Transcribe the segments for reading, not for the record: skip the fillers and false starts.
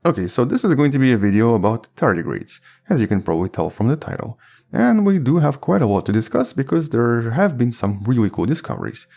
Okay, so this is going to be a video about tardigrades, as you can probably tell from the title. And we do have quite a lot to discuss because there have been some really cool discoveries.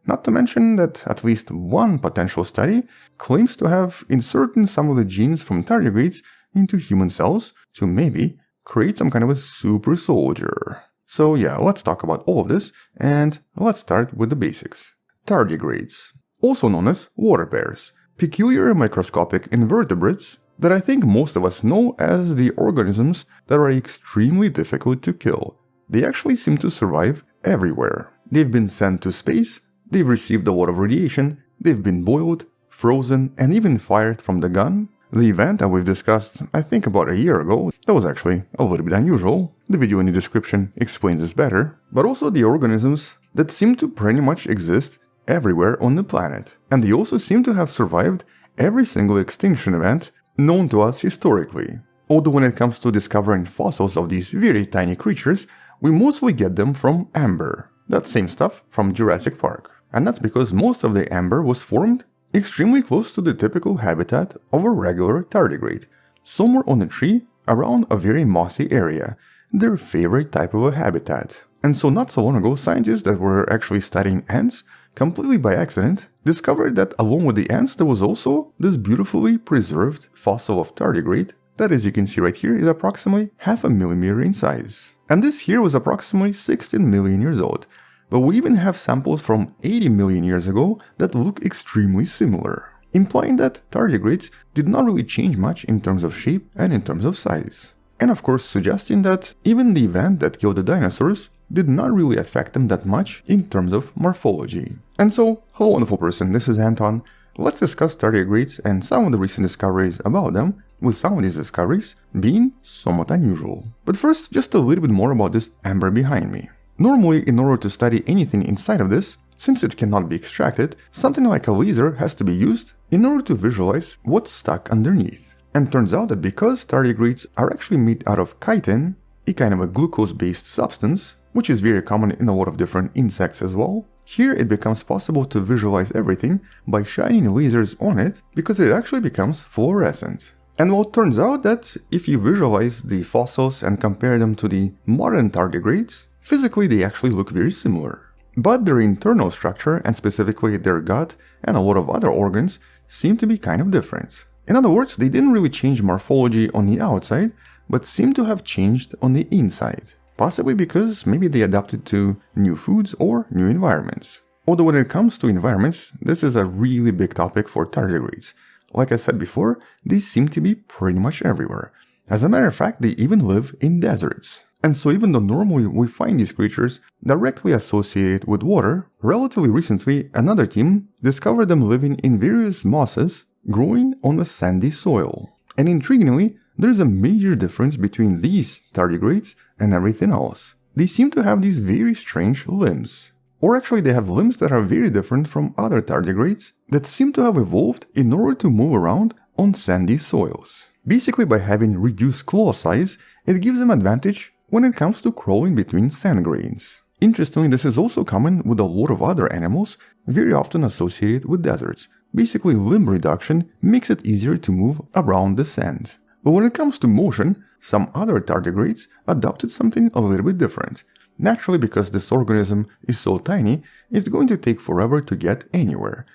Not to mention that at least one potential study claims to have inserted some of the genes from tardigrades into human cells to maybe create some kind of a super soldier. So yeah, let's talk about all of this, and let's start with the basics. Tardigrades, also known as water bears, peculiar microscopic invertebrates that I think most of us know as the organisms that are extremely difficult to kill. They actually seem to survive everywhere. They've been sent to space, they've received a lot of radiation, they've been boiled, frozen, and even fired from the gun. The event that we've discussed, I think about a year ago, that was actually a little bit unusual. The video in the description explains this better. But also the organisms that seem to pretty much exist everywhere on the planet. And they also seem to have survived every single extinction event known to us historically. Although when it comes to discovering fossils of these very tiny creatures, we mostly get them from amber. That same stuff from Jurassic Park. And that's because most of the amber was formed extremely close to the typical habitat of a regular tardigrade, somewhere on a tree around a very mossy area, their favorite type of a habitat. And so not so long ago, scientists that were actually studying ants completely by accident discovered that along with the ants there was also this beautifully preserved fossil of tardigrade that, as you can see right here, is approximately 0.5 millimeter in size. And this here was approximately 16 million years old. But we even have samples from 80 million years ago that look extremely similar, implying that tardigrades did not really change much in terms of shape and in terms of size. And of course suggesting that even the event that killed the dinosaurs did not really affect them that much in terms of morphology. And so, hello wonderful person, this is Anton. Let's discuss tardigrades and some of the recent discoveries about them, with some of these discoveries being somewhat unusual. But first, just a little bit more about this amber behind me. Normally, in order to study anything inside of this, since it cannot be extracted, something like a laser has to be used in order to visualize what's stuck underneath. And turns out that because tardigrades are actually made out of chitin, a kind of a glucose-based substance, which is very common in a lot of different insects as well, here it becomes possible to visualize everything by shining lasers on it because it actually becomes fluorescent. And well, it turns out that if you visualize the fossils and compare them to the modern tardigrades, physically they actually look very similar. But their internal structure, and specifically their gut and a lot of other organs, seem to be kind of different. In other words, they didn't really change morphology on the outside, but seem to have changed on the inside. Possibly because maybe they adapted to new foods or new environments. Although when it comes to environments, this is a really big topic for tardigrades. Like I said before, they seem to be pretty much everywhere. As a matter of fact, they even live in deserts. And so even though normally we find these creatures directly associated with water, relatively recently another team discovered them living in various mosses growing on a sandy soil. And intriguingly, there's a major difference between these tardigrades and everything else. They seem to have these very strange limbs. Or actually they have limbs that are very different from other tardigrades that seem to have evolved in order to move around on sandy soils. Basically by having reduced claw size, it gives them advantage when it comes to crawling between sand grains. Interestingly, this is also common with a lot of other animals, very often associated with deserts. Basically, limb reduction makes it easier to move around the sand. But when it comes to motion, some other tardigrades adopted something a little bit different. Naturally, because this organism is so tiny, it's going to take forever to get anywhere.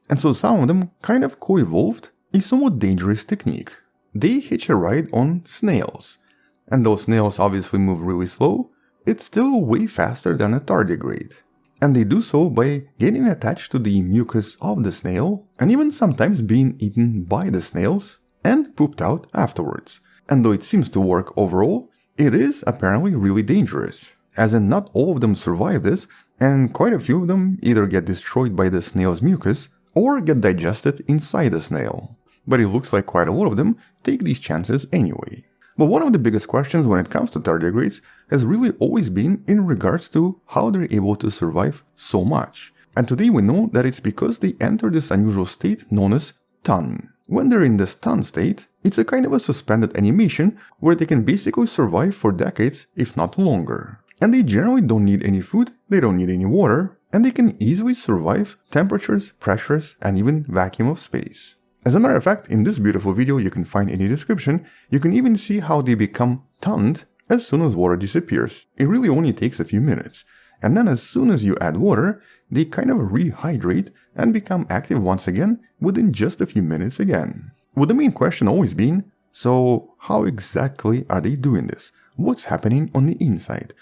And so some of them kind of co-evolved a somewhat dangerous technique. They hitch a ride on snails. And though snails obviously move really slow, it's still way faster than a tardigrade. And they do so by getting attached to the mucus of the snail, and even sometimes being eaten by the snails, and pooped out afterwards. And though it seems to work overall, it is apparently really dangerous, as in not all of them survive this, and quite a few of them either get destroyed by the snail's mucus or get digested inside the snail. But it looks like quite a lot of them take these chances anyway. But one of the biggest questions when it comes to tardigrades has really always been in regards to how they're able to survive so much. And today we know that it's because they enter this unusual state known as ton. When they're in this ton state, it's a kind of a suspended animation where they can basically survive for decades, if not longer. And they generally don't need any food, they don't need any water, and they can easily survive temperatures, pressures, and even vacuum of space. As a matter of fact, in this beautiful video you can find in the description, you can even see how they become tanned as soon as water disappears. It really only takes a few minutes. And then as soon as you add water, they kind of rehydrate and become active once again within just a few minutes again. With the main question always being, so how exactly are they doing this? What's happening on the inside?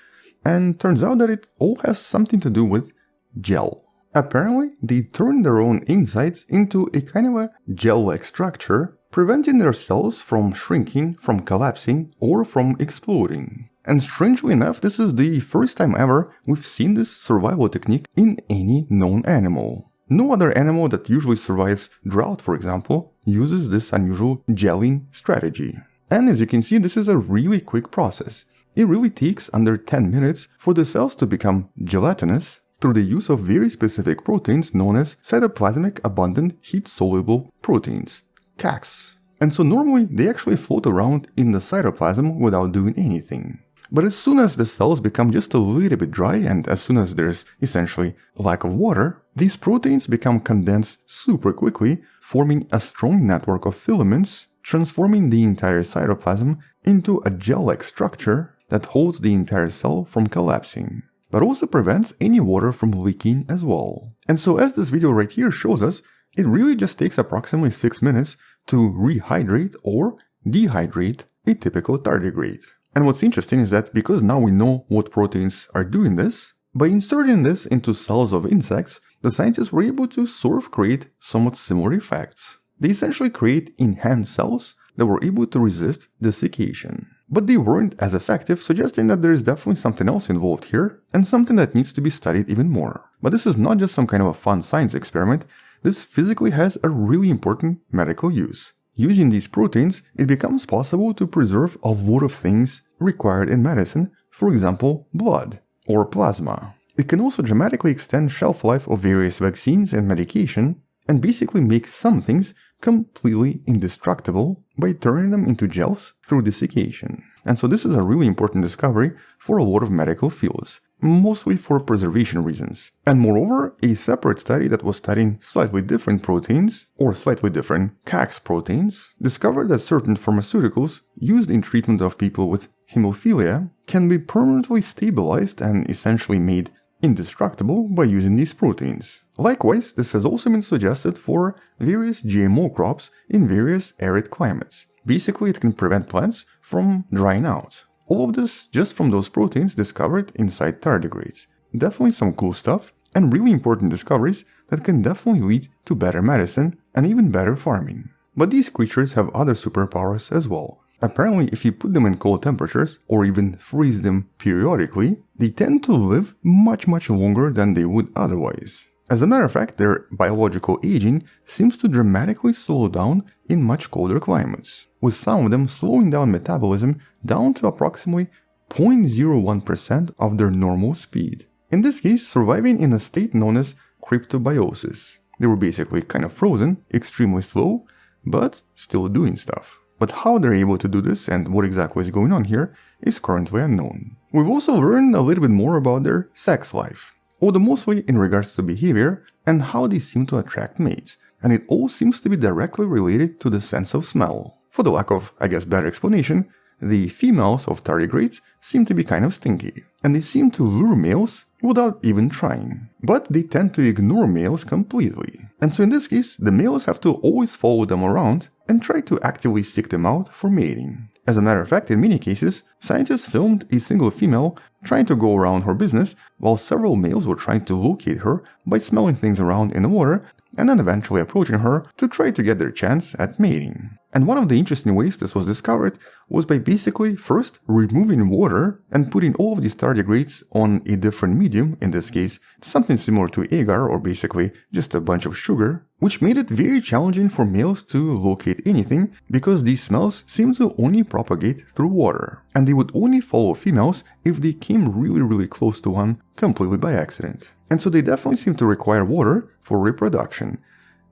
And turns out that it all has something to do with gel. Apparently, they turn their own insides into a kind of a gel-like structure, preventing their cells from shrinking, from collapsing, or from exploding. And strangely enough, this is the first time ever we've seen this survival technique in any known animal. No other animal that usually survives drought, for example, uses this unusual gelling strategy. And as you can see, this is a really quick process. It really takes under 10 minutes for the cells to become gelatinous through the use of very specific proteins known as cytoplasmic abundant heat-soluble proteins, CACs. And so normally they actually float around in the cytoplasm without doing anything. But as soon as the cells become just a little bit dry and as soon as there's essentially lack of water, these proteins become condensed super quickly, forming a strong network of filaments, transforming the entire cytoplasm into a gel-like structure that holds the entire cell from collapsing, but also prevents any water from leaking as well. And so as this video right here shows us, it really just takes approximately 6 minutes to rehydrate or dehydrate a typical tardigrade. And what's interesting is that because now we know what proteins are doing this, by inserting this into cells of insects, the scientists were able to sort of create somewhat similar effects. They essentially create enhanced cells that were able to resist desiccation. But they weren't as effective, suggesting that there is definitely something else involved here, and something that needs to be studied even more. But this is not just some kind of a fun science experiment, this physically has a really important medical use. Using these proteins, it becomes possible to preserve a lot of things required in medicine, for example, blood or plasma. It can also dramatically extend shelf life of various vaccines and medication, and basically make some things completely indestructible by turning them into gels through desiccation. And so this is a really important discovery for a lot of medical fields, mostly for preservation reasons. And moreover, a separate study that was studying slightly different proteins, or slightly different CACs proteins, discovered that certain pharmaceuticals used in treatment of people with hemophilia can be permanently stabilized and essentially made indestructible by using these proteins. Likewise, this has also been suggested for various GMO crops in various arid climates. Basically, it can prevent plants from drying out. All of this just from those proteins discovered inside tardigrades. Definitely some cool stuff and really important discoveries that can definitely lead to better medicine and even better farming. But these creatures have other superpowers as well. Apparently, if you put them in cold temperatures or even freeze them periodically, they tend to live much longer than they would otherwise. As a matter of fact, their biological aging seems to dramatically slow down in much colder climates, with some of them slowing down metabolism down to approximately 0.01% of their normal speed. In this case, surviving in a state known as cryptobiosis. They were basically kind of frozen, extremely slow, but still doing stuff. But how they're able to do this and what exactly is going on here is currently unknown. We've also learned a little bit more about their sex life, although mostly in regards to behavior and how they seem to attract mates, and it all seems to be directly related to the sense of smell. For the lack of, I guess, better explanation, the females of tardigrades seem to be kind of stinky, and they seem to lure males without even trying. But they tend to ignore males completely. And so in this case, the males have to always follow them around and try to actively seek them out for mating. As a matter of fact, in many cases, scientists filmed a single female trying to go around her business while several males were trying to locate her by smelling things around in the water and then eventually approaching her to try to get their chance at mating. And one of the interesting ways this was discovered was by basically first removing water and putting all of these tardigrades on a different medium, in this case something similar to agar or basically just a bunch of sugar, which made it very challenging for males to locate anything because these smells seem to only propagate through water, and they would only follow females if they came really close to one completely by accident. And so they definitely seem to require water for reproduction.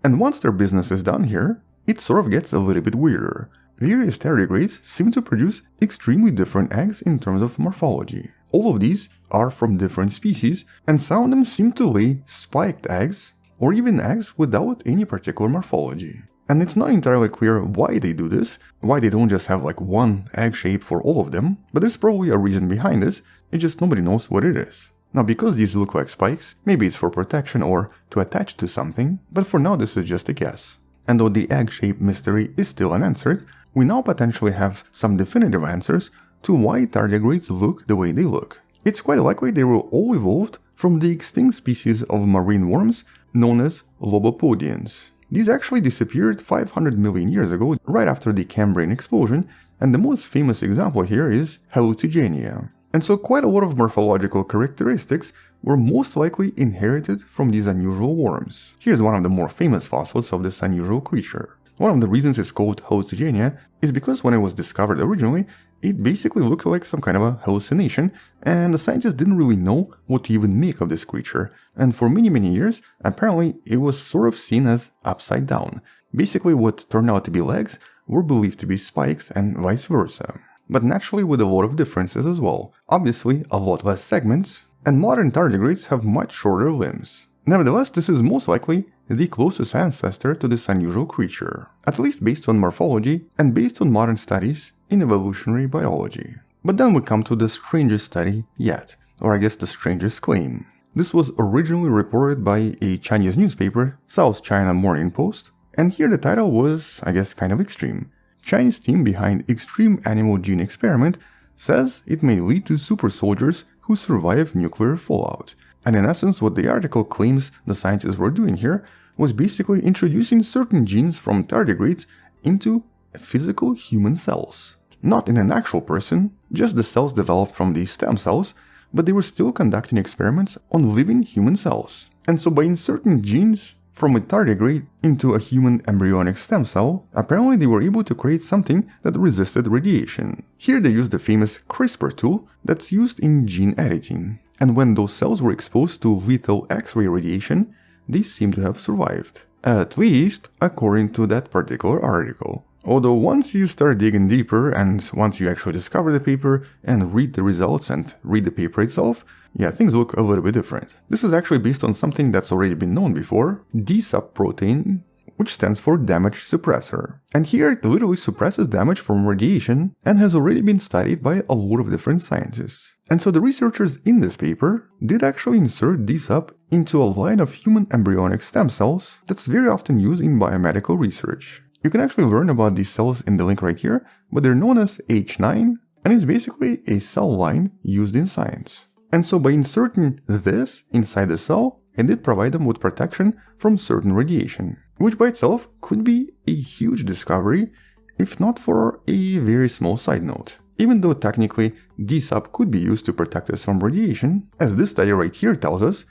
And once their business is done here, it sort of gets a little bit weirder. Various tardigrades seem to produce extremely different eggs in terms of morphology. All of these are from different species, and some of them seem to lay spiked eggs, or even eggs without any particular morphology. And it's not entirely clear why they do this, why they don't just have like one egg shape for all of them, but there's probably a reason behind this, it's just nobody knows what it is. Now, because these look like spikes, maybe it's for protection or to attach to something, but for now this is just a guess. And though the egg-shaped mystery is still unanswered, we now potentially have some definitive answers to why tardigrades look the way they look. It's quite likely they were all evolved from the extinct species of marine worms known as lobopodians. These actually disappeared 500 million years ago, right after the Cambrian explosion, and the most famous example here is Hallucigenia. And so quite a lot of morphological characteristics were most likely inherited from these unusual worms. Here's one of the more famous fossils of this unusual creature. One of the reasons it's called Hallucigenia is because when it was discovered originally, it basically looked like some kind of a hallucination, and the scientists didn't really know what to even make of this creature, and for many years, apparently it was sort of seen as upside down. Basically what turned out to be legs were believed to be spikes and vice versa. But naturally with a lot of differences as well. Obviously a lot less segments, and modern tardigrades have much shorter limbs. Nevertheless, this is most likely the closest ancestor to this unusual creature, at least based on morphology and based on modern studies in evolutionary biology. But then we come to the strangest study yet, or I guess the strangest claim. This was originally reported by a Chinese newspaper, South China Morning Post, and here the title was, I guess, kind of extreme. Chinese team behind extreme animal gene experiment says it may lead to super soldiers who survive nuclear fallout. And in essence, what the article claims the scientists were doing here was basically introducing certain genes from tardigrades into physical human cells. Not in an actual person, just the cells developed from these stem cells, but they were still conducting experiments on living human cells. And so by inserting genes from a tardigrade into a human embryonic stem cell, apparently they were able to create something that resisted radiation. Here they used the famous CRISPR tool that's used in gene editing. And when those cells were exposed to lethal X-ray radiation, they seem to have survived. At least according to that particular article. Although once you start digging deeper and once you actually discover the paper and read the results and read the paper itself, yeah, things look a little bit different. This is actually based on something that's already been known before, DSUP protein, which stands for damage suppressor. And here it literally suppresses damage from radiation and has already been studied by a lot of different scientists. And so the researchers in this paper did actually insert DSUP into a line of human embryonic stem cells that's very often used in biomedical research. You can actually learn about these cells in the link right here, but they're known as H9, and it's basically a cell line used in science. And so by inserting this inside the cell, it did provide them with protection from certain radiation, which by itself could be a huge discovery, if not for a very small side note. Even though technically DSUP could be used to protect us from radiation, as this study right here tells us,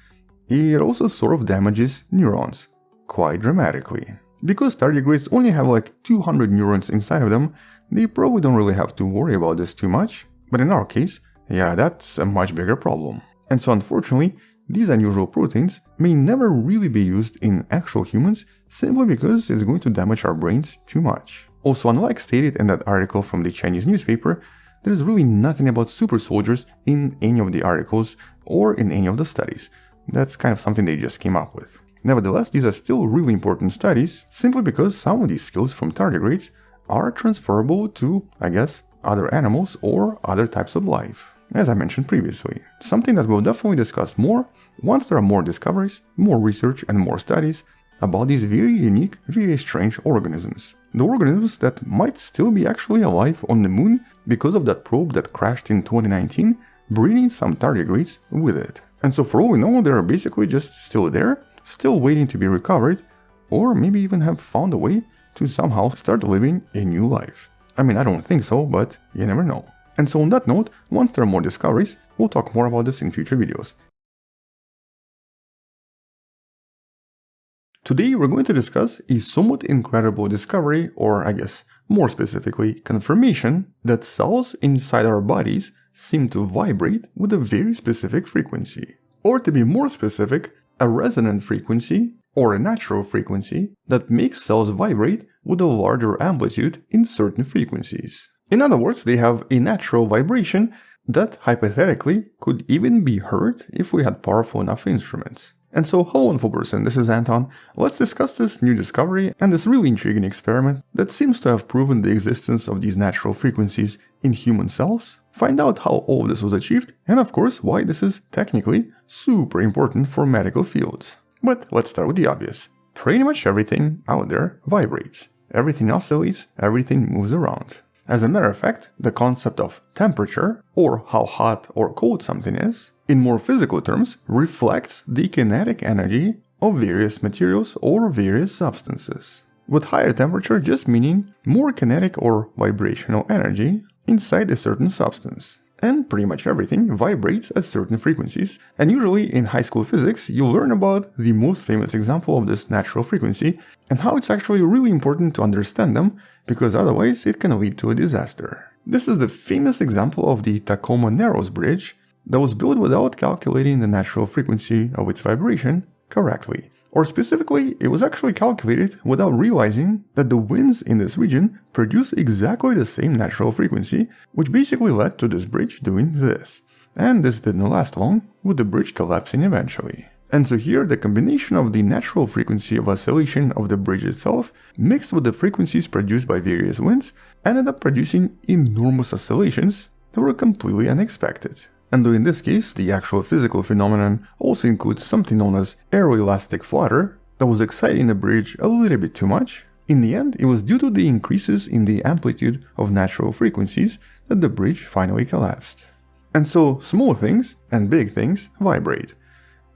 it also sort of damages neurons, quite dramatically. Because tardigrades only have like 200 neurons inside of them, they probably don't really have to worry about this too much, but in our case, yeah, that's a much bigger problem. And so unfortunately, these unusual proteins may never really be used in actual humans simply because it's going to damage our brains too much. Also, unlike stated in that article from the Chinese newspaper, there's really nothing about super soldiers in any of the articles or in any of the studies. That's kind of something they just came up with. Nevertheless, these are still really important studies simply because some of these skills from tardigrades are transferable to, I guess, other animals or other types of life, as I mentioned previously. Something that we'll definitely discuss more once there are more discoveries, more research and more studies about these very unique, very strange organisms. The organisms that might still be actually alive on the moon because of that probe that crashed in 2019, bringing some tardigrades with it. And so for all we know, they're basically just still there, still waiting to be recovered, or maybe even have found a way to somehow start living a new life. I mean, I don't think so, but you never know. And so on that note, once there are more discoveries, we'll talk more about this in future videos. Today we're going to discuss a somewhat incredible discovery, or I guess more specifically confirmation, that cells inside our bodies seem to vibrate with a very specific frequency. Or to be more specific, a resonant frequency, or a natural frequency, that makes cells vibrate with a larger amplitude in certain frequencies. In other words, they have a natural vibration that hypothetically could even be heard if we had powerful enough instruments. And so, hello info person, this is Anton. Let's discuss this new discovery and this really intriguing experiment that seems to have proven the existence of these natural frequencies in human cells, find out how all of this was achieved, and of course why this is technically super important for medical fields. But let's start with the obvious. Pretty much everything out there vibrates. Everything oscillates, everything moves around. As a matter of fact, the concept of temperature, or how hot or cold something is, in more physical terms, reflects the kinetic energy of various materials or various substances, with higher temperature just meaning more kinetic or vibrational energy inside a certain substance. And pretty much everything vibrates at certain frequencies, and usually in high school physics you'll learn about the most famous example of this natural frequency and how it's actually really important to understand them, because otherwise it can lead to a disaster. This is the famous example of the Tacoma Narrows Bridge that was built without calculating the natural frequency of its vibration correctly. Or specifically, it was actually calculated without realizing that the winds in this region produce exactly the same natural frequency, which basically led to this bridge doing this. And this didn't last long, with the bridge collapsing eventually. And so here, the combination of the natural frequency of oscillation of the bridge itself, mixed with the frequencies produced by various winds, ended up producing enormous oscillations that were completely unexpected. And though in this case, the actual physical phenomenon also includes something known as aeroelastic flutter that was exciting the bridge a little bit too much, in the end it was due to the increases in the amplitude of natural frequencies that the bridge finally collapsed. And so small things and big things vibrate.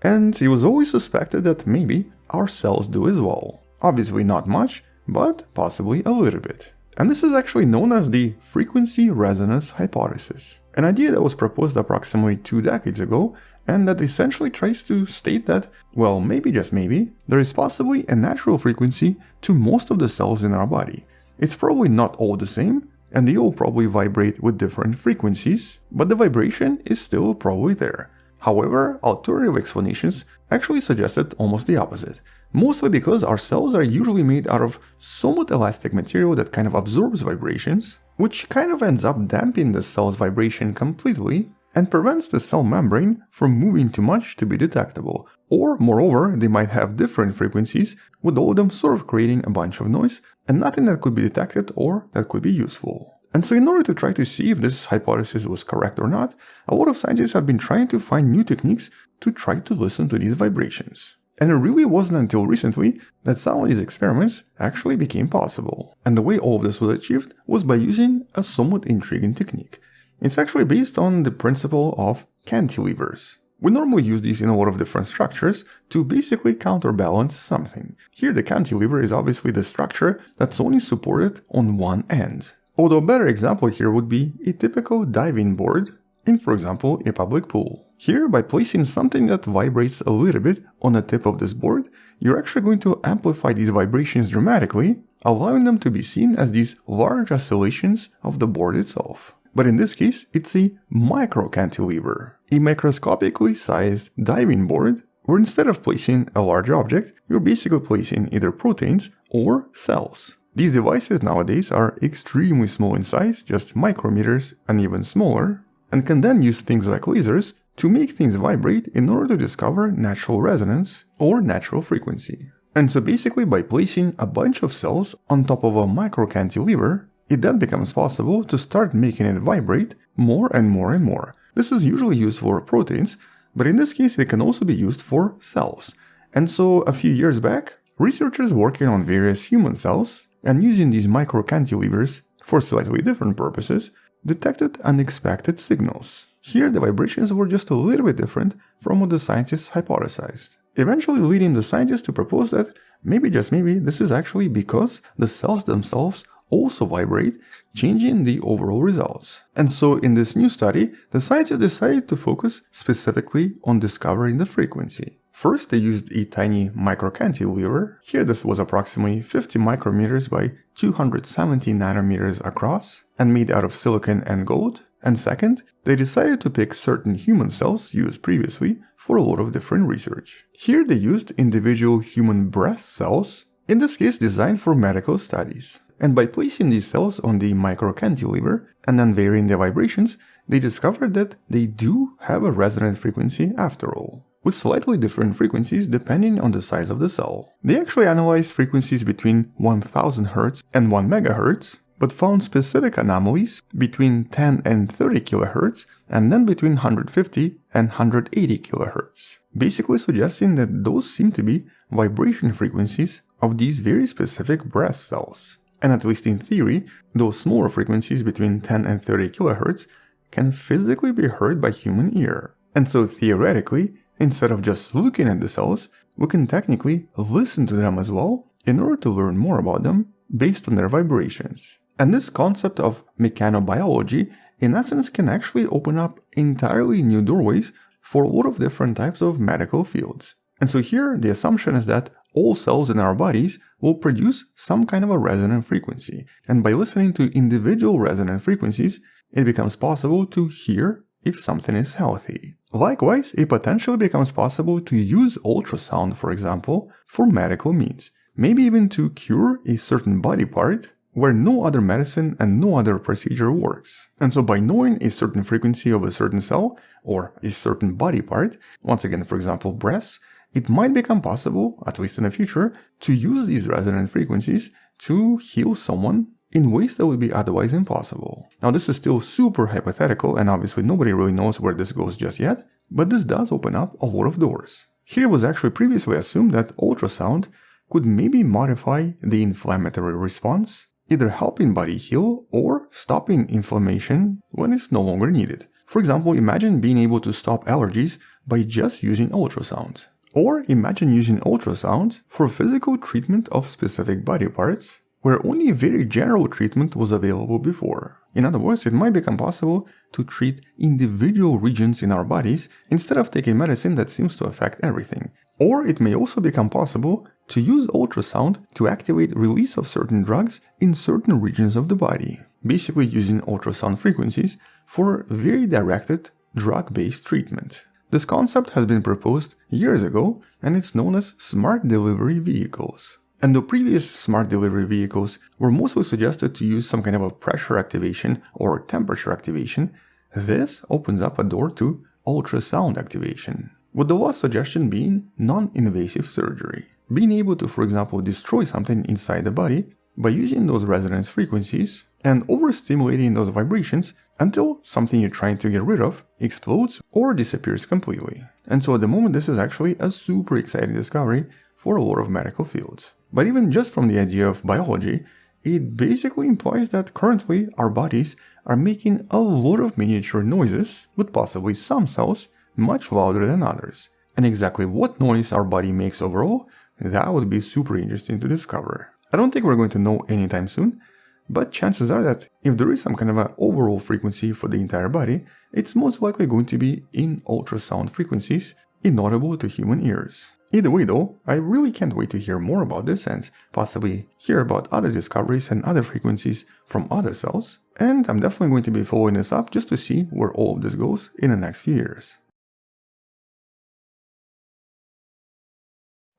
And it was always suspected that maybe our cells do as well. Obviously not much, but possibly a little bit. And this is actually known as the frequency resonance hypothesis. An idea that was proposed approximately 2 decades ago, and that essentially tries to state that, well, maybe just maybe, there is possibly a natural frequency to most of the cells in our body. It's probably not all the same, and they all probably vibrate with different frequencies, but the vibration is still probably there. However, alternative explanations actually suggested almost the opposite, mostly because our cells are usually made out of somewhat elastic material that kind of absorbs vibrations, which kind of ends up damping the cell's vibration completely and prevents the cell membrane from moving too much to be detectable. Or, moreover, they might have different frequencies, with all of them sort of creating a bunch of noise and nothing that could be detected or that could be useful. And so in order to try to see if this hypothesis was correct or not, a lot of scientists have been trying to find new techniques to try to listen to these vibrations. And it really wasn't until recently that some of these experiments actually became possible. And the way all of this was achieved was by using a somewhat intriguing technique. It's actually based on the principle of cantilevers. We normally use these in a lot of different structures to basically counterbalance something. Here the cantilever is obviously the structure that's only supported on one end. Although a better example here would be a typical diving board in, for example, a public pool. Here, by placing something that vibrates a little bit on the tip of this board, you're actually going to amplify these vibrations dramatically, allowing them to be seen as these large oscillations of the board itself. But in this case, it's a microcantilever, a microscopically sized diving board, where instead of placing a large object, you're basically placing either proteins or cells. These devices nowadays are extremely small in size, just micrometers and even smaller, and can then use things like lasers to make things vibrate in order to discover natural resonance or natural frequency. And so basically by placing a bunch of cells on top of a microcantilever, it then becomes possible to start making it vibrate more and more and more. This is usually used for proteins, but in this case it can also be used for cells. And so a few years back, researchers working on various human cells and using these microcantilevers for slightly different purposes detected unexpected signals. Here the vibrations were just a little bit different from what the scientists hypothesized, eventually leading the scientists to propose that maybe just maybe this is actually because the cells themselves also vibrate, changing the overall results. And so in this new study, the scientists decided to focus specifically on discovering the frequency. First, they used a tiny microcantilever. Here this was approximately 50 micrometers by 270 nanometers across and made out of silicon and gold. And second, they decided to pick certain human cells used previously for a lot of different research. Here they used individual human breast cells, in this case designed for medical studies. And by placing these cells on the microcantilever and then varying their vibrations, they discovered that they do have a resonant frequency after all. with slightly different frequencies depending on the size of the cell. They actually analyzed frequencies between 1000 Hz and 1 MHz, but found specific anomalies between 10 and 30 kHz and then between 150 and 180 kHz, basically suggesting that those seem to be vibration frequencies of these very specific breast cells. And at least in theory, those smaller frequencies between 10 and 30 kHz can physically be heard by human ear. And so theoretically, instead of just looking at the cells, we can technically listen to them as well in order to learn more about them based on their vibrations. And this concept of mechanobiology in essence can actually open up entirely new doorways for a lot of different types of medical fields. And so here the assumption is that all cells in our bodies will produce some kind of a resonant frequency, and by listening to individual resonant frequencies, it becomes possible to hear if something is healthy. Likewise, it potentially becomes possible to use ultrasound, for example, for medical means, maybe even to cure a certain body part where no other medicine and no other procedure works. And so by knowing a certain frequency of a certain cell or a certain body part, once again, for example, breasts, it might become possible, at least in the future, to use these resonant frequencies to heal someone in ways that would be otherwise impossible. Now this is still super hypothetical and obviously nobody really knows where this goes just yet, but this does open up a lot of doors. Here it was actually previously assumed that ultrasound could maybe modify the inflammatory response, either helping body heal or stopping inflammation when it's no longer needed. For example, imagine being able to stop allergies by just using ultrasound. Or imagine using ultrasound for physical treatment of specific body parts where only a very general treatment was available before. In other words, it might become possible to treat individual regions in our bodies instead of taking medicine that seems to affect everything. Or it may also become possible to use ultrasound to activate release of certain drugs in certain regions of the body, basically using ultrasound frequencies for very directed drug-based treatment. This concept has been proposed years ago and it's known as smart delivery vehicles. And though previous smart delivery vehicles were mostly suggested to use some kind of a pressure activation or temperature activation, this opens up a door to ultrasound activation, with the last suggestion being non-invasive surgery. Being able to, for example, destroy something inside the body by using those resonance frequencies and overstimulating those vibrations until something you're trying to get rid of explodes or disappears completely. And so at the moment this is actually a super exciting discovery for a lot of medical fields. But even just from the idea of biology, it basically implies that currently our bodies are making a lot of miniature noises, with possibly some cells much louder than others. And exactly what noise our body makes overall, that would be super interesting to discover. I don't think we're going to know anytime soon, but chances are that if there is some kind of an overall frequency for the entire body, it's most likely going to be in ultrasound frequencies, inaudible to human ears. Either way though, I really can't wait to hear more about this and possibly hear about other discoveries and other frequencies from other cells, and I'm definitely going to be following this up just to see where all of this goes in the next few years.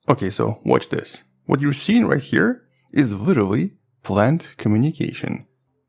Okay, so watch this. What you're seeing right here is literally plant communication.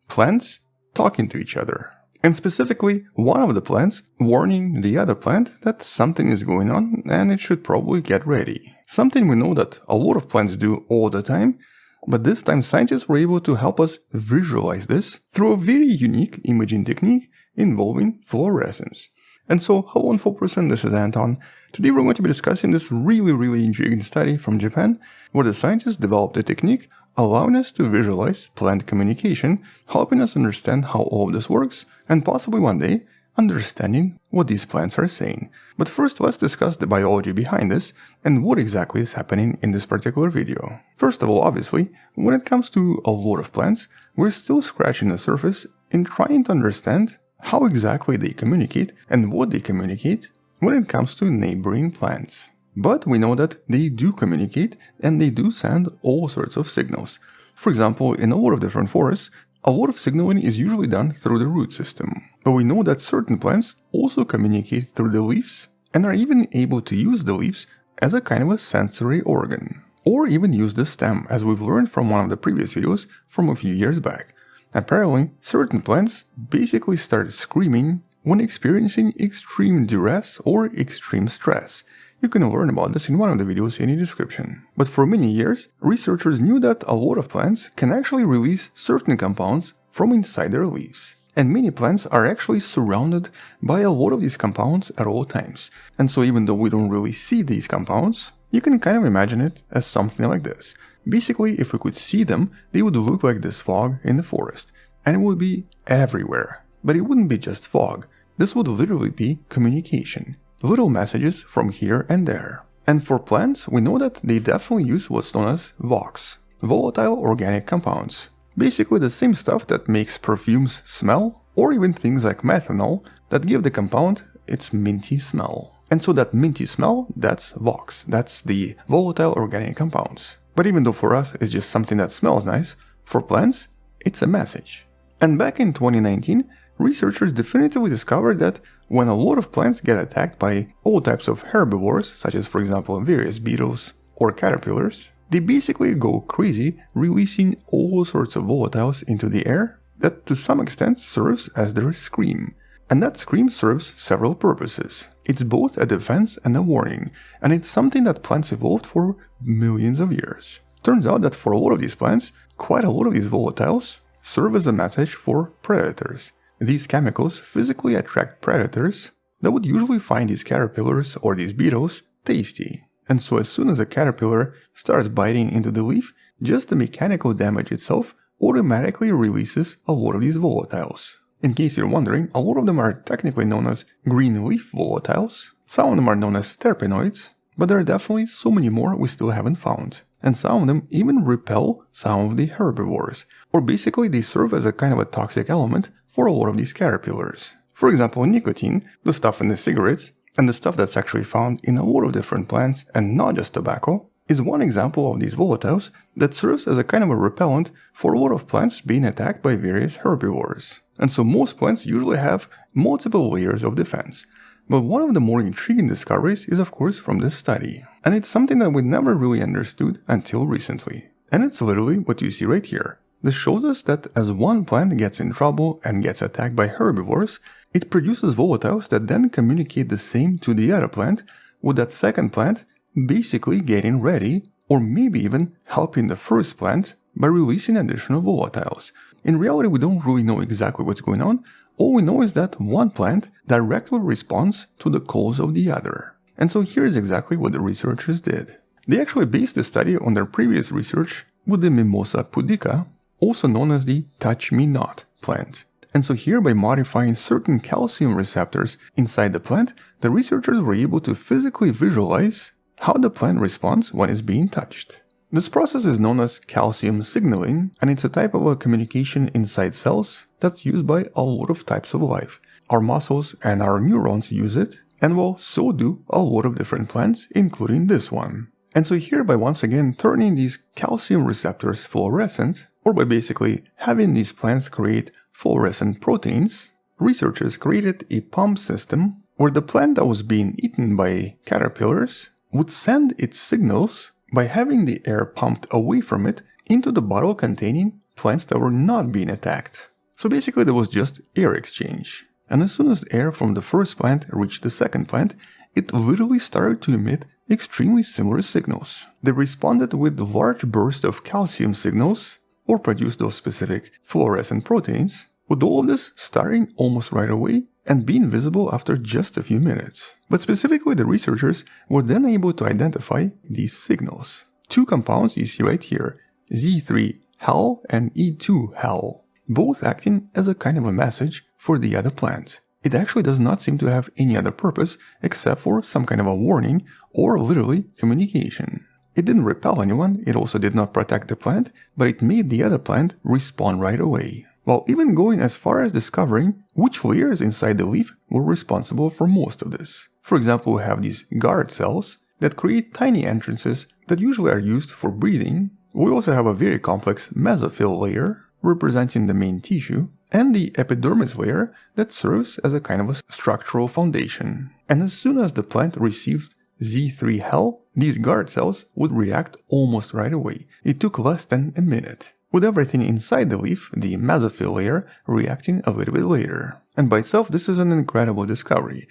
Plants talking to each other. And specifically, one of the plants warning the other plant that something is going on and it should probably get ready. Something we know that a lot of plants do all the time, but this time scientists were able to help us visualize this through a very unique imaging technique involving fluorescence. And so, hello wonderful person, this is Anton. Today we're going to be discussing this really intriguing study from Japan, where the scientists developed a technique allowing us to visualize plant communication, helping us understand how all of this works, and possibly one day, understanding what these plants are saying. But first, let's discuss the biology behind this, and what exactly is happening in this particular video. First of all, obviously, when it comes to a lot of plants, we're still scratching the surface in trying to understand how exactly they communicate and what they communicate when it comes to neighboring plants. But we know that they do communicate and they do send all sorts of signals. For example, in a lot of different forests, a lot of signaling is usually done through the root system. But we know that certain plants also communicate through the leaves and are even able to use the leaves as a kind of a sensory organ. Or even use the stem, as we've learned from one of the previous videos from a few years back. Apparently, certain plants basically start screaming when experiencing extreme duress or extreme stress, You can learn about this in one of the videos in the description. But for many years, researchers knew that a lot of plants can actually release certain compounds from inside their leaves. And many plants are actually surrounded by a lot of these compounds at all times. And so even though we don't really see these compounds, you can kind of imagine it as something like this. Basically, if we could see them, they would look like this fog in the forest. And it would be everywhere. But it wouldn't be just fog. This would literally be communication. Little messages from here and there. And for plants, we know that they definitely use what's known as VOCs, volatile organic compounds. Basically the same stuff that makes perfumes smell, or even things like methanol that give the compound its minty smell. And so that minty smell, that's VOCs, that's the volatile organic compounds. But even though for us it's just something that smells nice, for plants it's a message. And back in 2019, researchers definitively discovered that when a lot of plants get attacked by all types of herbivores, such as for example various beetles or caterpillars, they basically go crazy, releasing all sorts of volatiles into the air that to some extent serves as their scream. And that scream serves several purposes. It's both a defense and a warning, and it's something that plants evolved for millions of years. Turns out that for a lot of these plants, quite a lot of these volatiles serve as a message for predators. These chemicals physically attract predators that would usually find these caterpillars or these beetles tasty. And so as soon as a caterpillar starts biting into the leaf, just the mechanical damage itself automatically releases a lot of these volatiles. In case you're wondering, a lot of them are technically known as green leaf volatiles, some of them are known as terpenoids, but there are definitely so many more we still haven't found. And some of them even repel some of the herbivores, or basically they serve as a kind of a toxic element for a lot of these caterpillars. For example, nicotine, the stuff in the cigarettes, and the stuff that's actually found in a lot of different plants and not just tobacco, is one example of these volatiles that serves as a kind of a repellent for a lot of plants being attacked by various herbivores. And so most plants usually have multiple layers of defense. But one of the more intriguing discoveries is of course from this study. And it's something that we never really understood until recently. And it's literally what you see right here. This shows us that as one plant gets in trouble and gets attacked by herbivores, it produces volatiles that then communicate the same to the other plant, with that second plant basically getting ready, or maybe even helping the first plant by releasing additional volatiles. In reality, we don't really know exactly what's going on. All we know is that one plant directly responds to the calls of the other. And so here's exactly what the researchers did. They actually based the study on their previous research with the Mimosa pudica, also known as the touch me not plant. And so here, by modifying certain calcium receptors inside the plant, the researchers were able to physically visualize how the plant responds when it's being touched. This process is known as calcium signaling, and it's a type of a communication inside cells that's used by a lot of types of life. Our muscles and our neurons use it, and well, so do a lot of different plants, including this one. And so here, by once again turning these calcium receptors fluorescent, or by basically having these plants create fluorescent proteins, researchers created a pump system where the plant that was being eaten by caterpillars would send its signals by having the air pumped away from it into the bottle containing plants that were not being attacked. So basically there was just air exchange. And as soon as air from the first plant reached the second plant, it literally started to emit extremely similar signals. They responded with large bursts of calcium signals, or produce those specific fluorescent proteins, with all of this starting almost right away and being visible after just a few minutes. But specifically, the researchers were then able to identify these signals. Two compounds you see right here, Z3-HAL and E2-HAL, both acting as a kind of a message for the other plant. It actually does not seem to have any other purpose except for some kind of a warning or literally communication. It didn't repel anyone, it also did not protect the plant, but it made the other plant respond right away. While even going as far as discovering which layers inside the leaf were responsible for most of this. For example, we have these guard cells that create tiny entrances that usually are used for breathing. We also have a very complex mesophyll layer representing the main tissue, and the epidermis layer that serves as a kind of a structural foundation. And as soon as the plant received Z3-HAL, these guard cells would react almost right away. It took less than a minute, with everything inside the leaf, the mesophyll layer, reacting a little bit later. And by itself, this is an incredible discovery.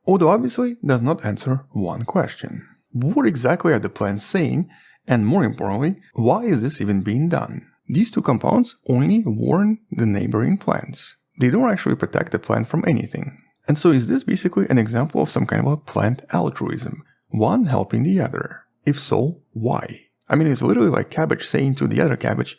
although obviously does not answer one question. What exactly are the plants saying, and more importantly, why is this even being done? These two compounds only warn the neighboring plants. They don't actually protect the plant from anything. And so is this basically an example of some kind of a plant altruism, one helping the other? If so, why? I mean, it's literally like cabbage saying to the other cabbage,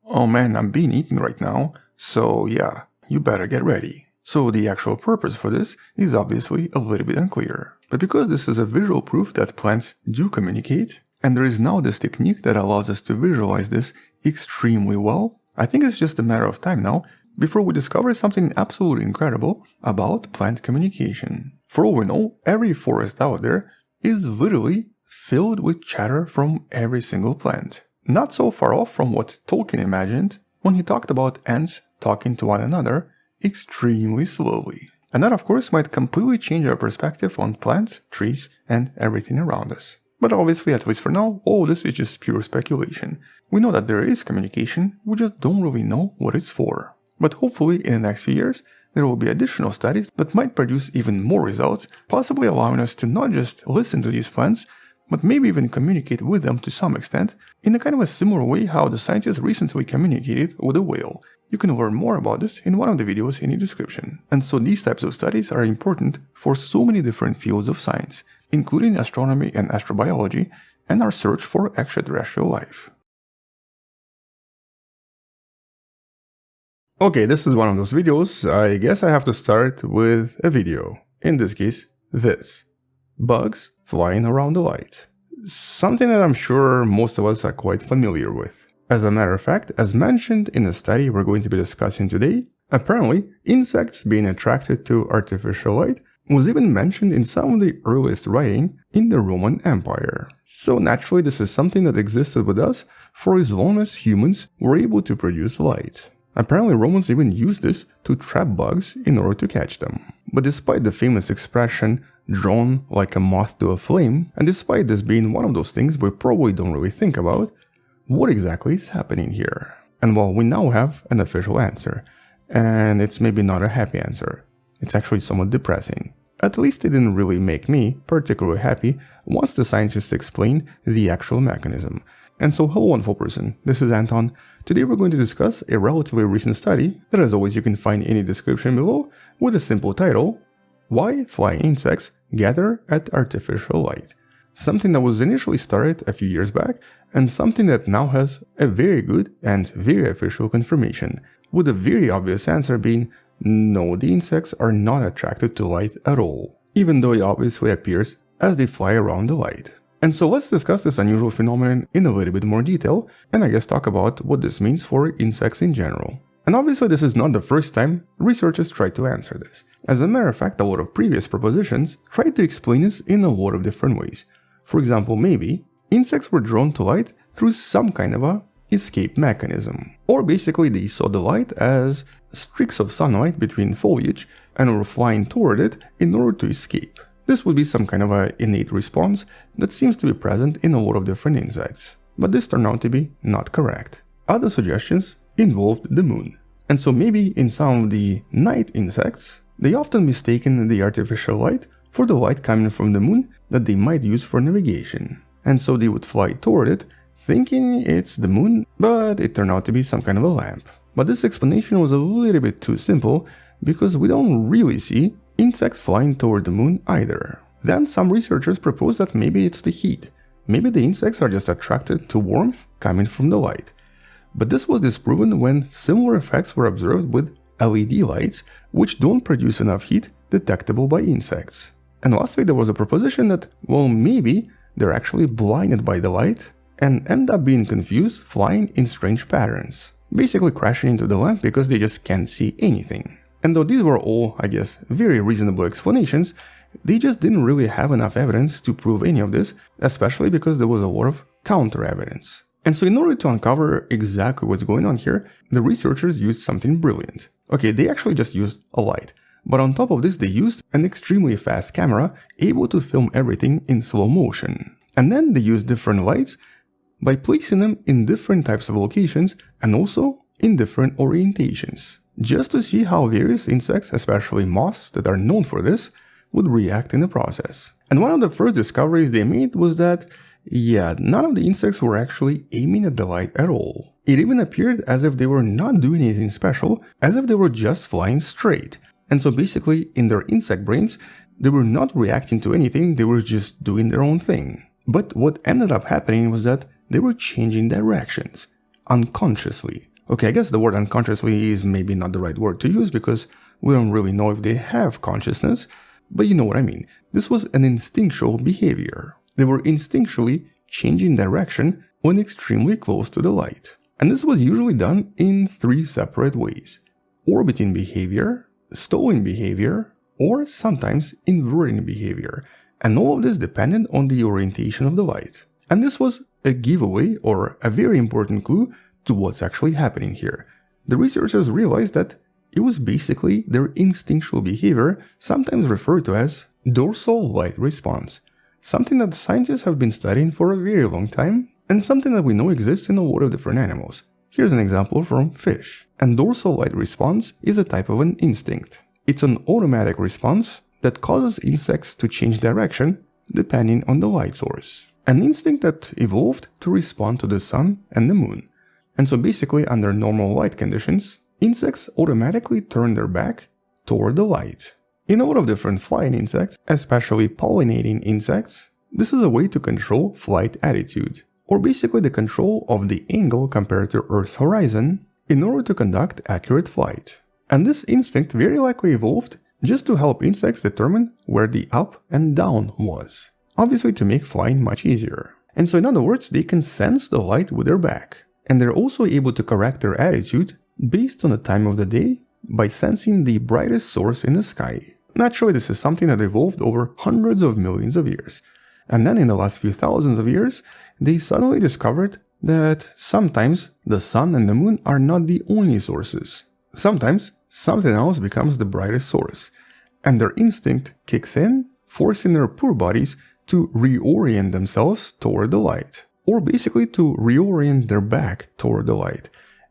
"Oh man, I'm being eaten right now, so yeah, you better get ready." So the actual purpose for this is obviously a little bit unclear. But because this is a visual proof that plants do communicate, and there is now this technique that allows us to visualize this extremely well, I think it's just a matter of time now before we discover something absolutely incredible about plant communication. For all we know, every forest out there is literally filled with chatter from every single plant. Not so far off from what Tolkien imagined when he talked about ants talking to one another extremely slowly. And that of course might completely change our perspective on plants, trees, and everything around us. But obviously, at least for now, all this is just pure speculation. We know that there is communication, we just don't really know what it's for. But hopefully in the next few years, there will be additional studies that might produce even more results, possibly allowing us to not just listen to these plants, but maybe even communicate with them to some extent, in a kind of a similar way how the scientists recently communicated with a whale. You can learn more about this in one of the videos in the description. And so these types of studies are important for so many different fields of science, including astronomy and astrobiology, and our search for extraterrestrial life. Okay, this is one of those videos. I guess I have to start with a video. In this case, this. Bugs flying around the light. Something that I'm sure most of us are quite familiar with. As a matter of fact, as mentioned in the study we're going to be discussing today, apparently insects being attracted to artificial light was even mentioned in some of the earliest writing in the Roman Empire. So naturally this is something that existed with us for as long as humans were able to produce light. Apparently Romans even used this to trap bugs in order to catch them. But despite the famous expression, drawn like a moth to a flame, and despite this being one of those things we probably don't really think about, what exactly is happening here? And well, we now have an official answer, and it's maybe not a happy answer. It's actually somewhat depressing. At least it didn't really make me particularly happy once the scientists explained the actual mechanism. And so hello wonderful person, this is Anton. Today we're going to discuss a relatively recent study that as always you can find in the description below with a simple title, Why Flying Insects Gather at Artificial Light. Something that was initially started a few years back and something that now has a very good and very official confirmation, with a very obvious answer being no, the insects are not attracted to light at all, even though it obviously appears as they fly around the light. And so let's discuss this unusual phenomenon in a little bit more detail, and I guess talk about what this means for insects in general. And obviously this is not the first time researchers tried to answer this. As a matter of fact, a lot of previous propositions tried to explain this in a lot of different ways. For example, maybe insects were drawn to light through some kind of a escape mechanism. Or basically they saw the light as streaks of sunlight between foliage and were flying toward it in order to escape. This would be some kind of an innate response that seems to be present in a lot of different insects. But this turned out to be not correct. Other suggestions involved the moon. And so maybe in some of the night insects, they often mistaken the artificial light for the light coming from the moon that they might use for navigation. And so they would fly toward it, thinking it's the moon, but it turned out to be some kind of a lamp. But this explanation was a little bit too simple, because we don't really see insects flying toward the moon either. Then some researchers proposed that maybe it's the heat. Maybe the insects are just attracted to warmth coming from the light. But this was disproven when similar effects were observed with LED lights, which don't produce enough heat detectable by insects. And lastly, there was a proposition that, well, maybe they're actually blinded by the light and end up being confused flying in strange patterns, basically crashing into the lamp because they just can't see anything. And though these were all, I guess, very reasonable explanations, they just didn't really have enough evidence to prove any of this, especially because there was a lot of counter-evidence. And so in order to uncover exactly what's going on here, the researchers used something brilliant. Okay, they actually just used a light. But on top of this, they used an extremely fast camera able to film everything in slow motion. And then they used different lights by placing them in different types of locations and also in different orientations, just to see how various insects, especially moths that are known for this, would react in the process. And one of the first discoveries they made was that, yeah, none of the insects were actually aiming at the light at all. It even appeared as if they were not doing anything special, as if they were just flying straight. And so basically, in their insect brains, they were not reacting to anything, they were just doing their own thing. But what ended up happening was that they were changing directions, unconsciously. Okay, I guess the word unconsciously is maybe not the right word to use because we don't really know if they have consciousness, but you know what I mean. This was an instinctual behavior. They were instinctually changing direction when extremely close to the light. And this was usually done in 3 separate ways: orbiting behavior, stalling behavior, or sometimes inverting behavior. And all of this depended on the orientation of the light. And this was a giveaway or a very important clue to what's actually happening here. The researchers realized that it was basically their instinctual behavior, sometimes referred to as dorsal light response, something that scientists have been studying for a very long time, and something that we know exists in a lot of different animals. Here's an example from fish. And dorsal light response is a type of an instinct. It's an automatic response that causes insects to change direction depending on the light source. An instinct that evolved to respond to the sun and the moon. And so basically, under normal light conditions, insects automatically turn their back toward the light. In a lot of different flying insects, especially pollinating insects, this is a way to control flight attitude, or basically the control of the angle compared to Earth's horizon in order to conduct accurate flight. And this instinct very likely evolved just to help insects determine where the up and down was, obviously to make flying much easier. And so in other words, they can sense the light with their back, and they're also able to correct their attitude based on the time of the day by sensing the brightest source in the sky. Naturally, this is something that evolved over hundreds of millions of years. And then in the last few thousands of years, they suddenly discovered that sometimes the sun and the moon are not the only sources. Sometimes something else becomes the brightest source, and their instinct kicks in, forcing their poor bodies to reorient themselves toward the light, or basically to reorient their back toward the light.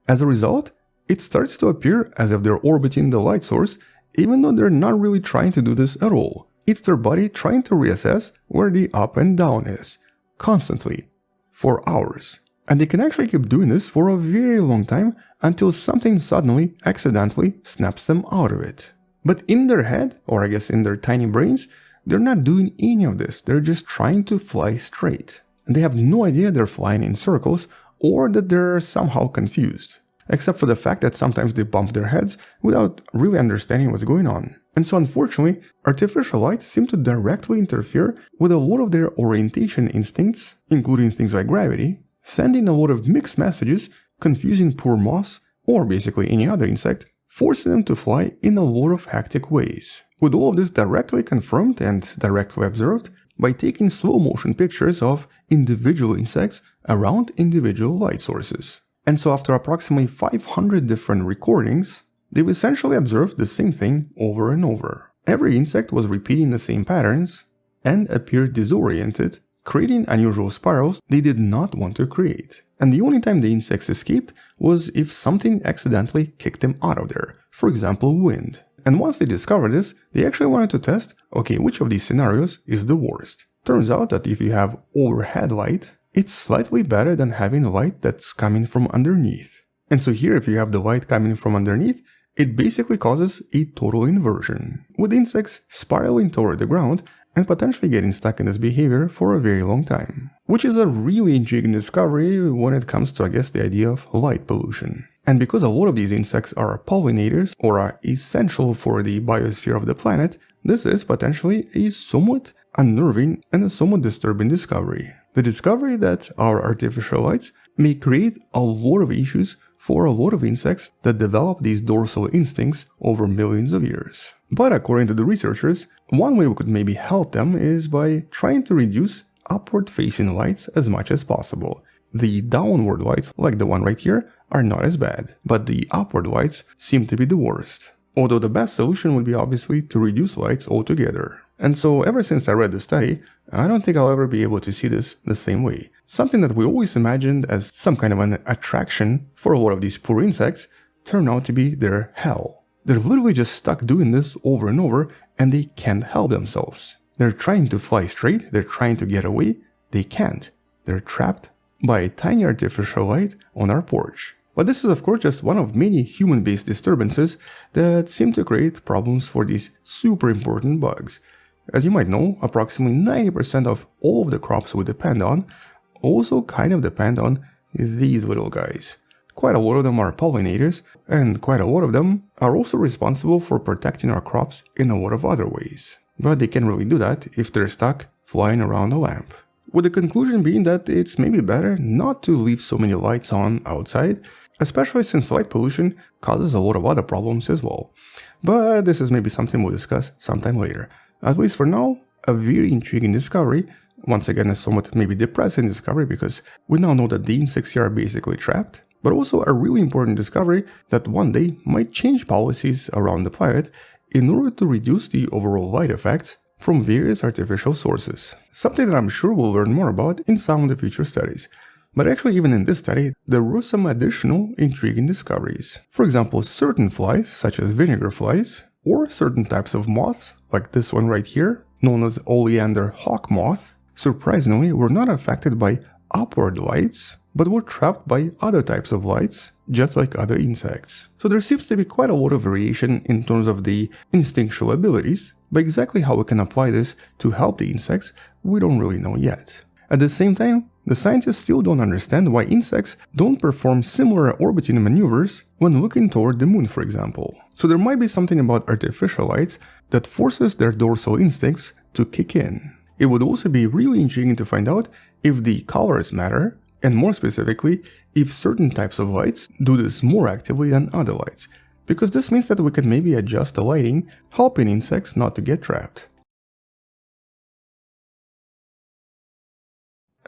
As a result, it starts to appear as if they're orbiting the light source, even though they're not really trying to do this at all. It's their body trying to reassess where the up and down is, constantly, for hours. And they can actually keep doing this for a very long time until something suddenly, accidentally, snaps them out of it. But in their head, or I guess in their tiny brains, they're not doing any of this, they're just trying to fly straight. And they have no idea they're flying in circles, or that they're somehow confused. Except for the fact that sometimes they bump their heads without really understanding what's going on. And so unfortunately, artificial light seems to directly interfere with a lot of their orientation instincts, including things like gravity, sending a lot of mixed messages, confusing poor moths, or basically any other insect, forcing them to fly in a lot of hectic ways. With all of this directly confirmed and directly observed by taking slow motion pictures of individual insects around individual light sources. And so after approximately 500 different recordings, they've essentially observed the same thing over and over. Every insect was repeating the same patterns and appeared disoriented, creating unusual spirals they did not want to create. And the only time the insects escaped was if something accidentally kicked them out of there, for example wind. And once they discovered this, they actually wanted to test, okay, which of these scenarios is the worst. Turns out that if you have overhead light, it's slightly better than having light that's coming from underneath. And so here, if you have the light coming from underneath, it basically causes a total inversion, with insects spiraling toward the ground and potentially getting stuck in this behavior for a very long time. Which is a really intriguing discovery when it comes to, I guess, the idea of light pollution. And because a lot of these insects are pollinators, or are essential for the biosphere of the planet, this is potentially a somewhat unnerving and a somewhat disturbing discovery. The discovery that our artificial lights may create a lot of issues for a lot of insects that develop these dorsal instincts over millions of years. But according to the researchers, one way we could maybe help them is by trying to reduce upward-facing lights as much as possible. The downward lights, like the one right here, are not as bad, but the upward lights seem to be the worst. Although the best solution would be obviously to reduce lights altogether. And so ever since I read the study, I don't think I'll ever be able to see this the same way. Something that we always imagined as some kind of an attraction for a lot of these poor insects turned out to be their hell. They're literally just stuck doing this over and over, and they can't help themselves. They're trying to fly straight, they're trying to get away, they can't. They're trapped by a tiny artificial light on our porch. But this is of course just one of many human-based disturbances that seem to create problems for these super important bugs. As you might know, approximately 90% of all of the crops we depend on also kind of depend on these little guys. Quite a lot of them are pollinators, and quite a lot of them are also responsible for protecting our crops in a lot of other ways. But they can't really do that if they're stuck flying around a lamp. With the conclusion being that it's maybe better not to leave so many lights on outside, especially since light pollution causes a lot of other problems as well. But this is maybe something we'll discuss sometime later. At least for now, a very intriguing discovery. Once again, a somewhat maybe depressing discovery because we now know that the insects here are basically trapped, but also a really important discovery that one day might change policies around the planet in order to reduce the overall light effects from various artificial sources. Something that I'm sure we'll learn more about in some of the future studies. But actually even in this study, there were some additional intriguing discoveries. For example, certain flies, such as vinegar flies, or certain types of moths, like this one right here, known as oleander hawk moth, surprisingly were not affected by upward lights, but were trapped by other types of lights, just like other insects. So there seems to be quite a lot of variation in terms of the instinctual abilities, but exactly how we can apply this to help the insects, we don't really know yet. At the same time, the scientists still don't understand why insects don't perform similar orbiting maneuvers when looking toward the moon, for example. So there might be something about artificial lights that forces their dorsal instincts to kick in. It would also be really intriguing to find out if the colors matter, and more specifically, if certain types of lights do this more actively than other lights, because this means that we can maybe adjust the lighting, helping insects not to get trapped.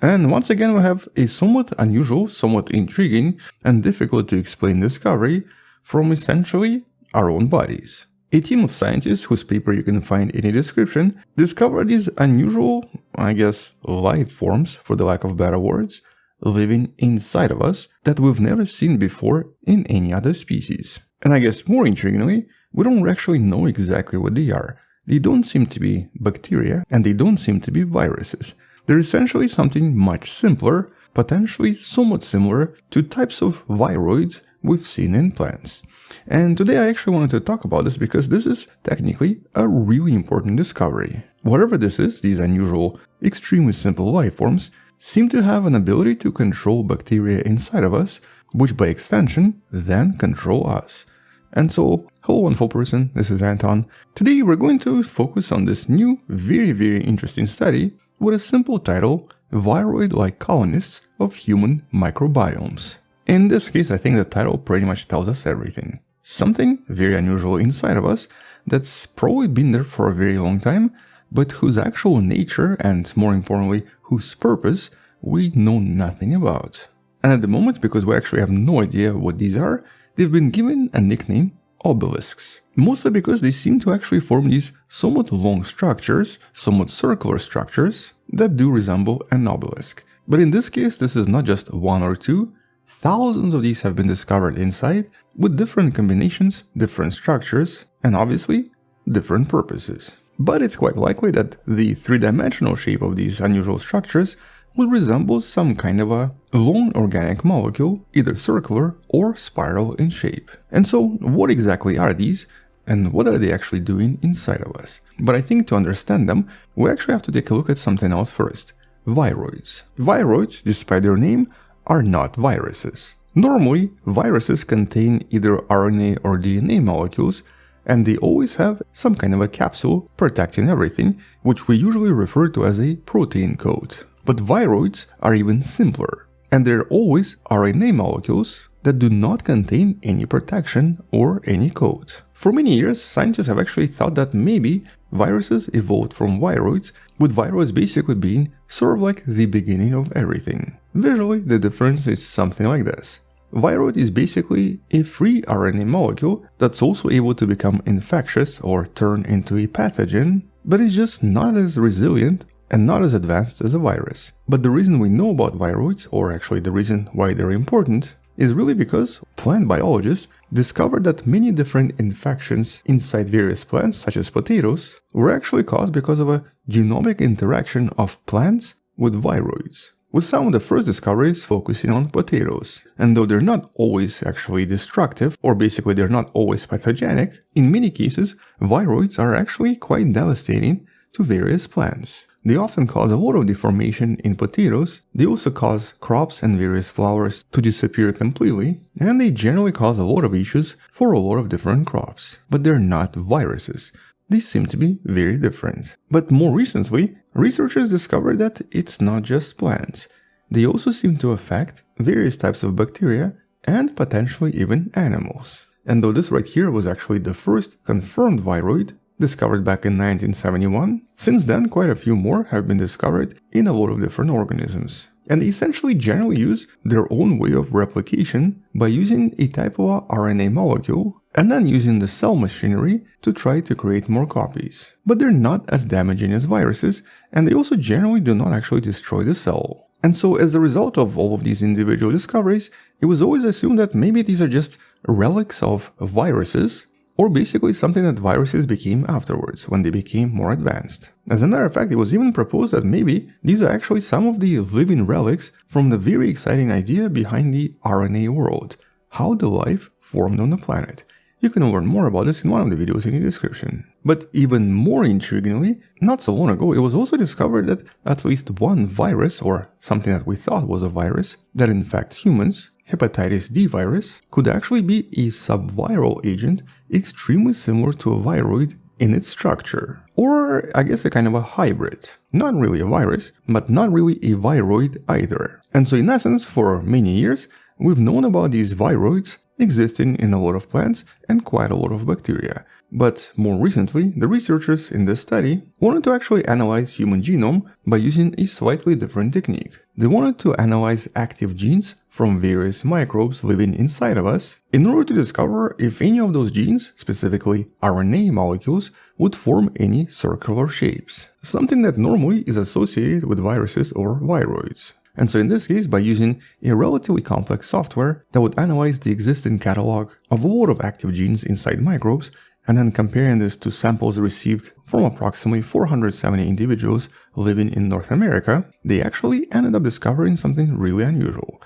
And once again we have a somewhat unusual, somewhat intriguing, and difficult to explain discovery from essentially our own bodies. A team of scientists, whose paper you can find in the description, discovered these unusual, I guess, life forms, for the lack of better words, living inside of us that we've never seen before in any other species. And I guess more intriguingly, we don't actually know exactly what they are. They don't seem to be bacteria, and they don't seem to be viruses. They're essentially something much simpler, potentially somewhat similar to types of viroids we've seen in plants. And today I actually wanted to talk about this because this is technically a really important discovery. Whatever this is, these unusual, extremely simple life forms seem to have an ability to control bacteria inside of us, which by extension then control us. And so, hello wonderful person, this is Anton. Today we're going to focus on this new, very interesting study with a simple title, Viroid-like colonists of human microbiomes. In this case, I think the title pretty much tells us everything. Something very unusual inside of us that's probably been there for a very long time, but whose actual nature and, more importantly, whose purpose we know nothing about. And at the moment, because we actually have no idea what these are, they've been given a nickname, obelisks. Mostly because they seem to actually form these somewhat long structures, somewhat circular structures, that do resemble an obelisk. But in this case, this is not just one or two. Thousands of these have been discovered inside, with different combinations, different structures, and obviously, different purposes. But it's quite likely that the three-dimensional shape of these unusual structures would resemble some kind of a long organic molecule, either circular or spiral in shape. And so, what exactly are these, and what are they actually doing inside of us? But I think to understand them, we actually have to take a look at something else first. Viroids. Viroids, despite their name, are not viruses. Normally, viruses contain either RNA or DNA molecules, and they always have some kind of a capsule protecting everything, which we usually refer to as a protein coat. But viroids are even simpler, and they're always RNA molecules that do not contain any protection or any coat. For many years, scientists have actually thought that maybe viruses evolved from viroids, with viroids basically being sort of like the beginning of everything. Visually, the difference is something like this. Viroid is basically a free RNA molecule that's also able to become infectious or turn into a pathogen, but is just not as resilient and not as advanced as a virus. But the reason we know about viroids, or actually the reason why they're important, is really because plant biologists discovered that many different infections inside various plants, such as potatoes, were actually caused because of a genomic interaction of plants with viroids, with some of the first discoveries focusing on potatoes. And though they're not always actually destructive, or basically they're not always pathogenic, in many cases, viroids are actually quite devastating to various plants. They often cause a lot of deformation in potatoes, they also cause crops and various flowers to disappear completely, and they generally cause a lot of issues for a lot of different crops. But they're not viruses. They seem to be very different. But more recently, researchers discovered that it's not just plants. They also seem to affect various types of bacteria and potentially even animals. And though this right here was actually the first confirmed viroid, discovered back in 1971, since then quite a few more have been discovered in a lot of different organisms. And they essentially generally use their own way of replication by using a type of a RNA molecule and then using the cell machinery to try to create more copies. But they're not as damaging as viruses, and they also generally do not actually destroy the cell. And so as a result of all of these individual discoveries, it was always assumed that maybe these are just relics of viruses, or basically something that viruses became afterwards, when they became more advanced. As a matter of fact, it was even proposed that maybe these are actually some of the living relics from the very exciting idea behind the RNA world, how the life formed on the planet. You can learn more about this in one of the videos in the description. But even more intriguingly, not so long ago, it was also discovered that at least one virus, or something that we thought was a virus, that infects humans, hepatitis D virus, could actually be a subviral agent extremely similar to a viroid in its structure. Or I guess a kind of a hybrid. Not really a virus, but not really a viroid either. And so in essence, for many years, we've known about these viroids existing in a lot of plants and quite a lot of bacteria. But more recently, the researchers in this study wanted to actually analyze human genome by using a slightly different technique. They wanted to analyze active genes from various microbes living inside of us in order to discover if any of those genes, specifically RNA molecules, would form any circular shapes, something that normally is associated with viruses or viroids. And so in this case, by using a relatively complex software that would analyze the existing catalog of a lot of active genes inside microbes, and then comparing this to samples received from approximately 470 individuals living in North America, they actually ended up discovering something really unusual.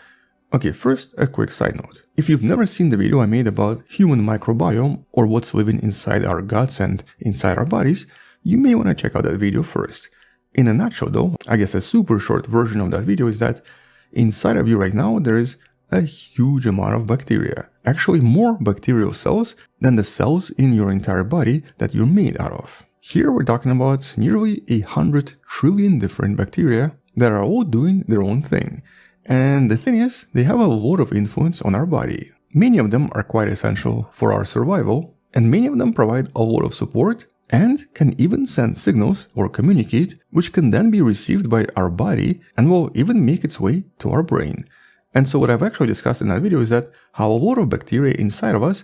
Okay, first a quick side note. If you've never seen the video I made about human microbiome or what's living inside our guts and inside our bodies, you may want to check out that video first. In a nutshell though, I guess a super short version of that video is that inside of you right now there is a huge amount of bacteria. Actually more bacterial cells than the cells in your entire body that you're made out of. Here we're talking about nearly 100 trillion different bacteria that are all doing their own thing. And the thing is, they have a lot of influence on our body. Many of them are quite essential for our survival, and many of them provide a lot of support and can even send signals or communicate, which can then be received by our body and will even make its way to our brain. And so what I've actually discussed in that video is that how a lot of bacteria inside of us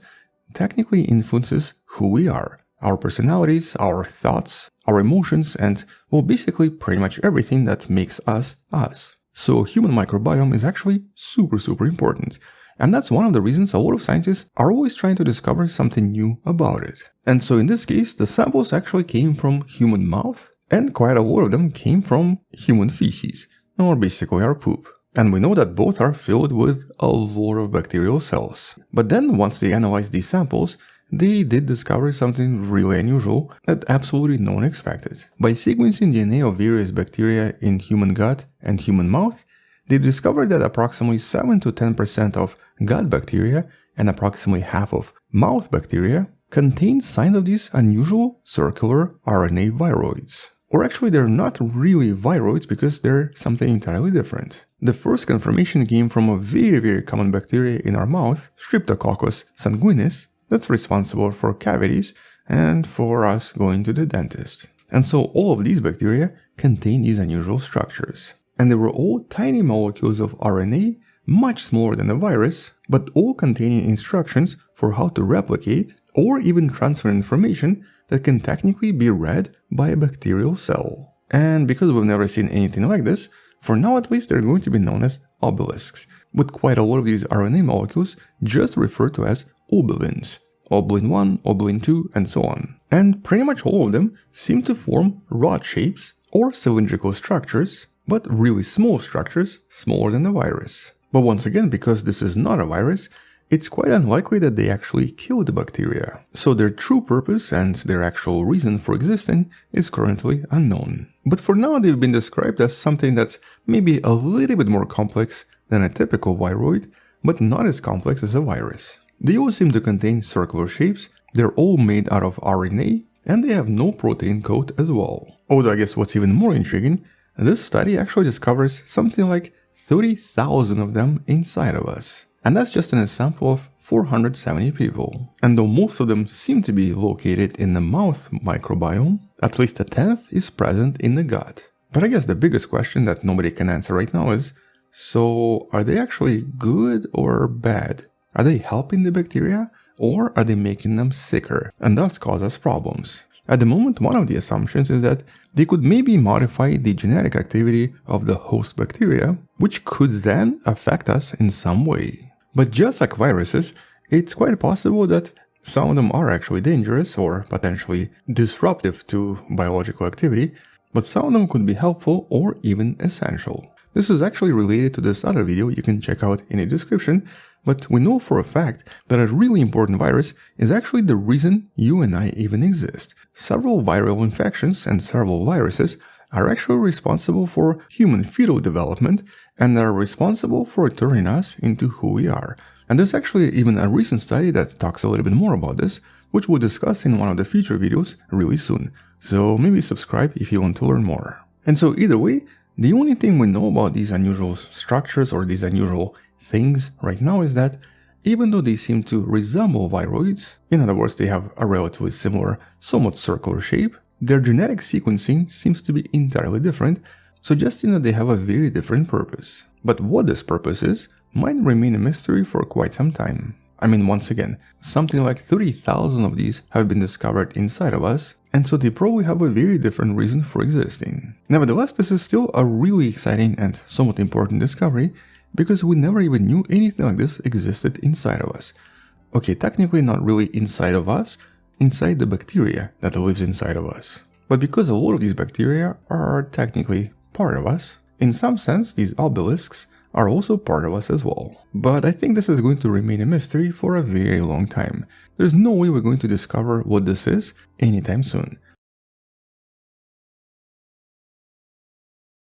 technically influences who we are, our personalities, our thoughts, our emotions, and well, basically pretty much everything that makes us us. So human microbiome is actually super important. And that's one of the reasons a lot of scientists are always trying to discover something new about it. And so in this case, the samples actually came from human mouth, and quite a lot of them came from human feces, or basically our poop. And we know that both are filled with a lot of bacterial cells. But then once they analyzed these samples, they did discover something really unusual that absolutely no one expected. By sequencing DNA of various bacteria in human gut and human mouth, they discovered that approximately 7 to 10% of gut bacteria and approximately half of mouth bacteria contain signs of these unusual circular RNA viroids. Or actually they're not really viroids because they're something entirely different. The first confirmation came from a very common bacteria in our mouth, Streptococcus sanguinis, that's responsible for cavities and for us going to the dentist. And so all of these bacteria contain these unusual structures. And they were all tiny molecules of RNA, much smaller than a virus, but all containing instructions for how to replicate or even transfer information that can technically be read by a bacterial cell. And because we've never seen anything like this, for now at least they're going to be known as obelisks. but quite a lot of these RNA molecules just referred to as oblins. Oblin 1, oblin 2, and so on. And pretty much all of them seem to form rod shapes or cylindrical structures, but really small structures, smaller than the virus. But once again, because this is not a virus, it's quite unlikely that they actually kill the bacteria. So their true purpose and their actual reason for existing is currently unknown. But for now, they've been described as something that's maybe a little bit more complex than a typical viroid, but not as complex as a virus. They all seem to contain circular shapes, they're all made out of RNA, and they have no protein coat as well. Although I guess what's even more intriguing, this study actually discovers something like 30,000 of them inside of us. And that's just in a sample of 470 people. And though most of them seem to be located in the mouth microbiome, at least a tenth is present in the gut. But I guess the biggest question that nobody can answer right now is, so are they actually good or bad? Are they helping the bacteria, or are they making them sicker and thus cause us problems? At the moment, one of the assumptions is that they could maybe modify the genetic activity of the host bacteria, which could then affect us in some way. But just like viruses, it's quite possible that some of them are actually dangerous or potentially disruptive to biological activity, but some of them could be helpful or even essential. This is actually related to this other video you can check out in the description, but we know for a fact that a really important virus is actually the reason you and I even exist. Several viral infections and several viruses are actually responsible for human fetal development and are responsible for turning us into who we are. And there's actually even a recent study that talks a little bit more about this, which we'll discuss in one of the future videos really soon. So maybe subscribe if you want to learn more. And so either way, the only thing we know about these unusual structures or these unusual things right now is that even though they seem to resemble viroids, in other words they have a relatively similar, somewhat circular shape, their genetic sequencing seems to be entirely different, suggesting that they have a very different purpose. But what this purpose is might remain a mystery for quite some time. I mean, once again, something like 30,000 of these have been discovered inside of us, and so they probably have a very different reason for existing. Nevertheless, this is still a really exciting and somewhat important discovery, because we never even knew anything like this existed inside of us. Okay, technically not really inside of us, inside the bacteria that lives inside of us. But because a lot of these bacteria are technically part of us, in some sense these obelisks are also part of us as well. But I think this is going to remain a mystery for a very long time. There's no way we're going to discover what this is anytime soon.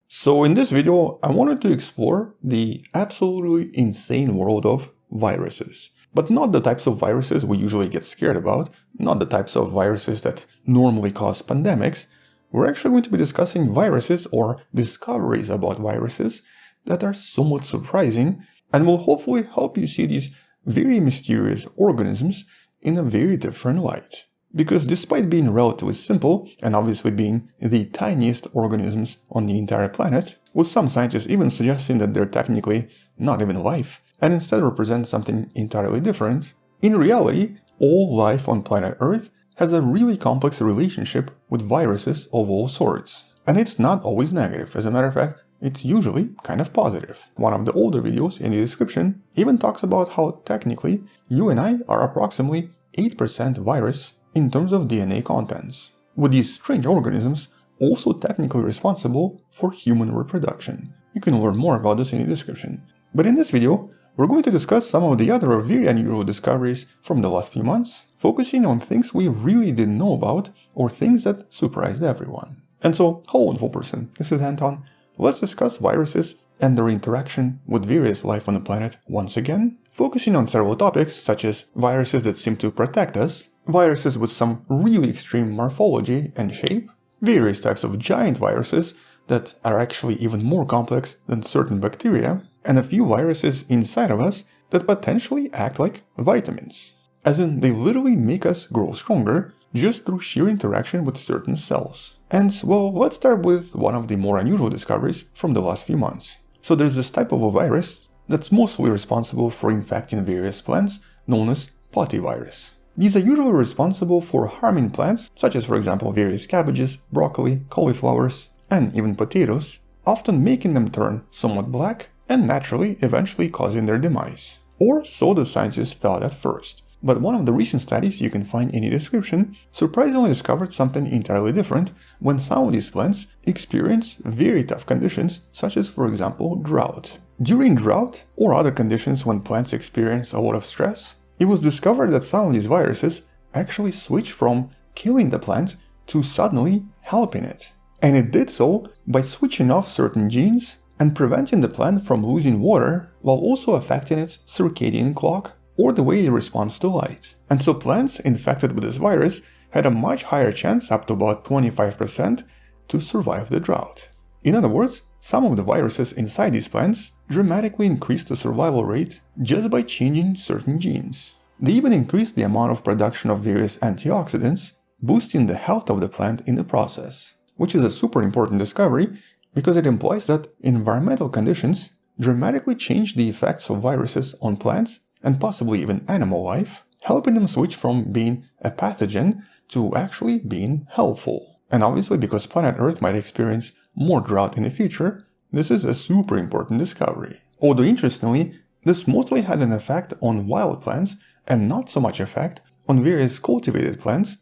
So in this video, I wanted to explore the absolutely insane world of viruses. But not the types of viruses we usually get scared about, not the types of viruses that normally cause pandemics. We're actually going to be discussing viruses or discoveries about viruses that are somewhat surprising and will hopefully help you see these very mysterious organisms in a very different light. Because despite being relatively simple, and obviously being the tiniest organisms on the entire planet, with some scientists even suggesting that they're technically not even life, and instead represent something entirely different, in reality, all life on planet Earth has a really complex relationship with viruses of all sorts. And it's not always negative, as a matter of fact, it's usually kind of positive. One of the older videos in the description even talks about how technically you and I are approximately 8% virus in terms of DNA contents, with these strange organisms also technically responsible for human reproduction. You can learn more about this in the description. But in this video, we're going to discuss some of the other very unusual discoveries from the last few months, focusing on things we really didn't know about or things that surprised everyone. And so, hello wonderful person, this is Anton. Let's discuss viruses and their interaction with various life on the planet once again, focusing on several topics such as viruses that seem to protect us, viruses with some really extreme morphology and shape, various types of giant viruses that are actually even more complex than certain bacteria, and a few viruses inside of us that potentially act like vitamins. As in, they literally make us grow stronger just through sheer interaction with certain cells. And well, let's start with one of the more unusual discoveries from the last few months. So there's this type of a virus that's mostly responsible for infecting various plants, known as potyvirus. These are usually responsible for harming plants, such as for example various cabbages, broccoli, cauliflowers, and even potatoes, often making them turn somewhat black and naturally eventually causing their demise. Or so the scientists thought at first. But one of the recent studies you can find in the description surprisingly discovered something entirely different when some of these plants experience very tough conditions, such as, for example, drought. During drought or other conditions when plants experience a lot of stress, it was discovered that some of these viruses actually switch from killing the plant to suddenly helping it. And it did so by switching off certain genes and preventing the plant from losing water while also affecting its circadian clock or the way it responds to light. And so plants infected with this virus had a much higher chance, up to about 25%, to survive the drought. In other words, some of the viruses inside these plants dramatically increased the survival rate just by changing certain genes. They even increased the amount of production of various antioxidants, boosting the health of the plant in the process. Which is a super important discovery because it implies that environmental conditions dramatically change the effects of viruses on plants and possibly even animal life, helping them switch from being a pathogen to actually being helpful. And obviously, because planet Earth might experience more drought in the future, this is a super important discovery. Although interestingly, this mostly had an effect on wild plants and not so much effect on various cultivated plants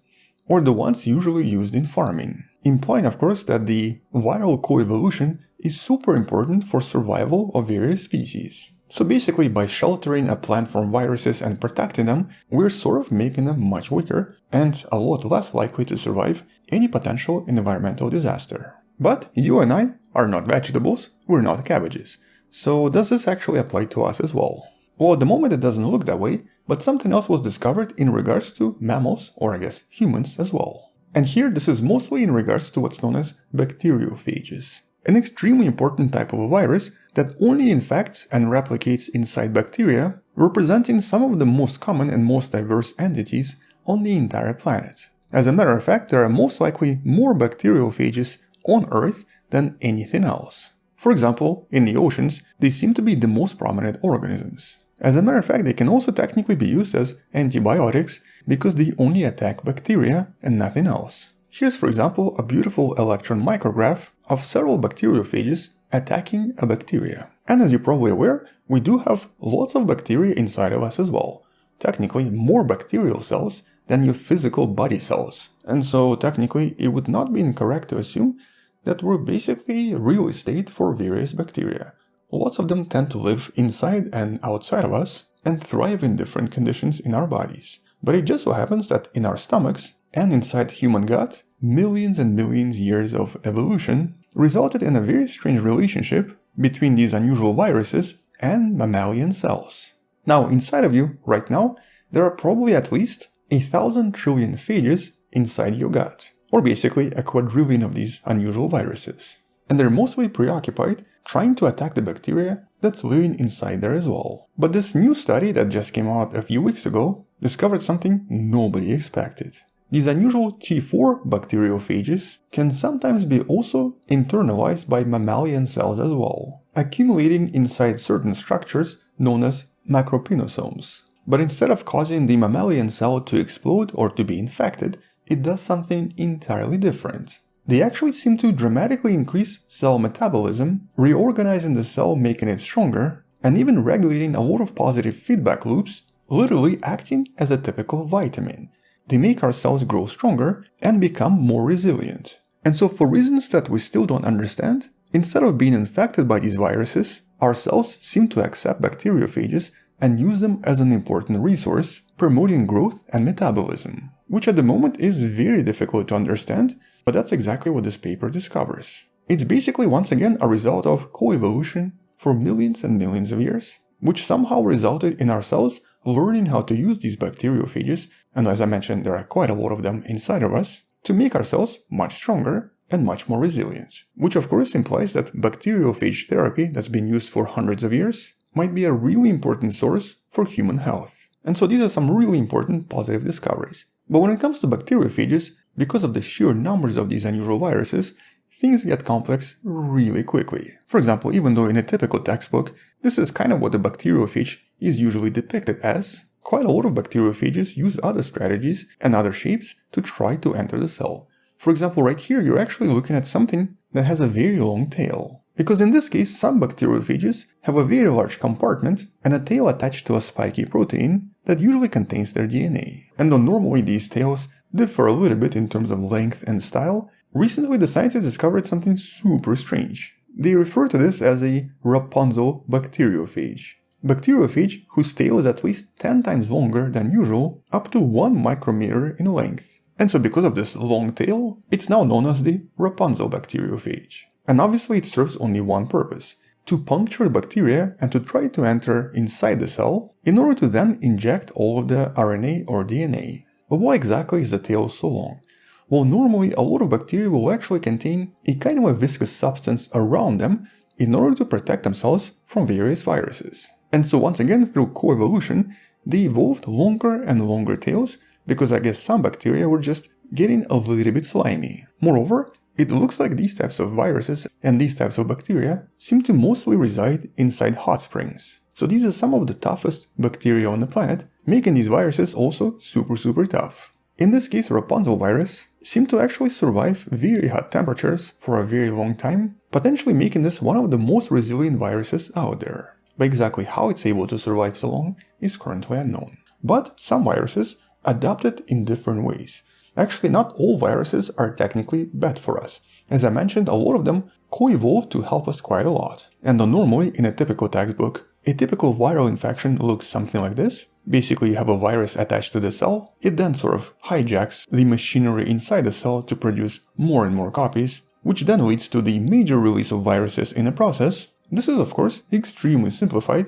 or the ones usually used in farming. Implying, of course, that the viral coevolution is super important for survival of various species. So basically, by sheltering a plant from viruses and protecting them, we're sort of making them much weaker and a lot less likely to survive any potential environmental disaster. But you and I are not vegetables, we're not cabbages. So does this actually apply to us as well? Well, at the moment it doesn't look that way, but something else was discovered in regards to mammals, or I guess humans as well. And here this is mostly in regards to what's known as bacteriophages. An extremely important type of a virus that only infects and replicates inside bacteria, representing some of the most common and most diverse entities on the entire planet. As a matter of fact, there are most likely more bacteriophages on Earth than anything else. For example, in the oceans, they seem to be the most prominent organisms. As a matter of fact, they can also technically be used as antibiotics because they only attack bacteria and nothing else. Here's, for example, a beautiful electron micrograph of several bacteriophages attacking a bacteria. And as you're probably aware, we do have lots of bacteria inside of us as well. Technically, more bacterial cells than your physical body cells. And so technically, it would not be incorrect to assume that we're basically real estate for various bacteria. Lots of them tend to live inside and outside of us and thrive in different conditions in our bodies. But it just so happens that in our stomachs and inside human gut, millions and millions years of evolution resulted in a very strange relationship between these unusual viruses and mammalian cells. Now, inside of you, right now, there are probably at least 1,000 trillion phages inside your gut, or basically a quadrillion of these unusual viruses. And they're mostly preoccupied trying to attack the bacteria that's living inside there as well. But this new study that just came out a few weeks ago discovered something nobody expected. These unusual T4 bacteriophages can sometimes be also internalized by mammalian cells as well, accumulating inside certain structures known as macropinosomes. But instead of causing the mammalian cell to explode or to be infected, it does something entirely different. They actually seem to dramatically increase cell metabolism, reorganizing the cell, making it stronger, and even regulating a lot of positive feedback loops, literally acting as a typical vitamin. They make our cells grow stronger and become more resilient. And so for reasons that we still don't understand, instead of being infected by these viruses, our cells seem to accept bacteriophages and use them as an important resource, promoting growth and metabolism, which at the moment is very difficult to understand, but that's exactly what this paper discovers. It's basically once again a result of coevolution for millions and millions of years, which somehow resulted in our cells learning how to use these bacteriophages, and as I mentioned, there are quite a lot of them inside of us, to make our cells much stronger and much more resilient. Which of course implies that bacteriophage therapy that's been used for hundreds of years might be a really important source for human health. And so these are some really important positive discoveries. But when it comes to bacteriophages, because of the sheer numbers of these unusual viruses, things get complex really quickly. For example, even though in a typical textbook, this is kind of what the bacteriophage is usually depicted as, quite a lot of bacteriophages use other strategies and other shapes to try to enter the cell. For example, right here, you're actually looking at something that has a very long tail. Because in this case, some bacteriophages have a very large compartment and a tail attached to a spiky protein that usually contains their DNA. And though normally these tails differ a little bit in terms of length and style, recently the scientists discovered something super strange. They refer to this as a Rapunzel bacteriophage. Bacteriophage whose tail is at least 10 times longer than usual, up to 1 micrometer in length. And so because of this long tail, it's now known as the Rapunzel bacteriophage. And obviously it serves only one purpose: to puncture bacteria and to try to enter inside the cell in order to then inject all of the RNA or DNA. But why exactly is the tail so long? Well, normally a lot of bacteria will actually contain a kind of a viscous substance around them in order to protect themselves from various viruses. And so once again, through coevolution, they evolved longer and longer tails because I guess some bacteria were just getting a little bit slimy. Moreover, it looks like these types of viruses and these types of bacteria seem to mostly reside inside hot springs. So these are some of the toughest bacteria on the planet, making these viruses also super tough. In this case, Rapunzel virus seemed to actually survive very hot temperatures for a very long time, potentially making this one of the most resilient viruses out there. But exactly how it's able to survive so long is currently unknown. But some viruses adapted in different ways. Actually, not all viruses are technically bad for us. As I mentioned, a lot of them co-evolved to help us quite a lot. And though normally in a typical textbook, a typical viral infection looks something like this. Basically, you have a virus attached to the cell, it then sort of hijacks the machinery inside the cell to produce more and more copies, which then leads to the major release of viruses in the process. This is of course extremely simplified,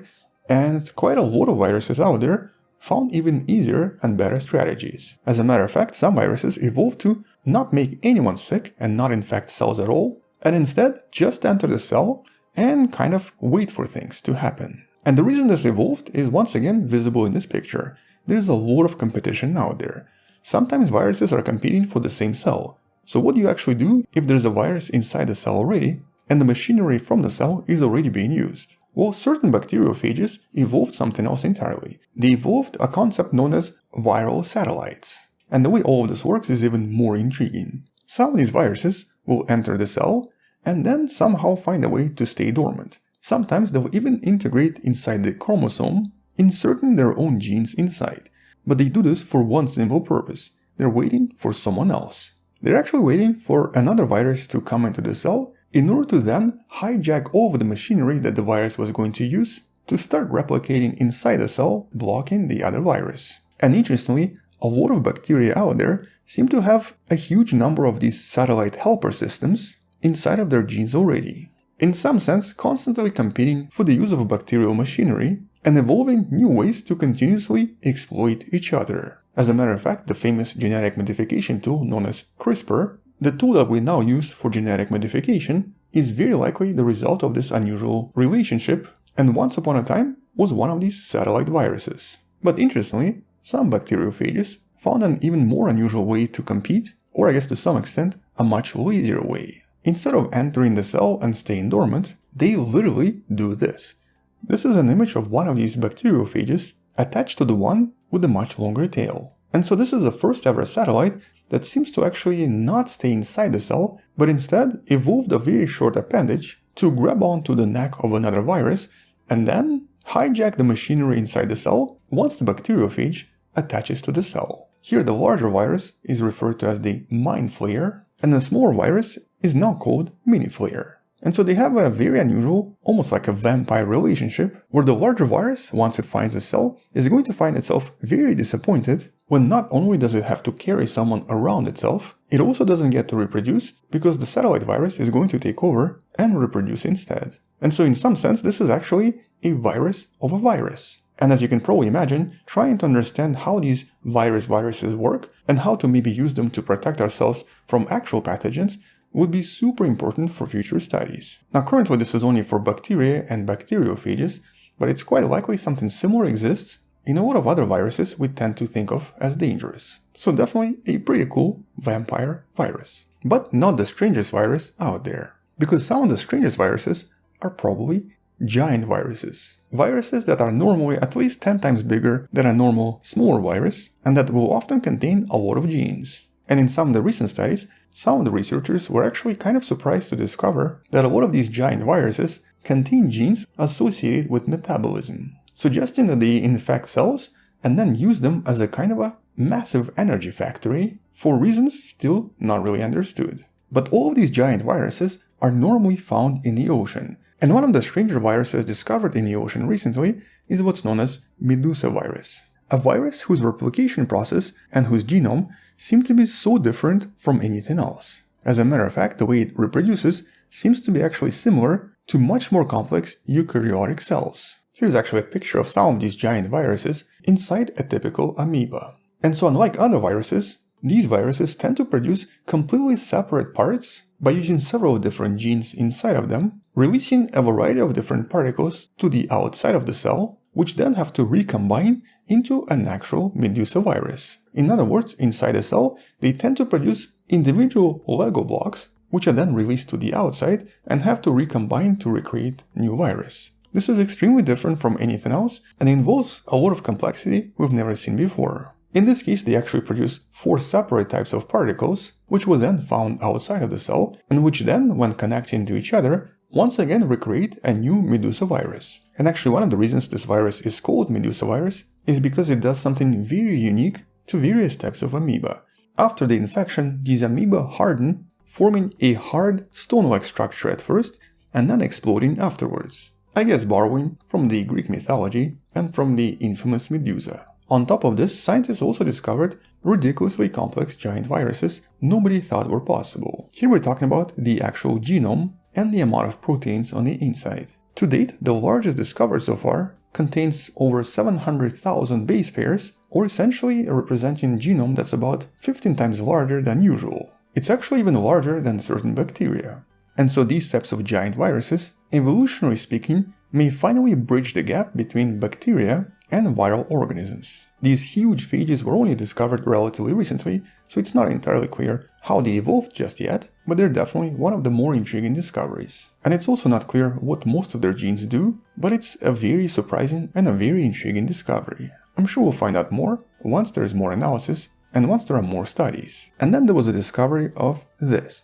and quite a lot of viruses out there found even easier and better strategies. As a matter of fact, some viruses evolved to not make anyone sick and not infect cells at all, and instead just enter the cell and kind of wait for things to happen. And the reason this evolved is once again visible in this picture. There's a lot of competition out there. Sometimes viruses are competing for the same cell. So what do you actually do if there's a virus inside the cell already and the machinery from the cell is already being used? Well, certain bacteriophages evolved something else entirely. They evolved a concept known as viral satellites. And the way all of this works is even more intriguing. Some of these viruses will enter the cell and then somehow find a way to stay dormant. Sometimes they'll even integrate inside the chromosome, inserting their own genes inside. But they do this for one simple purpose. They're waiting for someone else. They're actually waiting for another virus to come into the cell in order to then hijack all of the machinery that the virus was going to use to start replicating inside the cell, blocking the other virus. And interestingly, a lot of bacteria out there seem to have a huge number of these satellite helper systems inside of their genes already. In some sense, constantly competing for the use of bacterial machinery and evolving new ways to continuously exploit each other. As a matter of fact, the famous genetic modification tool known as CRISPR, the tool that we now use for genetic modification, is very likely the result of this unusual relationship, and once upon a time was one of these satellite viruses. But interestingly, some bacteriophages found an even more unusual way to compete, or I guess to some extent, a much lazier way. Instead of entering the cell and staying dormant, they literally do this. This is an image of one of these bacteriophages attached to the one with the much longer tail. And so this is the first ever satellite that seems to actually not stay inside the cell, but instead evolved a very short appendage to grab onto the neck of another virus and then hijack the machinery inside the cell once the bacteriophage attaches to the cell. Here the larger virus is referred to as the mind flayer, and the smaller virus is now called mini flayer. And so they have a very unusual, almost like a vampire relationship, where the larger virus, once it finds a cell, is going to find itself very disappointed when not only does it have to carry someone around itself, it also doesn't get to reproduce because the satellite virus is going to take over and reproduce instead. And so in some sense, this is actually a virus of a virus. And as you can probably imagine, trying to understand how these viruses work and how to maybe use them to protect ourselves from actual pathogens would be super important for future studies. Now currently this is only for bacteria and bacteriophages, but it's quite likely something similar exists in a lot of other viruses we tend to think of as dangerous. So definitely a pretty cool vampire virus. But not the strangest virus out there, because some of the strangest viruses are probably giant viruses. Viruses that are normally at least 10 times bigger than a normal smaller virus and that will often contain a lot of genes. And in some of the recent studies, some of the researchers were actually kind of surprised to discover that a lot of these giant viruses contain genes associated with metabolism, suggesting that they infect cells and then use them as a kind of a massive energy factory for reasons still not really understood. But all of these giant viruses are normally found in the ocean, and one of the stranger viruses discovered in the ocean recently is what's known as Medusa virus, a virus whose replication process and whose genome seem to be so different from anything else. As a matter of fact, the way it reproduces seems to be actually similar to much more complex eukaryotic cells. Here's actually a picture of some of these giant viruses inside a typical amoeba. And so unlike other viruses, these viruses tend to produce completely separate parts by using several different genes inside of them, releasing a variety of different particles to the outside of the cell, which then have to recombine into an actual Medusa virus. In other words, inside a cell, they tend to produce individual Lego blocks, which are then released to the outside and have to recombine to recreate new virus. This is extremely different from anything else and involves a lot of complexity we've never seen before. In this case, they actually produce 4 separate types of particles, which were then found outside of the cell, and which then, when connecting to each other, once again recreate a new Medusa virus. And actually one of the reasons this virus is called Medusa virus is because it does something very unique to various types of amoeba. After the infection, these amoeba harden, forming a hard stone-like structure at first, and then exploding afterwards. I guess borrowing from the Greek mythology and from the infamous Medusa. On top of this, scientists also discovered ridiculously complex giant viruses nobody thought were possible. Here we're talking about the actual genome and the amount of proteins on the inside. To date, the largest discovered so far contains over 700,000 base pairs, or essentially representing a genome that's about 15 times larger than usual. It's actually even larger than certain bacteria. And so these types of giant viruses, evolutionarily speaking, may finally bridge the gap between bacteria and viral organisms. These huge phages were only discovered relatively recently, so it's not entirely clear how they evolved just yet, but they're definitely one of the more intriguing discoveries. And it's also not clear what most of their genes do, but it's a very surprising and a very intriguing discovery. I'm sure we'll find out more once there is more analysis and once there are more studies. And then there was a discovery of this,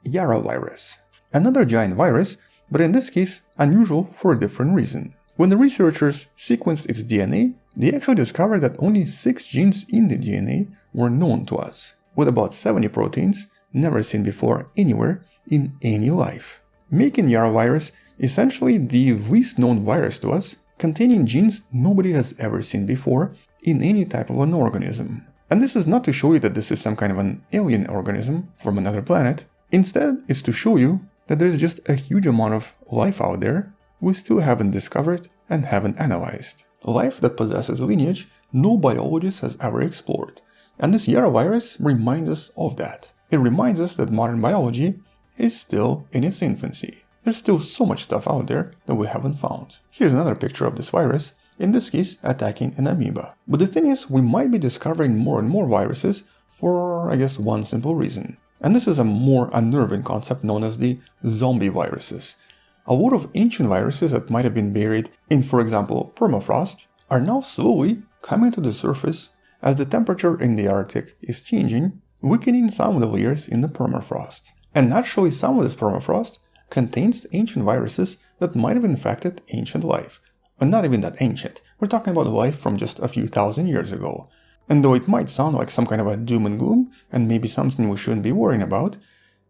Yara virus. Another giant virus, but in this case unusual for a different reason. When the researchers sequenced its DNA, they actually discovered that only 6 genes in the DNA were known to us, with about 70 proteins never seen before anywhere in any life, making Yara virus essentially the least known virus to us, containing genes nobody has ever seen before in any type of an organism. And this is not to show you that this is some kind of an alien organism from another planet. Instead, it's to show you that there is just a huge amount of life out there we still haven't discovered and haven't analyzed. Life that possesses a lineage no biologist has ever explored. And this Yara virus reminds us of that. It reminds us that modern biology is still in its infancy. There's still so much stuff out there that we haven't found. Here's another picture of this virus, in this case attacking an amoeba. But the thing is, we might be discovering more and more viruses for, I guess, one simple reason. And this is a more unnerving concept known as the zombie viruses. A lot of ancient viruses that might have been buried in, for example, permafrost, are now slowly coming to the surface as the temperature in the Arctic is changing, weakening some of the layers in the permafrost. And naturally, some of this permafrost contains ancient viruses that might have infected ancient life. But not even that ancient, we're talking about life from just a few thousand years ago. And though it might sound like some kind of a doom and gloom, and maybe something we shouldn't be worrying about,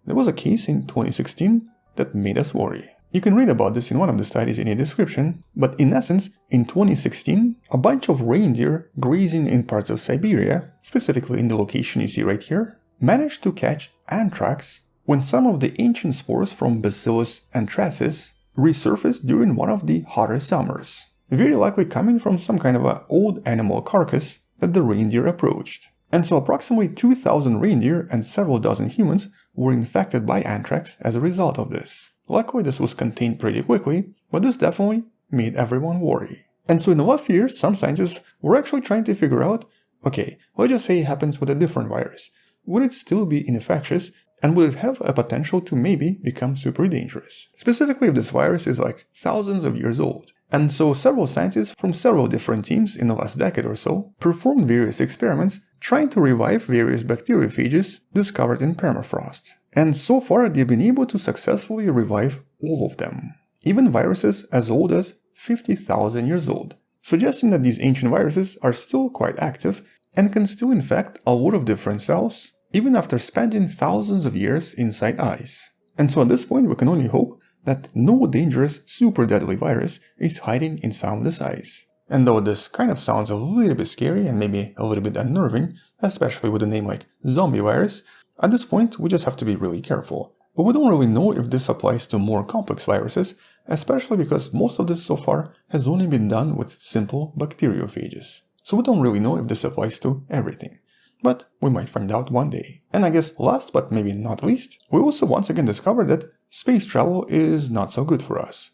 there was a case in 2016 that made us worry. You can read about this in one of the studies in the description, but in essence, in 2016, a bunch of reindeer grazing in parts of Siberia, specifically in the location you see right here, managed to catch anthrax when some of the ancient spores from Bacillus anthracis resurfaced during one of the hotter summers, very likely coming from some kind of an old animal carcass that the reindeer approached. And so approximately 2,000 reindeer and several dozen humans were infected by anthrax as a result of this. Luckily, this was contained pretty quickly, but this definitely made everyone worry. And so in the last few years, some scientists were actually trying to figure out, okay, let's just say it happens with a different virus. Would it still be infectious, and would it have a potential to maybe become super dangerous? Specifically if this virus is like thousands of years old. And so several scientists from several different teams in the last decade or so performed various experiments trying to revive various bacteriophages discovered in permafrost. And so far they've been able to successfully revive all of them, even viruses as old as 50,000 years old, suggesting that these ancient viruses are still quite active and can still infect a lot of different cells, even after spending thousands of years inside ice. And so at this point we can only hope that no dangerous super deadly virus is hiding in some of this ice. And though this kind of sounds a little bit scary and maybe a little bit unnerving, especially with a name like zombie virus, at this point we just have to be really careful. But we don't really know if this applies to more complex viruses, especially because most of this so far has only been done with simple bacteriophages. So we don't really know if this applies to everything. But we might find out one day. And I guess last but maybe not least, we also once again discovered that space travel is not so good for us.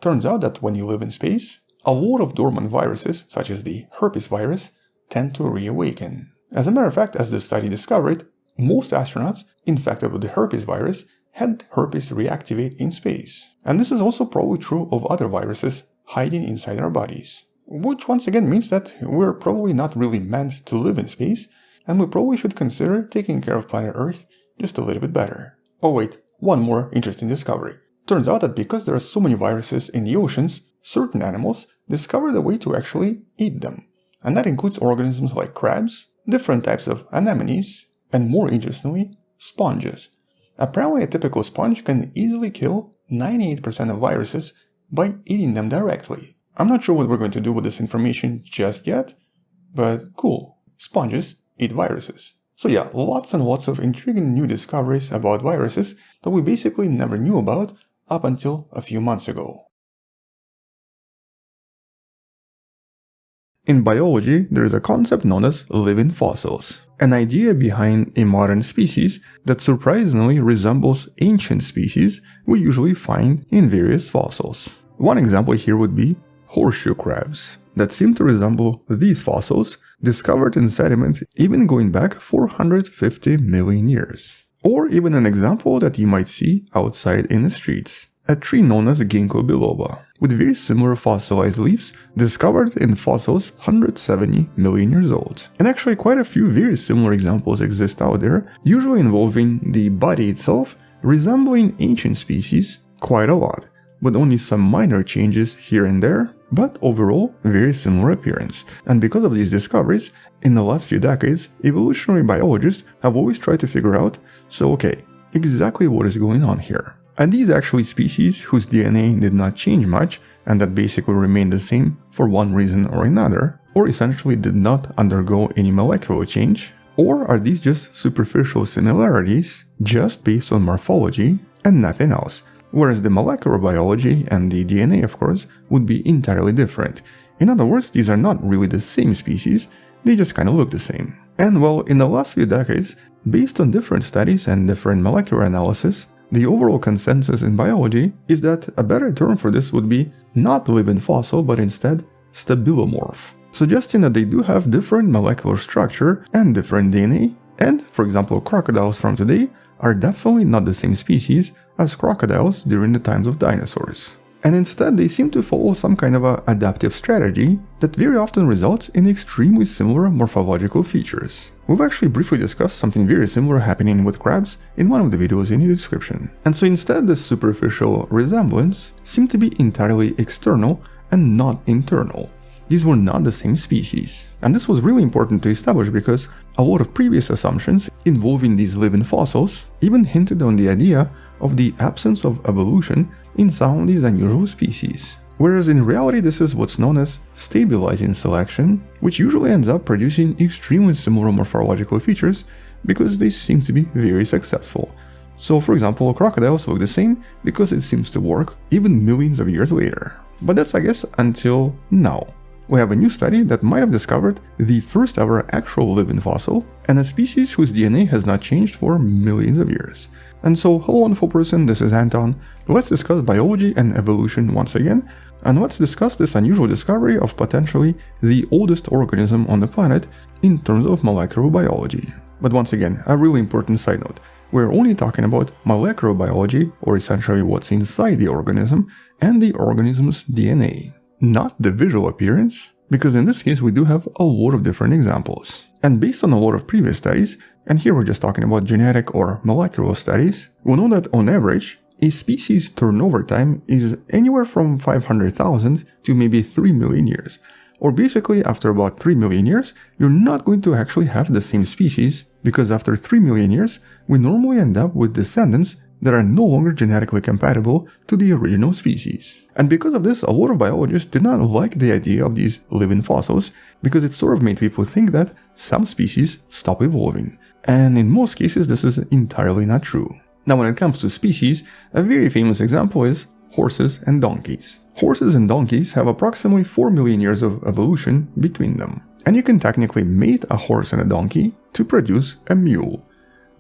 Turns out that when you live in space, a lot of dormant viruses, such as the herpes virus, tend to reawaken. As a matter of fact, as this study discovered, most astronauts infected with the herpes virus had herpes reactivate in space. And this is also probably true of other viruses hiding inside our bodies. Which once again means that we're probably not really meant to live in space, and we probably should consider taking care of planet Earth just a little bit better. Oh wait, one more interesting discovery. Turns out that because there are so many viruses in the oceans, certain animals discovered a way to actually eat them. And that includes organisms like crabs, different types of anemones, and more interestingly, sponges. Apparently a typical sponge can easily kill 98% of viruses by eating them directly. I'm not sure what we're going to do with this information just yet, but cool, sponges eat viruses. So yeah, lots and lots of intriguing new discoveries about viruses that we basically never knew about up until a few months ago. In biology, there is a concept known as living fossils, an idea behind a modern species that surprisingly resembles ancient species we usually find in various fossils. One example here would be horseshoe crabs, that seem to resemble these fossils discovered in sediment even going back 450 million years. Or even an example that you might see outside in the streets, a tree known as Ginkgo biloba, with very similar fossilized leaves discovered in fossils 170 million years old. And actually quite a few very similar examples exist out there, usually involving the body itself resembling ancient species quite a lot, with only some minor changes here and there, but overall very similar appearance. And because of these discoveries, in the last few decades, evolutionary biologists have always tried to figure out, so okay, exactly what is going on here. Are these actually species whose DNA did not change much and that basically remained the same for one reason or another, or essentially did not undergo any molecular change? Or are these just superficial similarities just based on morphology and nothing else? Whereas the molecular biology and the DNA, of course, would be entirely different. In other words, these are not really the same species, they just kind of look the same. And well, in the last few decades, based on different studies and different molecular analysis, the overall consensus in biology is that a better term for this would be not living fossil, but instead stabilomorph, suggesting that they do have different molecular structure and different DNA, and, for example, crocodiles from today are definitely not the same species as crocodiles during the times of dinosaurs. And instead they seem to follow some kind of a adaptive strategy that very often results in extremely similar morphological features. We've actually briefly discussed something very similar happening with crabs in one of the videos in the description. And so instead this superficial resemblance seemed to be entirely external and not internal. These were not the same species. And this was really important to establish because a lot of previous assumptions involving these living fossils even hinted on the idea of the absence of evolution in some of these unusual species. Whereas in reality this is what's known as stabilizing selection, which usually ends up producing extremely similar morphological features because they seem to be very successful. So for example, crocodiles look the same because it seems to work even millions of years later. But that's, I guess, until now. We have a new study that might have discovered the first ever actual living fossil and a species whose DNA has not changed for millions of years. And so, hello wonderful person, this is Anton. Let's discuss biology and evolution once again, and let's discuss this unusual discovery of potentially the oldest organism on the planet in terms of molecular biology. But once again, a really important side note. We're only talking about molecular biology, or essentially what's inside the organism, and the organism's DNA. Not the visual appearance, because in this case we do have a lot of different examples. And based on a lot of previous studies, and here we're just talking about genetic or molecular studies, we know that on average, a species turnover time is anywhere from 500,000 to maybe 3 million years. Or basically, after about 3 million years, you're not going to actually have the same species, because after 3 million years, we normally end up with descendants that are no longer genetically compatible to the original species. And because of this, a lot of biologists did not like the idea of these living fossils, because it sort of made people think that some species stop evolving. And in most cases, this is entirely not true. Now, when it comes to species, a very famous example is horses and donkeys. Horses and donkeys have approximately 4 million years of evolution between them. And you can technically mate a horse and a donkey to produce a mule.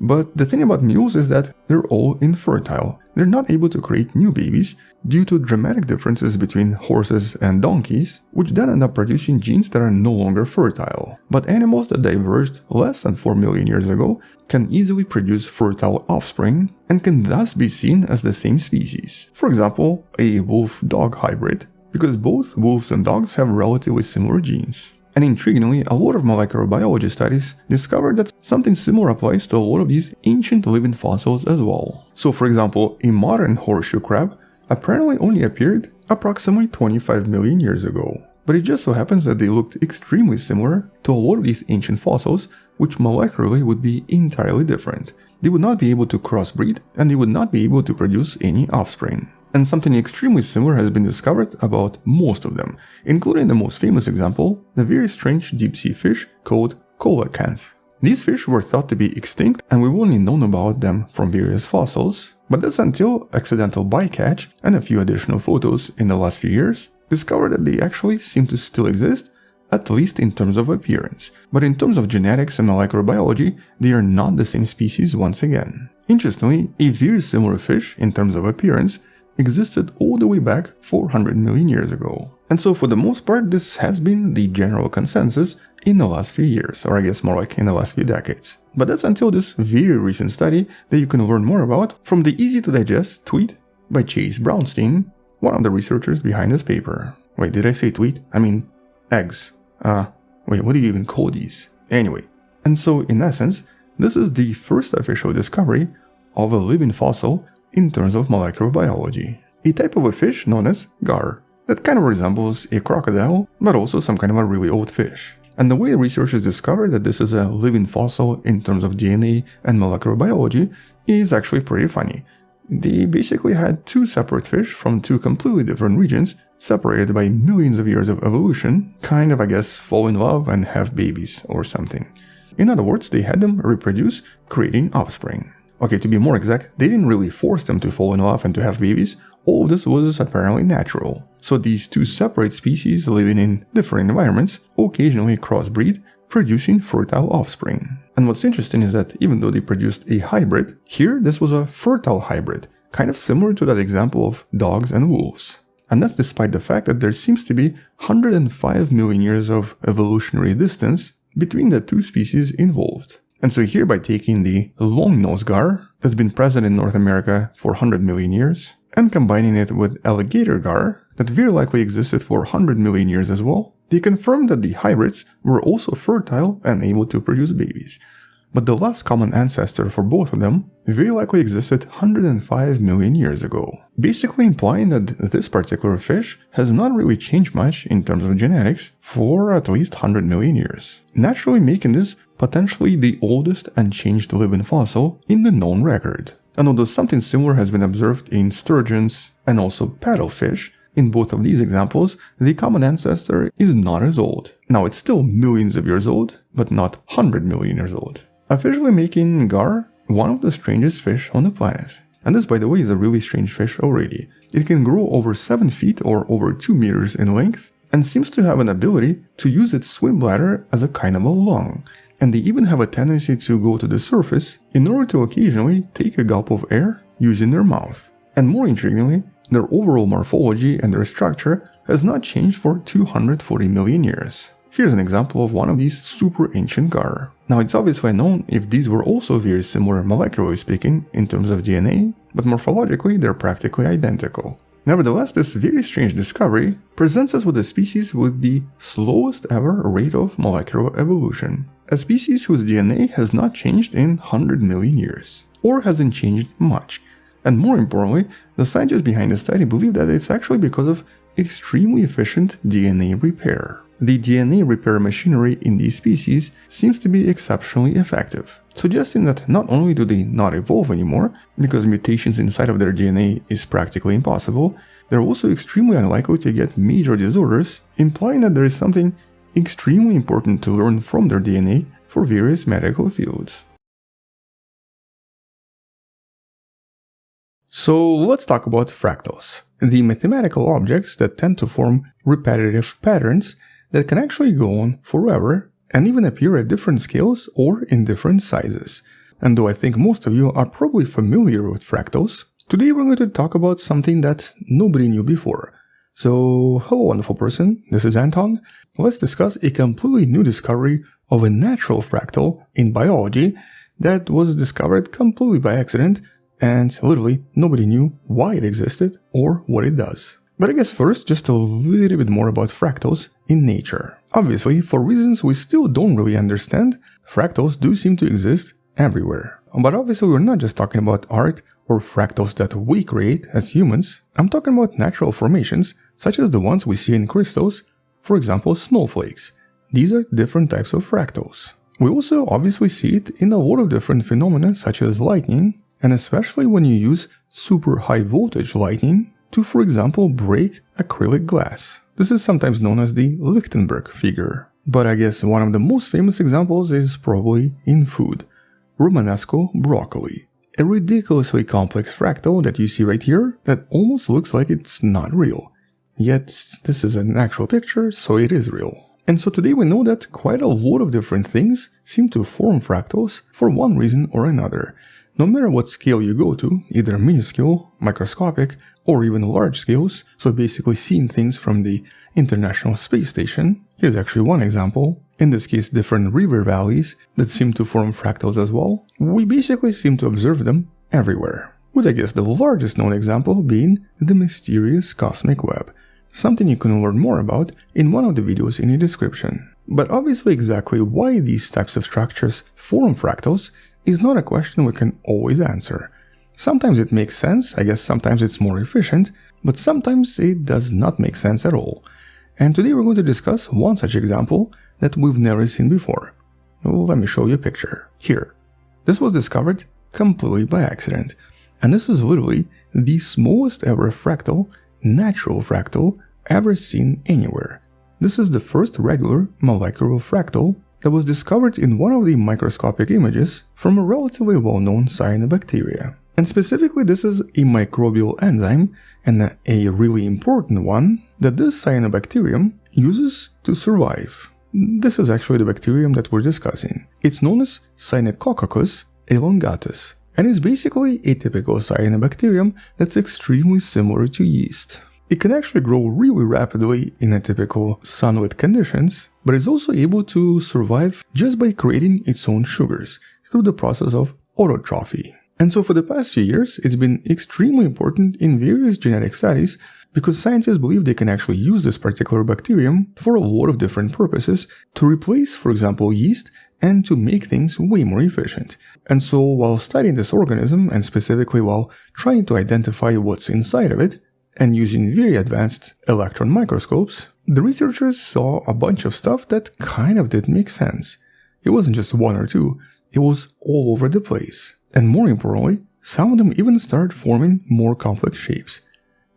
But the thing about mules is that they're all infertile. They're not able to create new babies due to dramatic differences between horses and donkeys, which then end up producing genes that are no longer fertile. But animals that diverged less than 4 million years ago can easily produce fertile offspring and can thus be seen as the same species. For example, a wolf-dog hybrid, because both wolves and dogs have relatively similar genes. And intriguingly, a lot of molecular biology studies discovered that something similar applies to a lot of these ancient living fossils as well. So for example, a modern horseshoe crab apparently only appeared approximately 25 million years ago. But it just so happens that they looked extremely similar to a lot of these ancient fossils, which molecularly would be entirely different. They would not be able to crossbreed, and they would not be able to produce any offspring. And something extremely similar has been discovered about most of them, including the most famous example, the very strange deep-sea fish called coelacanth. These fish were thought to be extinct, and we've only known about them from various fossils, but that's until accidental bycatch and a few additional photos in the last few years discovered that they actually seem to still exist, at least in terms of appearance. But in terms of genetics and molecular biology, they are not the same species once again. Interestingly, a very similar fish in terms of appearance existed all the way back 400 million years ago. And so for the most part, this has been the general consensus in the last few years, or I guess more like in the last few decades. But that's until this very recent study that you can learn more about from the easy-to-digest tweet by Chase Brownstein, one of the researchers behind this paper. Wait, did I say tweet? I mean eggs. Wait, what do you even call these? Anyway, and so in essence, this is the first official discovery of a living fossil in terms of molecular biology. A type of a fish known as gar, that kind of resembles a crocodile, but also some kind of a really old fish. And the way researchers discovered that this is a living fossil in terms of DNA and molecular biology is actually pretty funny. They basically had two separate fish from two completely different regions, separated by millions of years of evolution, kind of, I guess, fall in love and have babies or something. In other words, they had them reproduce, creating offspring. Okay, to be more exact, they didn't really force them to fall in love and to have babies. All of this was apparently natural. So these two separate species living in different environments occasionally crossbreed, producing fertile offspring. And what's interesting is that even though they produced a hybrid, here this was a fertile hybrid, kind of similar to that example of dogs and wolves. And that's despite the fact that there seems to be 105 million years of evolutionary distance between the two species involved. And so here, by taking the long-nosed gar that's been present in North America for 100 million years and combining it with alligator gar that very likely existed for 100 million years as well, they confirmed that the hybrids were also fertile and able to produce babies. But the last common ancestor for both of them very likely existed 105 million years ago, basically implying that this particular fish has not really changed much in terms of genetics for at least 100 million years, naturally making this potentially the oldest unchanged living fossil in the known record. And although something similar has been observed in sturgeons and also paddlefish, in both of these examples, the common ancestor is not as old. Now, it's still millions of years old, but not 100 million years old, officially making gar one of the strangest fish on the planet. And this, by the way, is a really strange fish already. It can grow over 7 feet or over 2 meters in length, and seems to have an ability to use its swim bladder as a kind of a lung. And they even have a tendency to go to the surface in order to occasionally take a gulp of air using their mouth. And more intriguingly, their overall morphology and their structure has not changed for 240 million years. Here's an example of one of these super ancient gar. Now, it's obviously unknown if these were also very similar molecularly speaking in terms of DNA, but morphologically they're practically identical. Nevertheless, this very strange discovery presents us with a species with the slowest ever rate of molecular evolution. a species whose DNA has not changed in 100 million years, or hasn't changed much. And more importantly, the scientists behind the study believe that it's actually because of extremely efficient DNA repair. The DNA repair machinery in these species seems to be exceptionally effective, suggesting that not only do they not evolve anymore, because mutations inside of their DNA is practically impossible, they're also extremely unlikely to get major disorders, implying that there is something extremely important to learn from their DNA for various medical fields. So let's talk about fractals, the mathematical objects that tend to form repetitive patterns that can actually go on forever and even appear at different scales or in different sizes. And though I think most of you are probably familiar with fractals, today we're going to talk about something that nobody knew before. So, hello wonderful person, this is Anton. Let's discuss a completely new discovery of a natural fractal in biology that was discovered completely by accident, and literally nobody knew why it existed or what it does. But I guess first, just a little bit more about fractals in nature. Obviously, for reasons we still don't really understand, fractals do seem to exist everywhere. But obviously we're not just talking about art or fractals that we create as humans. I'm talking about natural formations, such as the ones we see in crystals, for example snowflakes. These are different types of fractals. We also obviously see it in a lot of different phenomena such as lightning, and especially when you use super high voltage lightning to, for example, break acrylic glass. This is sometimes known as the Lichtenberg figure. But I guess one of the most famous examples is probably in food. Romanesco broccoli. A ridiculously complex fractal that you see right here that almost looks like it's not real. Yet this is an actual picture, so it is real. And so today we know that quite a lot of different things seem to form fractals for one reason or another. No matter what scale you go to, either minuscule, microscopic, or even large scales, so basically seeing things from the International Space Station. Here's actually one example, in this case different river valleys that seem to form fractals as well. We basically seem to observe them everywhere, with I guess the largest known example being the mysterious cosmic web, something you can learn more about in one of the videos in the description. But obviously exactly why these types of structures form fractals is not a question we can always answer. Sometimes it makes sense, I guess sometimes it's more efficient, but sometimes it does not make sense at all. And today we're going to discuss one such example that we've never seen before. Well, let me show you a picture. Here. This was discovered completely by accident. And this is literally the smallest ever fractal, natural fractal, ever seen anywhere. This is the first regular molecular fractal that was discovered in one of the microscopic images from a relatively well-known cyanobacteria. And specifically this is a microbial enzyme, and a really important one, that this cyanobacterium uses to survive. This is actually the bacterium that we're discussing. It's known as Cyanococcus elongatus, and is basically a typical cyanobacterium that's extremely similar to yeast. It can actually grow really rapidly in typical sunlit conditions, but is also able to survive just by creating its own sugars through the process of autotrophy. And so for the past few years, it's been extremely important in various genetic studies because scientists believe they can actually use this particular bacterium for a lot of different purposes to replace, for example, yeast and to make things way more efficient. And so while studying this organism, and specifically while trying to identify what's inside of it, and using very advanced electron microscopes, the researchers saw a bunch of stuff that kind of didn't make sense. It wasn't just one or two, it was all over the place. And more importantly, some of them even started forming more complex shapes.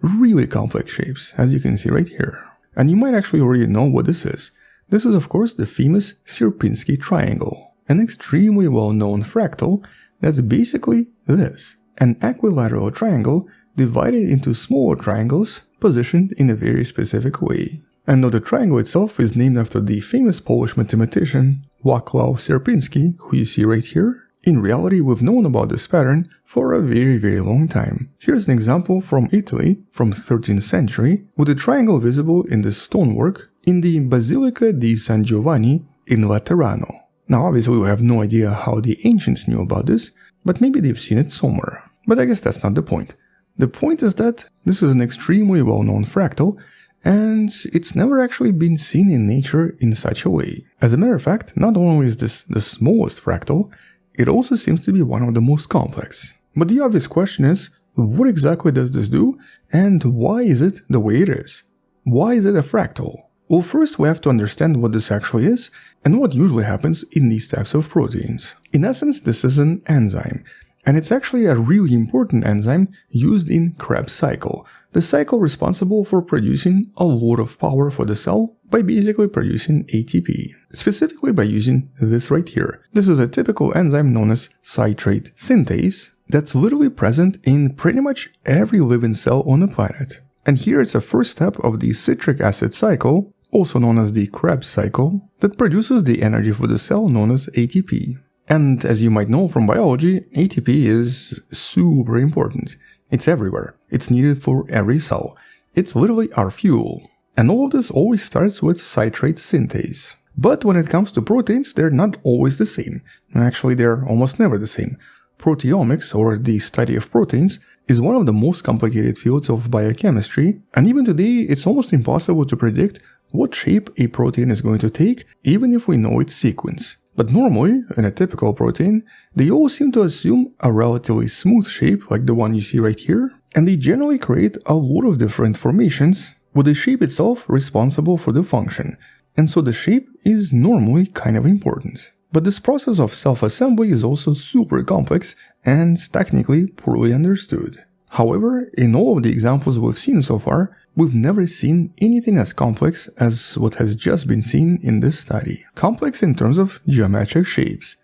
Really complex shapes, as you can see right here. And you might actually already know what this is. This is of course the famous Sierpinski triangle, an extremely well-known fractal that's basically this, an equilateral triangle divided into smaller triangles positioned in a very specific way. And though the triangle itself is named after the famous Polish mathematician Wacław Sierpinski, who you see right here, in reality we've known about this pattern for a very long time. Here's an example from Italy from 13th century with a triangle visible in the stonework in the Basilica di San Giovanni in Laterano. Now obviously we have no idea how the ancients knew about this, but maybe they've seen it somewhere. But I guess that's not the point. The point is that this is an extremely well-known fractal, and it's never actually been seen in nature in such a way. As a matter of fact, not only is this the smallest fractal, it also seems to be one of the most complex. But the obvious question is, what exactly does this do, and why is it the way it is? Why is it a fractal? Well, first we have to understand what this actually is, and what usually happens in these types of proteins. In essence, this is an enzyme, and it's actually a really important enzyme used in Krebs cycle, the cycle responsible for producing a lot of power for the cell by basically producing ATP, specifically by using this right here. This is a typical enzyme known as citrate synthase that's literally present in pretty much every living cell on the planet. And here it's a first step of the citric acid cycle, also known as the Krebs cycle, that produces the energy for the cell known as ATP. And as you might know from biology, ATP is super important. It's everywhere. It's needed for every cell. It's literally our fuel. And all of this always starts with citrate synthase. But when it comes to proteins, they're not always the same. Actually, they're almost never the same. Proteomics, or the study of proteins, is one of the most complicated fields of biochemistry, and even today it's almost impossible to predict what shape a protein is going to take, even if we know its sequence. But normally, in a typical protein, they all seem to assume a relatively smooth shape like the one you see right here, and they generally create a lot of different formations, with the shape itself responsible for the function, and so the shape is normally kind of important. But this process of self-assembly is also super complex and technically poorly understood. However, in all of the examples we've seen so far, we've never seen anything as complex as what has just been seen in this study. Complex in terms of geometric shapes.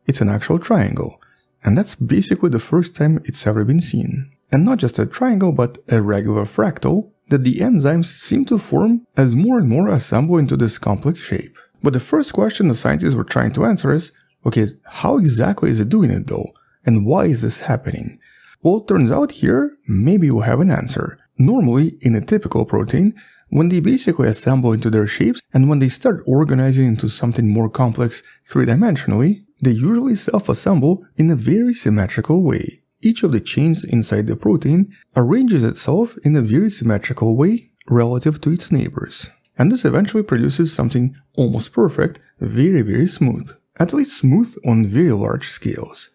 It's an actual triangle, and that's basically the first time it's ever been seen. And not just a triangle, but a regular fractal that the enzymes seem to form as more and more assemble into this complex shape. But the first question the scientists were trying to answer is, okay, how exactly is it doing it though? And why is this happening? Well, it turns out here, maybe we have an answer. Normally, in a typical protein, when they basically assemble into their shapes and when they start organizing into something more complex three-dimensionally, they usually self-assemble in a very symmetrical way. Each of the chains inside the protein arranges itself in a very symmetrical way relative to its neighbors. And this eventually produces something almost perfect, very smooth. At least smooth on very large scales.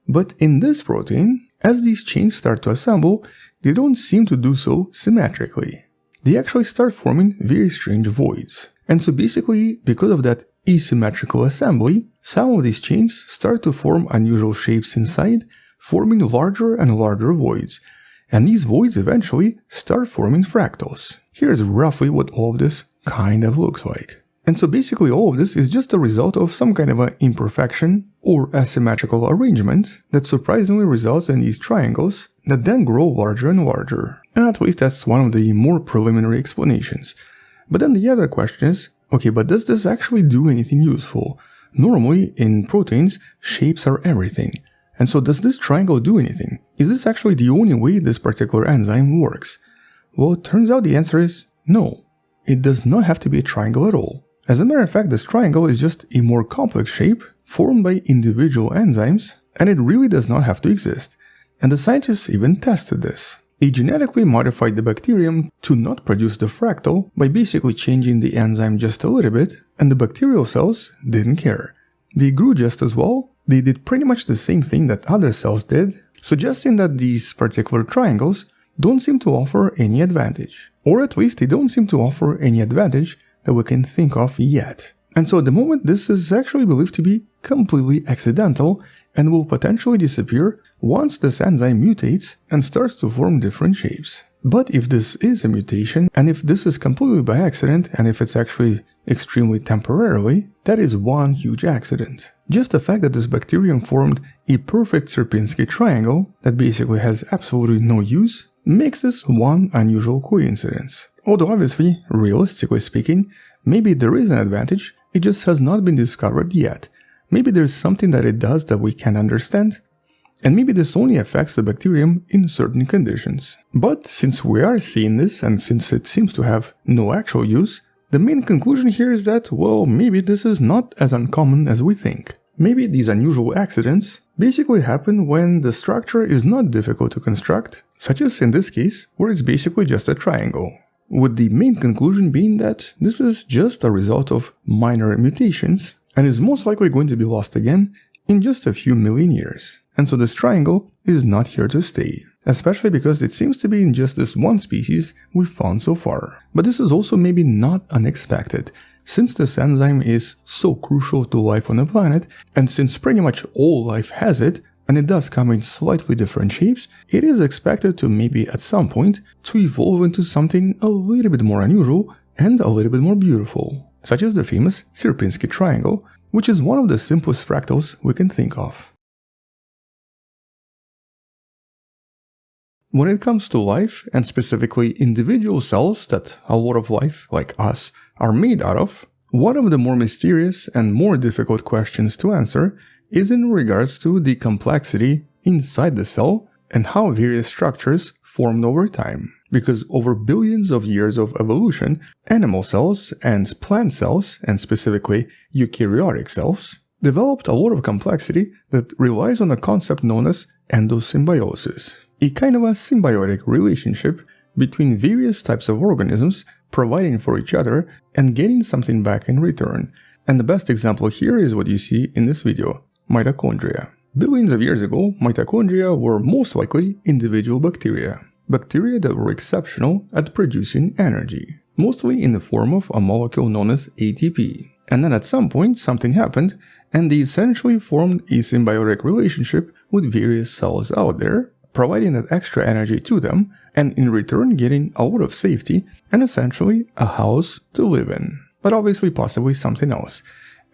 But in this protein, as these chains start to assemble, they don't seem to do so symmetrically. They actually start forming very strange voids. And so basically, because of that asymmetrical assembly, some of these chains start to form unusual shapes inside, forming larger and larger voids. And these voids eventually start forming fractals. Here's roughly what all of this kind of looks like. And so basically all of this is just a result of some kind of an imperfection or asymmetrical arrangement that surprisingly results in these triangles that then grow larger and larger. And at least that's one of the more preliminary explanations. But then the other question is, okay, but does this actually do anything useful? Normally, in proteins, shapes are everything. And so does this triangle do anything? Is this actually the only way this particular enzyme works? Well, it turns out the answer is no. It does not have to be a triangle at all. As a matter of fact, this triangle is just a more complex shape formed by individual enzymes, and it really does not have to exist. And the scientists even tested this. They genetically modified the bacterium to not produce the fractal by basically changing the enzyme just a little bit, and the bacterial cells didn't care. They grew just as well, they did pretty much the same thing that other cells did, suggesting that these particular triangles don't seem to offer any advantage. Or at least they don't seem to offer any advantage that we can think of yet. And so at the moment this is actually believed to be completely accidental and will potentially disappear once this enzyme mutates and starts to form different shapes. But if this is a mutation, and if this is completely by accident, and if it's actually extremely temporarily, that is one huge accident. Just the fact that this bacterium formed a perfect Sierpinski triangle that basically has absolutely no use makes this one unusual coincidence. Although obviously, realistically speaking, maybe there is an advantage, it just has not been discovered yet. Maybe there's something that it does that we can't understand, and maybe this only affects the bacterium in certain conditions. But since we are seeing this, and since it seems to have no actual use, the main conclusion here is that, well, maybe this is not as uncommon as we think. Maybe these unusual accidents basically happen when the structure is not difficult to construct, such as in this case, where it's basically just a triangle. with the main conclusion being that this is just a result of minor mutations and is most likely going to be lost again in just a few million years. And so this triangle is not here to stay, especially because it seems to be in just this one species we've found so far. But this is also maybe not unexpected, since this enzyme is so crucial to life on the planet, and since pretty much all life has it, and it does come in slightly different shapes, it is expected to maybe at some point to evolve into something a little bit more unusual and a little bit more beautiful, such as the famous Sierpinski triangle, which is one of the simplest fractals we can think of. When it comes to life, and specifically individual cells that a lot of life, like us, are made out of, one of the more mysterious and more difficult questions to answer is in regards to the complexity inside the cell and how various structures formed over time. Because over billions of years of evolution, animal cells and plant cells, and specifically eukaryotic cells, developed a lot of complexity that relies on a concept known as endosymbiosis, a kind of a symbiotic relationship between various types of organisms providing for each other and getting something back in return. And the best example here is what you see in this video: mitochondria. Billions of years ago, mitochondria were most likely individual bacteria that were exceptional at producing energy, mostly in the form of a molecule known as ATP. And then at some point something happened, and they essentially formed a symbiotic relationship with various cells out there, providing that extra energy to them, and in return getting a lot of safety and essentially a house to live in. But obviously possibly something else.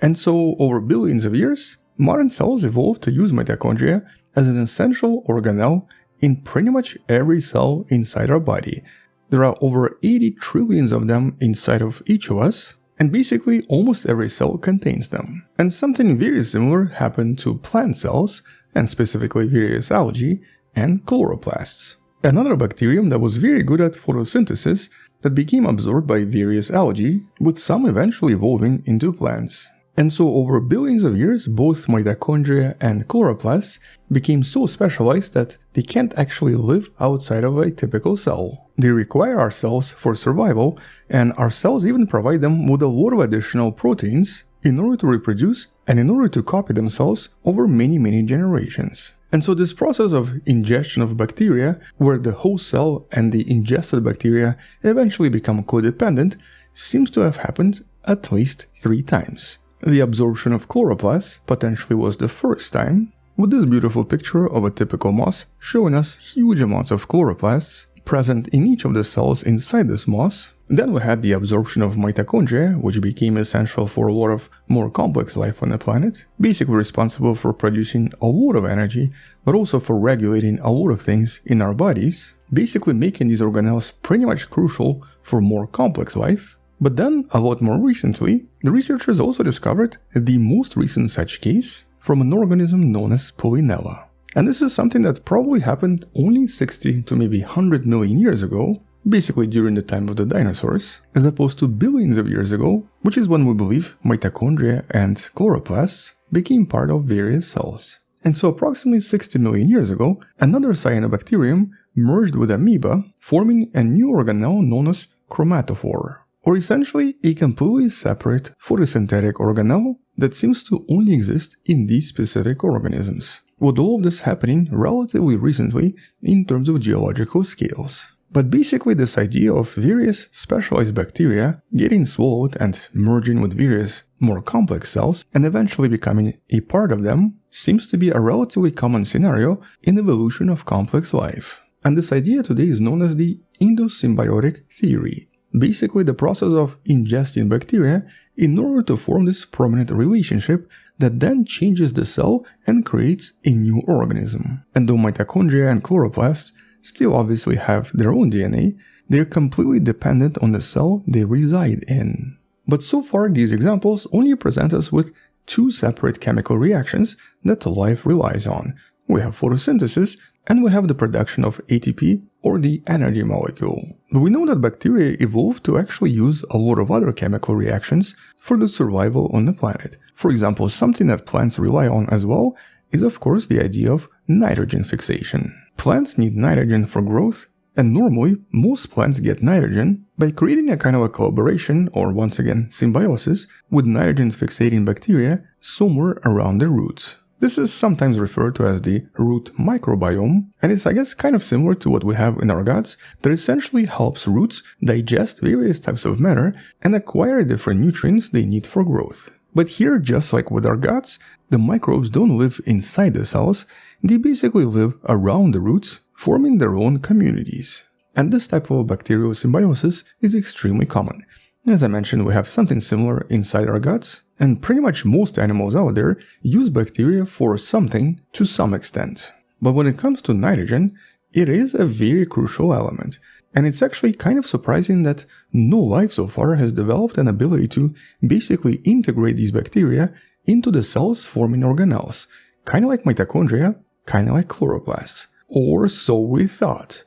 And so over billions of years, modern cells evolved to use mitochondria as an essential organelle in pretty much every cell inside our body. There are over 80 trillions of them inside of each of us, and basically almost every cell contains them. And something very similar happened to plant cells, and specifically various algae and chloroplasts. Another bacterium that was very good at photosynthesis that became absorbed by various algae, with some eventually evolving into plants. And so over billions of years, both mitochondria and chloroplasts became so specialized that they can't actually live outside of a typical cell. They require our cells for survival, and our cells even provide them with a lot of additional proteins in order to reproduce and in order to copy themselves over many generations. And so this process of ingestion of bacteria, where the host cell and the ingested bacteria eventually become codependent, seems to have happened at least 3 times. The absorption of chloroplasts potentially was the first time, with this beautiful picture of a typical moss showing us huge amounts of chloroplasts present in each of the cells inside this moss. Then we had the absorption of mitochondria, which became essential for a lot of more complex life on the planet, basically responsible for producing a lot of energy, but also for regulating a lot of things in our bodies, basically making these organelles pretty much crucial for more complex life. But then, a lot more recently, the researchers also discovered the most recent such case from an organism known as Polynella. And this is something that probably happened only 60 to maybe 100 million years ago, basically during the time of the dinosaurs, as opposed to billions of years ago, which is when we believe mitochondria and chloroplasts became part of various cells. And so approximately 60 million years ago, another cyanobacterium merged with amoeba, forming a new organelle known as chromatophore, or essentially a completely separate photosynthetic organelle that seems to only exist in these specific organisms, with all of this happening relatively recently in terms of geological scales. But basically this idea of various specialized bacteria getting swallowed and merging with various more complex cells and eventually becoming a part of them seems to be a relatively common scenario in evolution of complex life. And this idea today is known as the endosymbiotic theory. Basically the process of ingesting bacteria in order to form this permanent relationship that then changes the cell and creates a new organism. And though mitochondria and chloroplasts still obviously have their own DNA, they're completely dependent on the cell they reside in. But so far these examples only present us with 2 separate chemical reactions that life relies on. We have photosynthesis and we have the production of ATP, or the energy molecule. But we know that bacteria evolved to actually use a lot of other chemical reactions for the survival on the planet. For example, something that plants rely on as well is of course the idea of nitrogen fixation. Plants need nitrogen for growth And normally, most plants get nitrogen by creating a kind of a collaboration, or once again, symbiosis, with nitrogen-fixating bacteria somewhere around the roots. This is sometimes referred to as the root microbiome, and it's, I guess, kind of similar to what we have in our guts, that essentially helps roots digest various types of matter and acquire different nutrients they need for growth. But here, just like with our guts, the microbes don't live inside the cells, they basically live around the roots, forming their own communities. And this type of bacterial symbiosis is extremely common. As I mentioned, we have something similar inside our guts, and pretty much most animals out there use bacteria for something to some extent. But when it comes to nitrogen, it is a very crucial element, and it's actually kind of surprising that no life so far has developed an ability to basically integrate these bacteria into the cells forming organelles, kind of like mitochondria, kind of like chloroplasts. Or so we thought.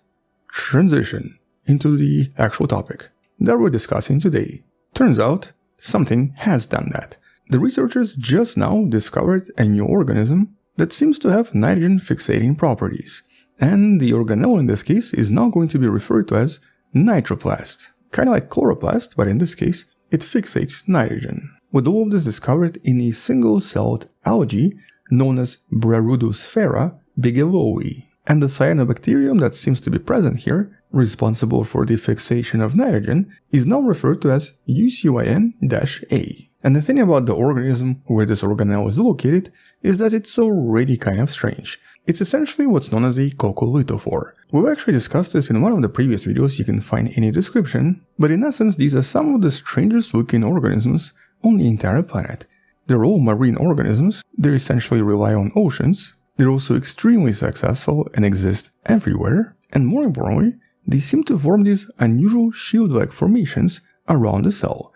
Transition into the actual topic that we're discussing today. Turns out, something has done that. The researchers just now discovered a new organism that seems to have nitrogen-fixating properties, and the organelle in this case is now going to be referred to as nitroplast. Kind of like chloroplast, but in this case, it fixates nitrogen. With all of this discovered in a single-celled algae known as Brarudosphera bigelowii. And the cyanobacterium that seems to be present here, responsible for the fixation of nitrogen, is now referred to as UCYN-A. And the thing about the organism where this organelle is located is that it's already kind of strange. It's essentially what's known as a coccolithophore. We've actually discussed this in one of the previous videos you can find in the description, but in essence these are some of the strangest looking organisms on the entire planet. They're all marine organisms, they essentially rely on oceans, they're also extremely successful and exist everywhere, and more importantly, they seem to form these unusual shield-like formations around the cell,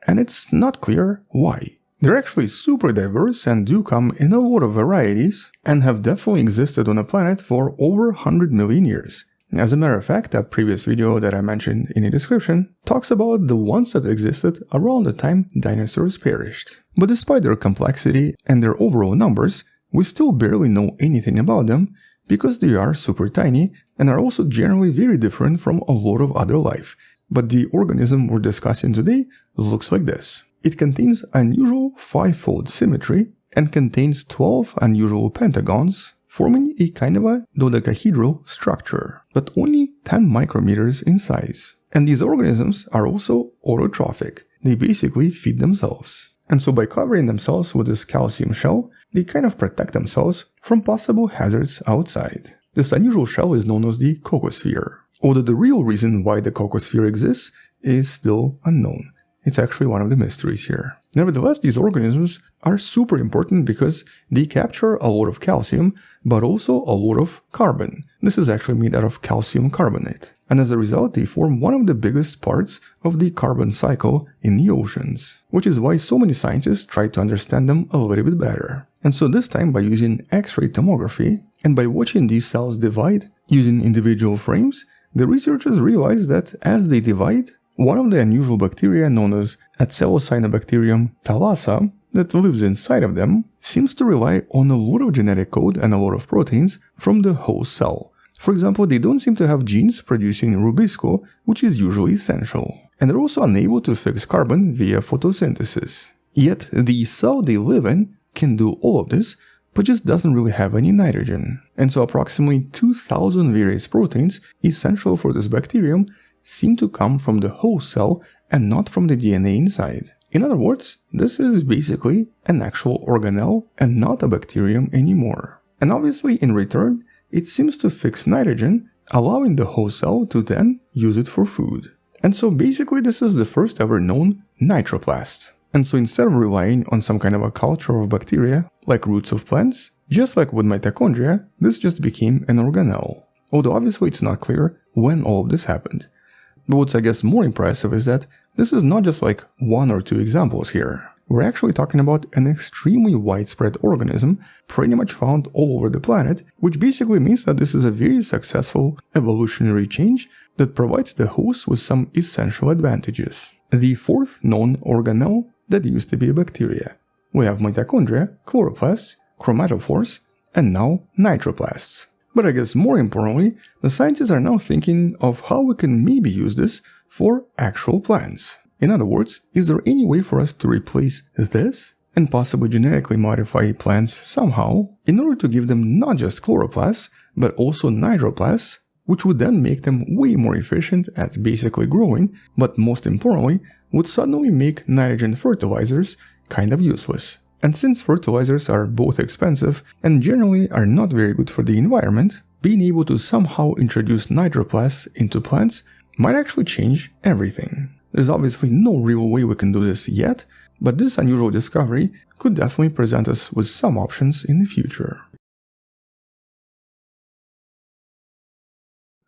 and it's not clear why. They're actually super diverse and do come in a lot of varieties, and have definitely existed on the planet for over 100 million years. As a matter of fact, that previous video that I mentioned in the description talks about the ones that existed around the time dinosaurs perished. But despite their complexity and their overall numbers, we still barely know anything about them because they are super tiny and are also generally very different from a lot of other life. But the organism we're discussing today looks like this. It contains unusual 5-fold symmetry and contains 12 unusual pentagons, forming a kind of a dodecahedral structure, but only 10 micrometers in size. And these organisms are also autotrophic. They basically feed themselves. And so by covering themselves with this calcium shell, they kind of protect themselves from possible hazards outside. This unusual shell is known as the cocosphere, although the real reason why the cocosphere exists is still unknown. It's actually one of the mysteries here. Nevertheless, these organisms are super important because they capture a lot of calcium, but also a lot of carbon. This is actually made out of calcium carbonate. And as a result, they form one of the biggest parts of the carbon cycle in the oceans, which is why so many scientists try to understand them a little bit better. And so this time, by using X-ray tomography, and by watching these cells divide using individual frames, the researchers realized that as they divide, one of the unusual bacteria known as Acellocyanobacterium thalassa that lives inside of them seems to rely on a lot of genetic code and a lot of proteins from the host cell. For example, they don't seem to have genes producing rubisco, which is usually essential. And they're also unable to fix carbon via photosynthesis. Yet, the cell they live in can do all of this, but just doesn't really have any nitrogen. And so approximately 2,000 various proteins essential for this bacterium seem to come from the host cell and not from the DNA inside. In other words, this is basically an actual organelle and not a bacterium anymore. And obviously, in return, it seems to fix nitrogen, allowing the host cell to then use it for food. And so basically this is the first ever known nitroplast. And so instead of relying on some kind of a culture of bacteria, like roots of plants, just like with mitochondria, this just became an organelle. Although obviously it's not clear when all of this happened. But what's I guess more impressive is that this is not just like one or two examples here. We're actually talking about an extremely widespread organism, pretty much found all over the planet, which basically means that this is a very successful evolutionary change that provides the host with some essential advantages. The fourth known organelle that used to be a bacteria. We have mitochondria, chloroplasts, chromatophores, and now nitroplasts. But I guess more importantly, the scientists are now thinking of how we can maybe use this for actual plants. In other words, is there any way for us to replace this and possibly genetically modify plants somehow in order to give them not just chloroplasts, but also nitroplasts, which would then make them way more efficient at basically growing, but most importantly, would suddenly make nitrogen fertilizers kind of useless. And since fertilizers are both expensive and generally are not very good for the environment, being able to somehow introduce nitroplasts into plants might actually change everything. There's obviously no real way we can do this yet, but this unusual discovery could definitely present us with some options in the future.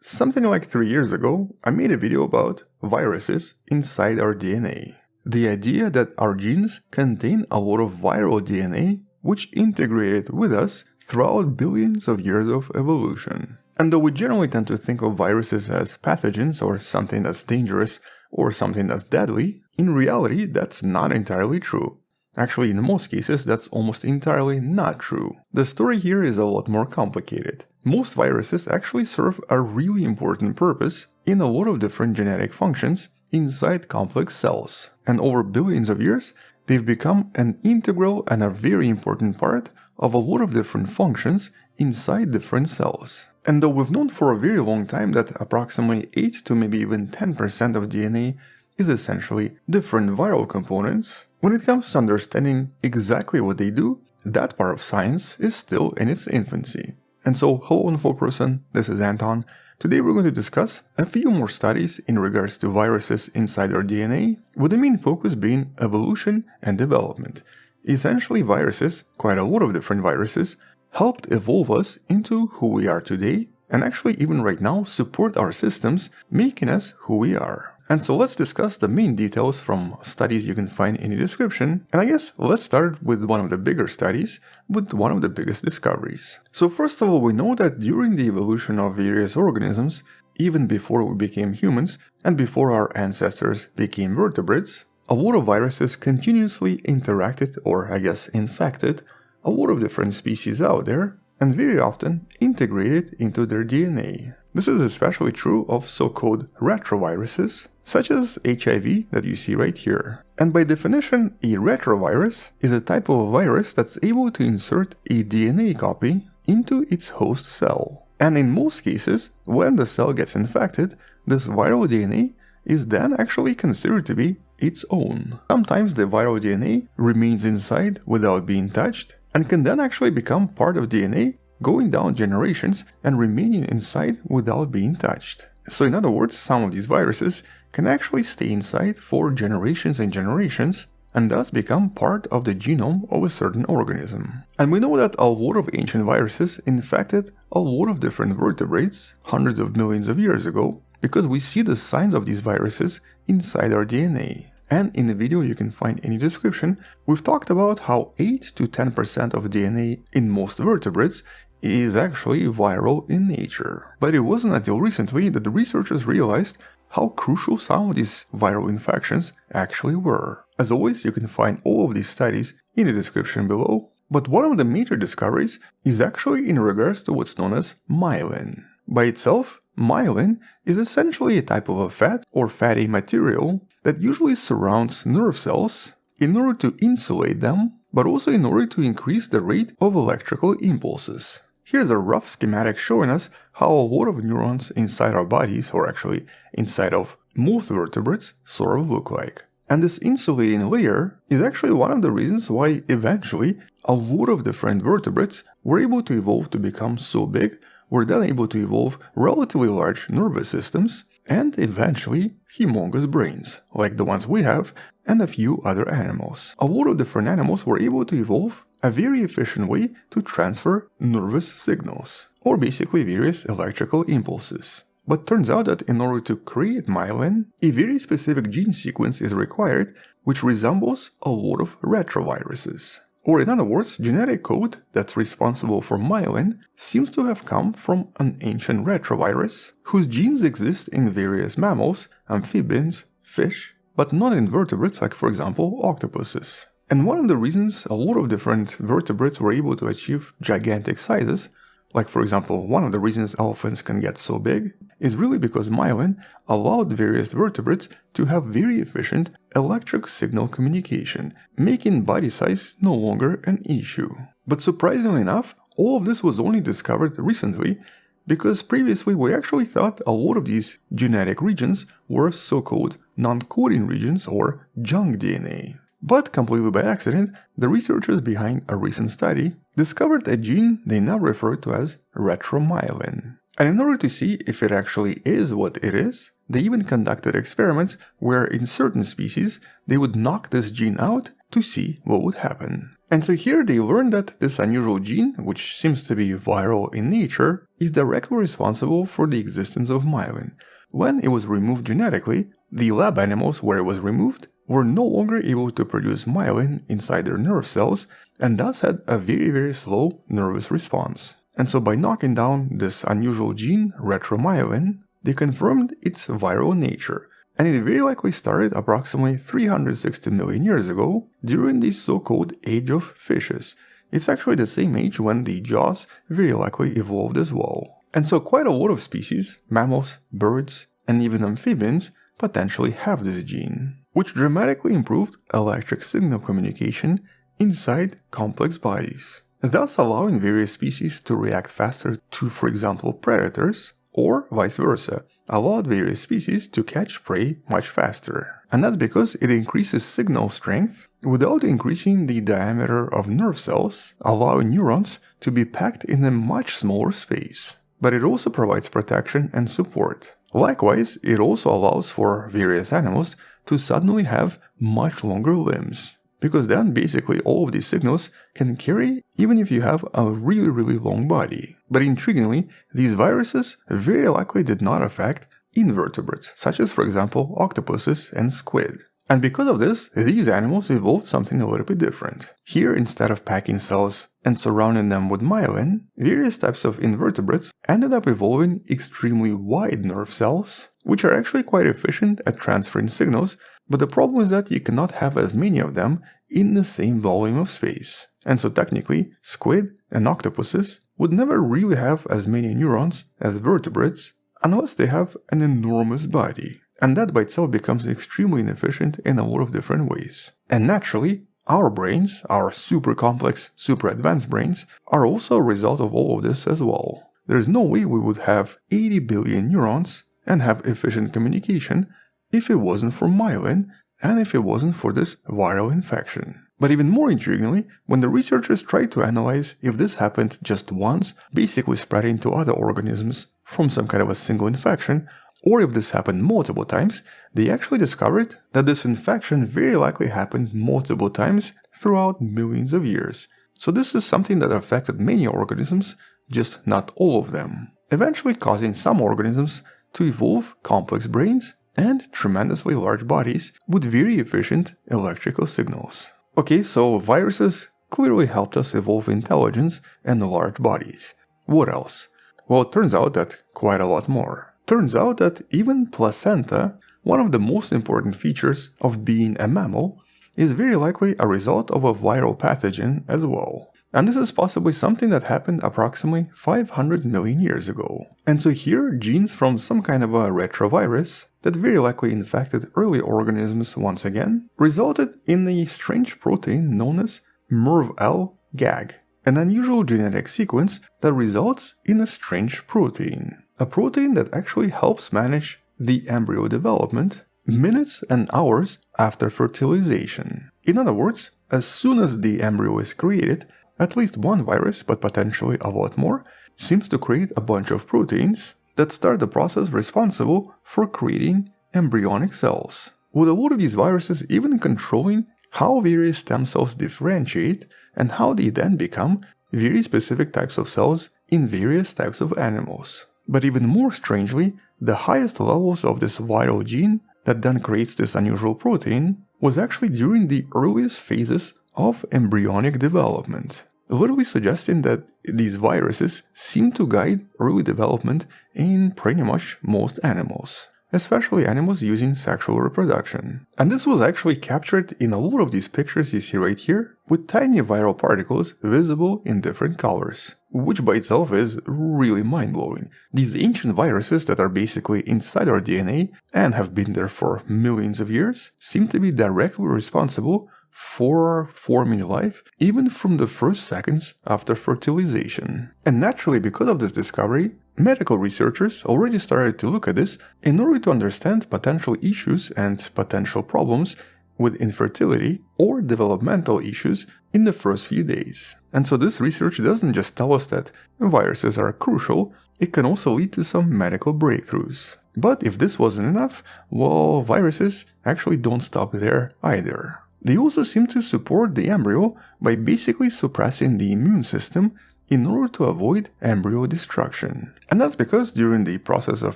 Something like 3 years ago, I made a video about viruses inside our DNA. The idea that our genes contain a lot of viral DNA which integrated with us throughout billions of years of evolution. And though we generally tend to think of viruses as pathogens or something that's dangerous or something that's deadly, in reality that's not entirely true. Actually, in most cases, that's almost entirely not true. The story here is a lot more complicated. Most viruses actually serve a really important purpose in a lot of different genetic functions inside complex cells. And over billions of years, they've become an integral and a very important part of a lot of different functions inside different cells. And though we've known for a very long time that approximately 8 to maybe even 10% of DNA is essentially different viral components, when it comes to understanding exactly what they do, that part of science is still in its infancy. And so, hello info person, this is Anton. Today we're going to discuss a few more studies in regards to viruses inside our DNA, with the main focus being evolution and development. Essentially, viruses, quite a lot of different viruses, helped evolve us into who we are today, and actually even right now support our systems, making us who we are. And so let's discuss the main details from studies you can find in the description, and I guess let's start with one of the bigger studies, with one of the biggest discoveries. So first of all, we know that during the evolution of various organisms, even before we became humans, and before our ancestors became vertebrates, a lot of viruses continuously interacted, or I guess infected, a lot of different species out there, and very often integrated into their DNA. This is especially true of so-called retroviruses, such as HIV that you see right here. And by definition, a retrovirus is a type of virus that's able to insert a DNA copy into its host cell. And in most cases, when the cell gets infected, this viral DNA is then actually considered to be its own. Sometimes the viral DNA remains inside without being touched, and can then actually become part of DNA going down generations and remaining inside without being touched. So in other words, some of these viruses can actually stay inside for generations and generations, and thus become part of the genome of a certain organism. And we know that a lot of ancient viruses infected a lot of different vertebrates hundreds of millions of years ago, because we see the signs of these viruses inside our DNA. And in the video you can find in the description, we've talked about how 8 to 10% of DNA in most vertebrates is actually viral in nature. But it wasn't until recently that the researchers realized how crucial some of these viral infections actually were. As always, you can find all of these studies in the description below, but one of the major discoveries is actually in regards to what's known as myelin. By itself, myelin is essentially a type of a fat or fatty material that usually surrounds nerve cells in order to insulate them, but also in order to increase the rate of electrical impulses. Here's a rough schematic showing us how a lot of neurons inside our bodies, or actually inside of most vertebrates, sort of look like. And this insulating layer is actually one of the reasons why eventually a lot of different vertebrates were able to evolve to become so big, were then able to evolve relatively large nervous systems, and eventually humongous brains, like the ones we have, and a few other animals. A lot of different animals were able to evolve a very efficient way to transfer nervous signals, or basically various electrical impulses. But turns out that in order to create myelin, a very specific gene sequence is required which resembles a lot of retroviruses. Or in other words, genetic code that's responsible for myelin seems to have come from an ancient retrovirus whose genes exist in various mammals, amphibians, fish, but not in vertebrates like, for example, octopuses. And one of the reasons a lot of different vertebrates were able to achieve gigantic sizes Like for example, one of the reasons elephants can get so big is really because myelin allowed various vertebrates to have very efficient electric signal communication, making body size no longer an issue. But surprisingly enough, all of this was only discovered recently because previously we actually thought a lot of these genetic regions were so-called non-coding regions or junk DNA. But completely by accident, the researchers behind a recent study discovered a gene they now refer to as retromyelin. And in order to see if it actually is what it is, they even conducted experiments where in certain species they would knock this gene out to see what would happen. And so here they learned that this unusual gene, which seems to be viral in nature, is directly responsible for the existence of myelin. When it was removed genetically, the lab animals where it was removed were no longer able to produce myelin inside their nerve cells and thus had a very slow nervous response. And so by knocking down this unusual gene, retromyelin, they confirmed its viral nature. And it very likely started approximately 360 million years ago during the so-called Age of Fishes. It's actually the same age when the jaws very likely evolved as well. And so quite a lot of species, mammals, birds, and even amphibians potentially have this gene, which dramatically improved electric signal communication inside complex bodies, thus allowing various species to react faster to, for example, predators, or vice versa, allowed various species to catch prey much faster. And that's because it increases signal strength without increasing the diameter of nerve cells, allowing neurons to be packed in a much smaller space. But it also provides protection and support. Likewise, it also allows for various animals to suddenly have much longer limbs, because then basically all of these signals can carry even if you have a really long body. But intriguingly, these viruses very likely did not affect invertebrates, such as for example octopuses and squid. And because of this, these animals evolved something a little bit different. Here, instead of packing cells and surrounding them with myelin, various types of invertebrates ended up evolving extremely wide nerve cells, which are actually quite efficient at transferring signals, but the problem is that you cannot have as many of them in the same volume of space. And so technically, squid and octopuses would never really have as many neurons as vertebrates unless they have an enormous body. And that by itself becomes extremely inefficient in a lot of different ways. And naturally, our brains, our super complex, super advanced brains, are also a result of all of this as well. There's no way we would have 80 billion neurons and have efficient communication if it wasn't for myelin and if it wasn't for this viral infection. But even more intriguingly, when the researchers tried to analyze if this happened just once, basically spreading to other organisms from some kind of a single infection, or if this happened multiple times, they actually discovered that this infection very likely happened multiple times throughout millions of years. So this is something that affected many organisms, just not all of them, eventually causing some organisms to evolve complex brains and tremendously large bodies with very efficient electrical signals. Okay, so viruses clearly helped us evolve intelligence and large bodies. What else? Well, it turns out that quite a lot more. Turns out that even placenta, one of the most important features of being a mammal, is very likely a result of a viral pathogen as well. And this is possibly something that happened approximately 500 million years ago. And so here, genes from some kind of a retrovirus that very likely infected early organisms once again, resulted in a strange protein known as MERV-L-GAG, an unusual genetic sequence that results in a strange protein. A protein that actually helps manage the embryo development minutes and hours after fertilization. In other words, as soon as the embryo is created, at least one virus, but potentially a lot more, seems to create a bunch of proteins that start the process responsible for creating embryonic cells, with a lot of these viruses even controlling how various stem cells differentiate and how they then become very specific types of cells in various types of animals. But even more strangely, the highest levels of this viral gene that then creates this unusual protein was actually during the earliest phases of embryonic development, literally suggesting that these viruses seem to guide early development in pretty much most animals. especially animals using sexual reproduction. And this was actually captured in a lot of these pictures you see right here, with tiny viral particles visible in different colors, which by itself is really mind-blowing. These ancient viruses that are basically inside our DNA and have been there for millions of years seem to be directly responsible for forming life even from the first seconds after fertilization. And naturally, because of this discovery, medical researchers already started to look at this in order to understand potential issues and potential problems with infertility or developmental issues in the first few days. And so this research doesn't just tell us that viruses are crucial, it can also lead to some medical breakthroughs. But if this wasn't enough, well, viruses actually don't stop there either. They also seem to support the embryo by basically suppressing the immune system in order to avoid embryo destruction. And that's because during the process of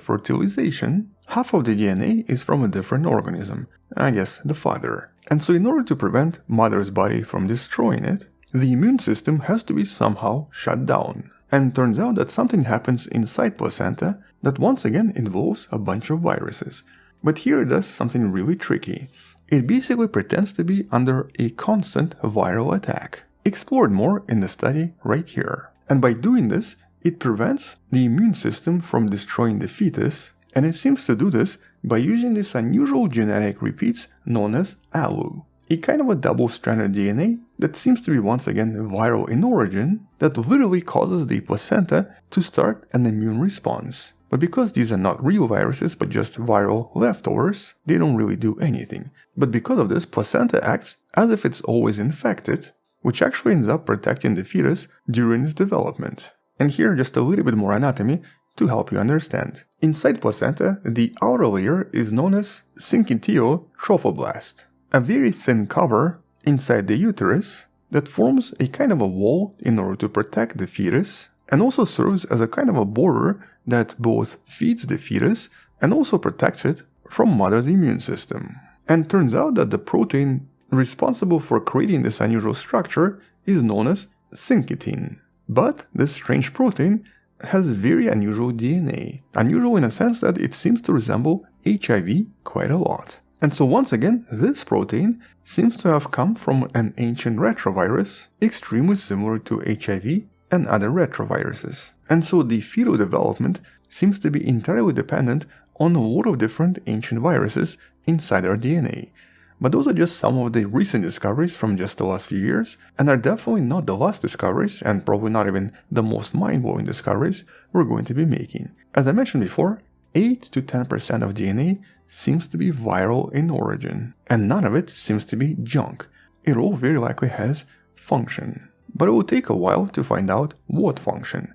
fertilization, half of the DNA is from a different organism, I guess the father. And so in order to prevent mother's body from destroying it, the immune system has to be somehow shut down. And it turns out that something happens inside placenta that once again involves a bunch of viruses. But here it does something really tricky. It basically pretends to be under a constant viral attack, explored more in the study right here. And by doing this, it prevents the immune system from destroying the fetus, and it seems to do this by using these unusual genetic repeats known as ALU, a kind of a double-stranded DNA that seems to be once again viral in origin that literally causes the placenta to start an immune response. But because these are not real viruses but just viral leftovers, they don't really do anything. But because of this, placenta acts as if it's always infected, which actually ends up protecting the fetus during its development. And here just a little bit more anatomy to help you understand. Inside placenta, the outer layer is known as syncytiotrophoblasts, a very thin cover inside the uterus that forms a kind of a wall in order to protect the fetus, and also serves as a kind of a border that both feeds the fetus and also protects it from mother's immune system. And turns out that the protein responsible for creating this unusual structure is known as syncytin. But this strange protein has very unusual DNA. Unusual in a sense that it seems to resemble HIV quite a lot. And so once again, this protein seems to have come from an ancient retrovirus, extremely similar to HIV and other retroviruses. And so the fetal development seems to be entirely dependent on a lot of different ancient viruses inside our DNA. But those are just some of the recent discoveries from just the last few years, and are definitely not the last discoveries, and probably not even the most mind-blowing discoveries we're going to be making. As I mentioned before, 8 to 10% of DNA seems to be viral in origin, and none of it seems to be junk. It all very likely has function. But it will take a while to find out what function.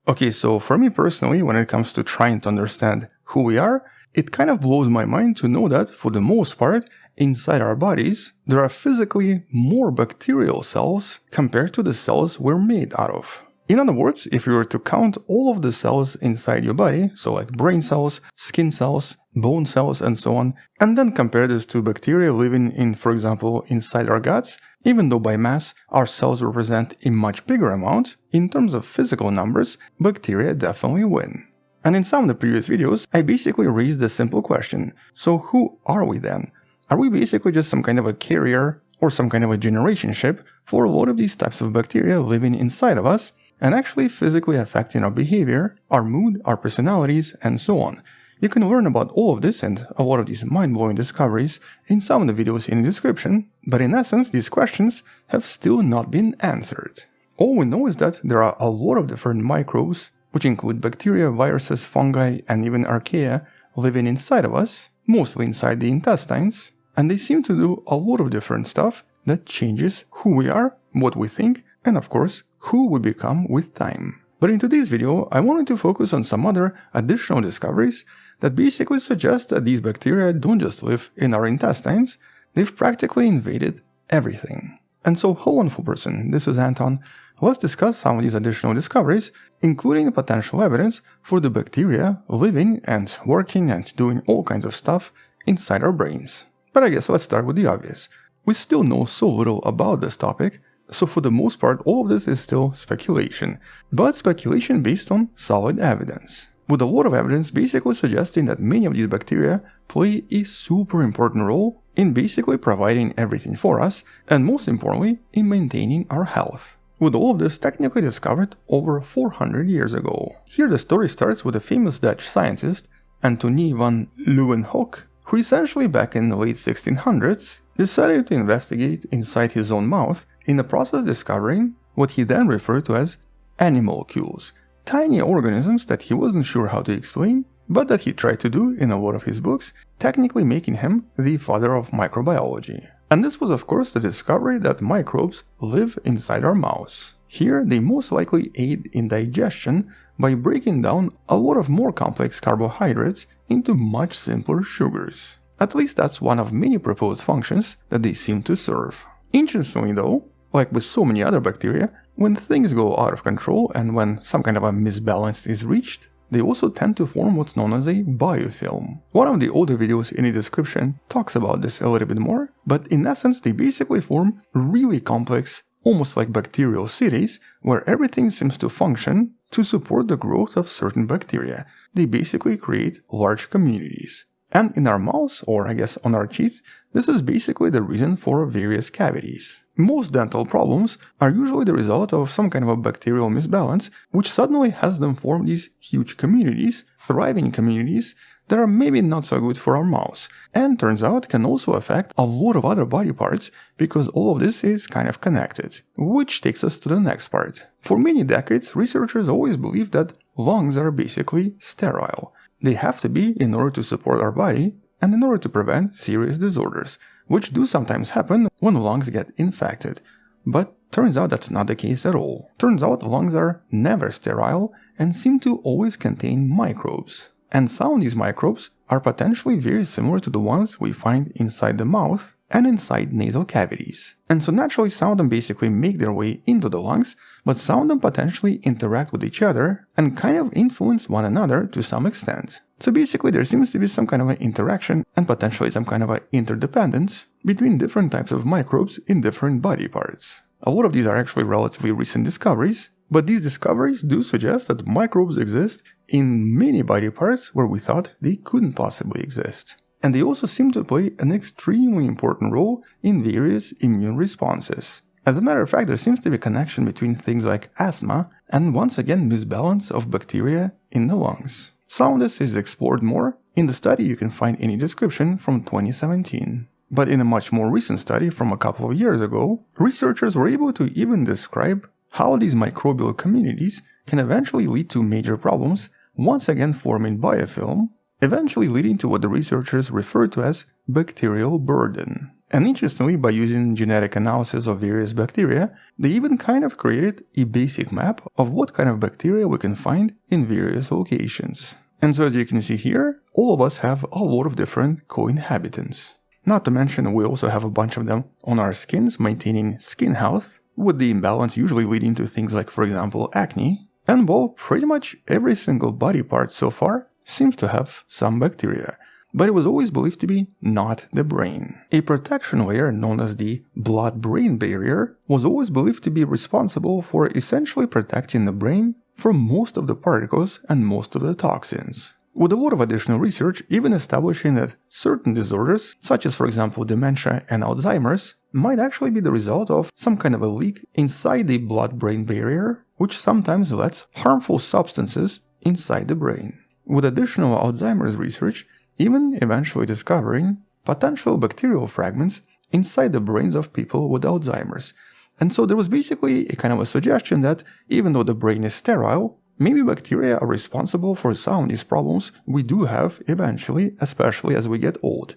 Okay, so for me personally, when it comes to trying to understand who we are, it kind of blows my mind to know that, for the most part, inside our bodies, there are physically more bacterial cells compared to the cells we're made out of. In other words, if you were to count all of the cells inside your body, so like brain cells, skin cells, bone cells, and so on, and then compare this to bacteria living in, for example, inside our guts, even though by mass our cells represent a much bigger amount, in terms of physical numbers, bacteria definitely win. And in some of the previous videos, I basically raised the simple question, so who are we then? Are we basically just some kind of a carrier or some kind of a generation ship for a lot of these types of bacteria living inside of us and actually physically affecting our behavior, our mood, our personalities, and so on? You can learn about all of this and a lot of these mind-blowing discoveries in some of the videos in the description, but in essence, these questions have still not been answered. All we know is that there are a lot of different microbes, which include bacteria, viruses, fungi, and even archaea, living inside of us, mostly inside the intestines, and they seem to do a lot of different stuff that changes who we are, what we think, and of course, who we become with time. But in today's video, I wanted to focus on some other additional discoveries that basically suggest that these bacteria don't just live in our intestines, they've practically invaded everything. And so, hello wonderful person, this is Anton. Let's discuss some of these additional discoveries, including potential evidence for the bacteria living and working and doing all kinds of stuff inside our brains. But I guess let's start with the obvious. We still know so little about this topic So for the most part, all of this is still speculation, but speculation based on solid evidence, with a lot of evidence basically suggesting that many of these bacteria play a super important role in basically providing everything for us, and most importantly, in maintaining our health. With all of this technically discovered over 400 years ago. Here the story starts with a famous Dutch scientist, Anton van Leeuwenhoek, who essentially back in the late 1600s decided to investigate inside his own mouth, in the process discovering what he then referred to as animalcules, tiny organisms that he wasn't sure how to explain, but that he tried to do in a lot of his books, technically making him the father of microbiology. And this was of course the discovery that microbes live inside our mouths. Here they most likely aid in digestion by breaking down a lot of more complex carbohydrates into much simpler sugars. At least that's one of many proposed functions that they seem to serve. Interestingly though, like with so many other bacteria, when things go out of control and when some kind of a misbalance is reached, they also tend to form what's known as a biofilm. One of the older videos in the description talks about this a little bit more, but in essence they basically form really complex, almost like bacterial cities, where everything seems to function to support the growth of certain bacteria. They basically create large communities. And in our mouths, or I guess on our teeth, this is basically the reason for various cavities. Most dental problems are usually the result of some kind of a bacterial misbalance, which suddenly has them form these huge communities, thriving communities, that are maybe not so good for our mouths, and turns out can also affect a lot of other body parts, because all of this is kind of connected. Which takes us to the next part. For many decades, researchers always believed that lungs are basically sterile. They have to be in order to support our body, and in order to prevent serious disorders, which do sometimes happen when lungs get infected. But turns out that's not the case at all. Turns out lungs are never sterile and seem to always contain microbes. And some of these microbes are potentially very similar to the ones we find inside the mouth and inside nasal cavities. And so naturally some of them basically make their way into the lungs, but some of them potentially interact with each other and kind of influence one another to some extent. So basically there seems to be some kind of an interaction and potentially some kind of an interdependence between different types of microbes in different body parts. A lot of these are actually relatively recent discoveries, but these discoveries do suggest that microbes exist in many body parts where we thought they couldn't possibly exist. And they also seem to play an extremely important role in various immune responses. As a matter of fact, there seems to be a connection between things like asthma and once again misbalance of bacteria in the lungs. Some of this is explored more in the study you can find in the description from 2017. But in a much more recent study from a couple of years ago, researchers were able to even describe how these microbial communities can eventually lead to major problems, once again forming biofilm, eventually leading to what the researchers referred to as bacterial burden. And interestingly, by using genetic analysis of various bacteria, they even kind of created a basic map of what kind of bacteria we can find in various locations. And so as you can see here, all of us have a lot of different co-inhabitants. Not to mention we also have a bunch of them on our skins maintaining skin health, with the imbalance usually leading to things like, for example, acne. And well, pretty much every single body part so far seems to have some bacteria, but it was always believed to be not the brain. A protection layer known as the blood-brain barrier was always believed to be responsible for essentially protecting the brain from most of the particles and most of the toxins. With a lot of additional research even establishing that certain disorders, such as for example dementia and Alzheimer's, might actually be the result of some kind of a leak inside the blood-brain barrier, which sometimes lets harmful substances inside the brain. With additional Alzheimer's research, even eventually discovering potential bacterial fragments inside the brains of people with Alzheimer's. And so there was basically a kind of a suggestion that even though the brain is sterile, maybe bacteria are responsible for some of these problems we do have eventually, especially as we get old.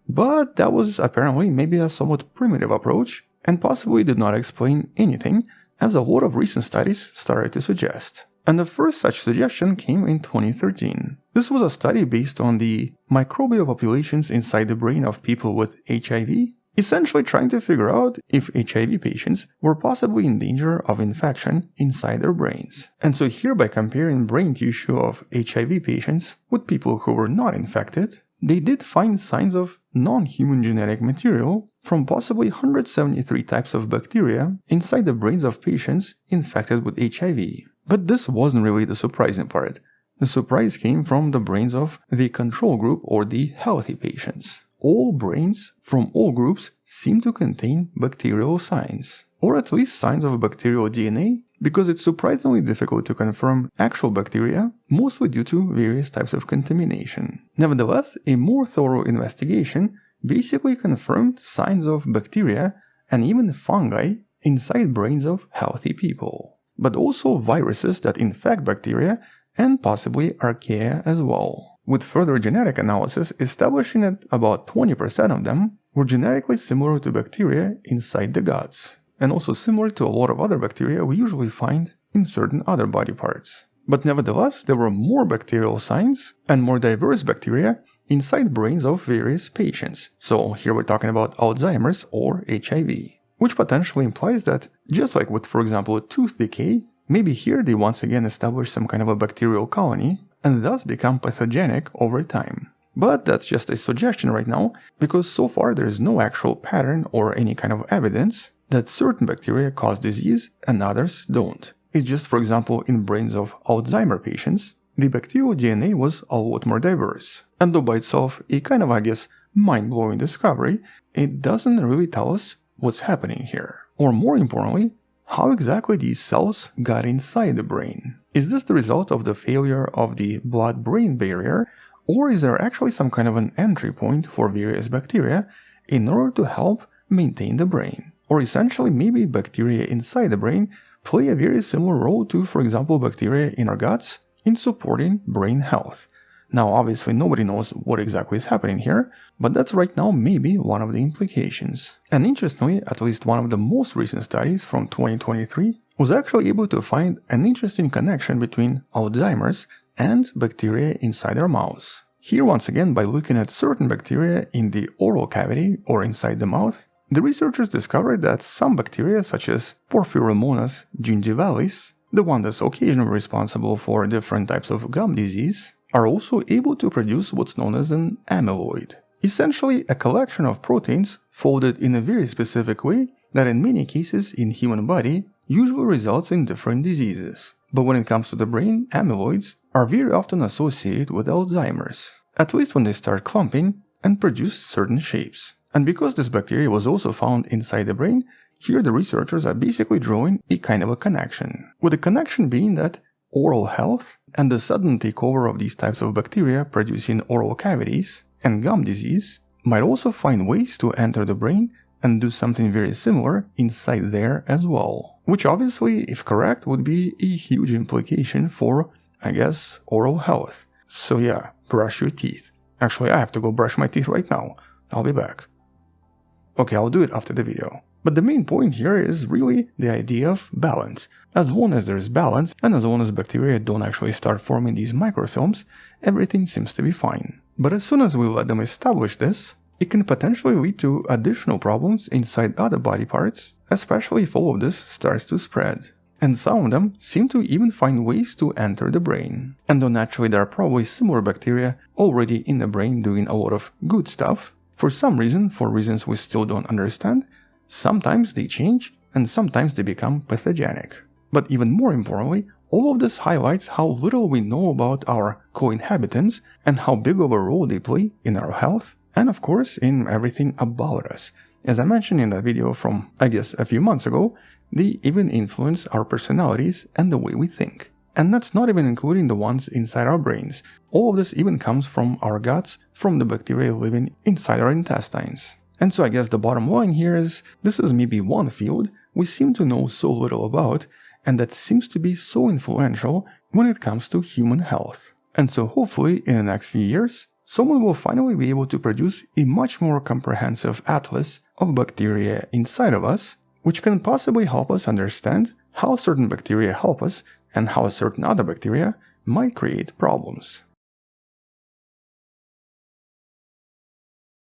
But that was apparently maybe a somewhat primitive approach and possibly did not explain anything, as a lot of recent studies started to suggest. And the first such suggestion came in 2013. This was a study based on the microbial populations inside the brain of people with HIV, essentially trying to figure out if HIV patients were possibly in danger of infection inside their brains. And so here, by comparing brain tissue of HIV patients with people who were not infected, they did find signs of non-human genetic material from possibly 173 types of bacteria inside the brains of patients infected with HIV. But this wasn't really the surprising part. The surprise came from the brains of the control group or the healthy patients. All brains from all groups seem to contain bacterial signs, or at least signs of bacterial DNA, because it's surprisingly difficult to confirm actual bacteria, mostly due to various types of contamination. Nevertheless, a more thorough investigation basically confirmed signs of bacteria and even fungi inside brains of healthy people, but also viruses that infect bacteria and possibly Archaea as well, with further genetic analysis establishing that about 20% of them were genetically similar to bacteria inside the guts, and also similar to a lot of other bacteria we usually find in certain other body parts. But nevertheless, there were more bacterial signs and more diverse bacteria inside brains of various patients. So here we're talking about Alzheimer's or HIV, which potentially implies that, just like with, for example, a tooth decay, maybe here they once again establish some kind of a bacterial colony and thus become pathogenic over time. But that's just a suggestion right now, because so far there is no actual pattern or any kind of evidence that certain bacteria cause disease and others don't. It's just, for example, in brains of Alzheimer patients, the bacterial DNA was a lot more diverse. And though by itself a kind of, I guess, mind-blowing discovery, it doesn't really tell us what's happening here. Or more importantly, how exactly these cells got inside the brain. Is this the result of the failure of the blood-brain barrier, or is there actually some kind of an entry point for various bacteria in order to help maintain the brain? Or essentially maybe bacteria inside the brain play a very similar role to, for example, bacteria in our guts in supporting brain health. Now obviously nobody knows what exactly is happening here, but that's right now maybe one of the implications. And interestingly, at least one of the most recent studies from 2023 was actually able to find an interesting connection between Alzheimer's and bacteria inside our mouths. Here once again, by looking at certain bacteria in the oral cavity or inside the mouth, the researchers discovered that some bacteria such as Porphyromonas gingivalis, the one that's occasionally responsible for different types of gum disease, are also able to produce what's known as an amyloid. Essentially a collection of proteins folded in a very specific way that in many cases in human body usually results in different diseases. But when it comes to the brain, amyloids are very often associated with Alzheimer's, at least when they start clumping and produce certain shapes. And because this bacteria was also found inside the brain, here the researchers are basically drawing a kind of a connection, with the connection being that oral health and the sudden takeover of these types of bacteria producing oral cavities and gum disease might also find ways to enter the brain and do something very similar inside there as well. Which obviously, if correct, would be a huge implication for, I guess, oral health. So yeah, brush your teeth. Actually, I have to go brush my teeth right now. I'll be back. Okay, I'll do it after the video. But the main point here is really the idea of balance. As long as there's balance, and as long as bacteria don't actually start forming these microfilms, everything seems to be fine. But as soon as we let them establish this, it can potentially lead to additional problems inside other body parts, especially if all of this starts to spread. And some of them seem to even find ways to enter the brain. And though naturally there are probably similar bacteria already in the brain doing a lot of good stuff, for some reason, for reasons we still don't understand, sometimes they change and sometimes they become pathogenic. But even more importantly, all of this highlights how little we know about our co-inhabitants and how big of a role they play in our health and of course in everything about us. As I mentioned in that video from, I guess, a few months ago, they even influence our personalities and the way we think. And that's not even including the ones inside our brains. All of this even comes from our guts, from the bacteria living inside our intestines. And so I guess the bottom line here is, this is maybe one field we seem to know so little about, and that seems to be so influential when it comes to human health. And so hopefully in the next few years, someone will finally be able to produce a much more comprehensive atlas of bacteria inside of us, which can possibly help us understand how certain bacteria help us and how certain other bacteria might create problems.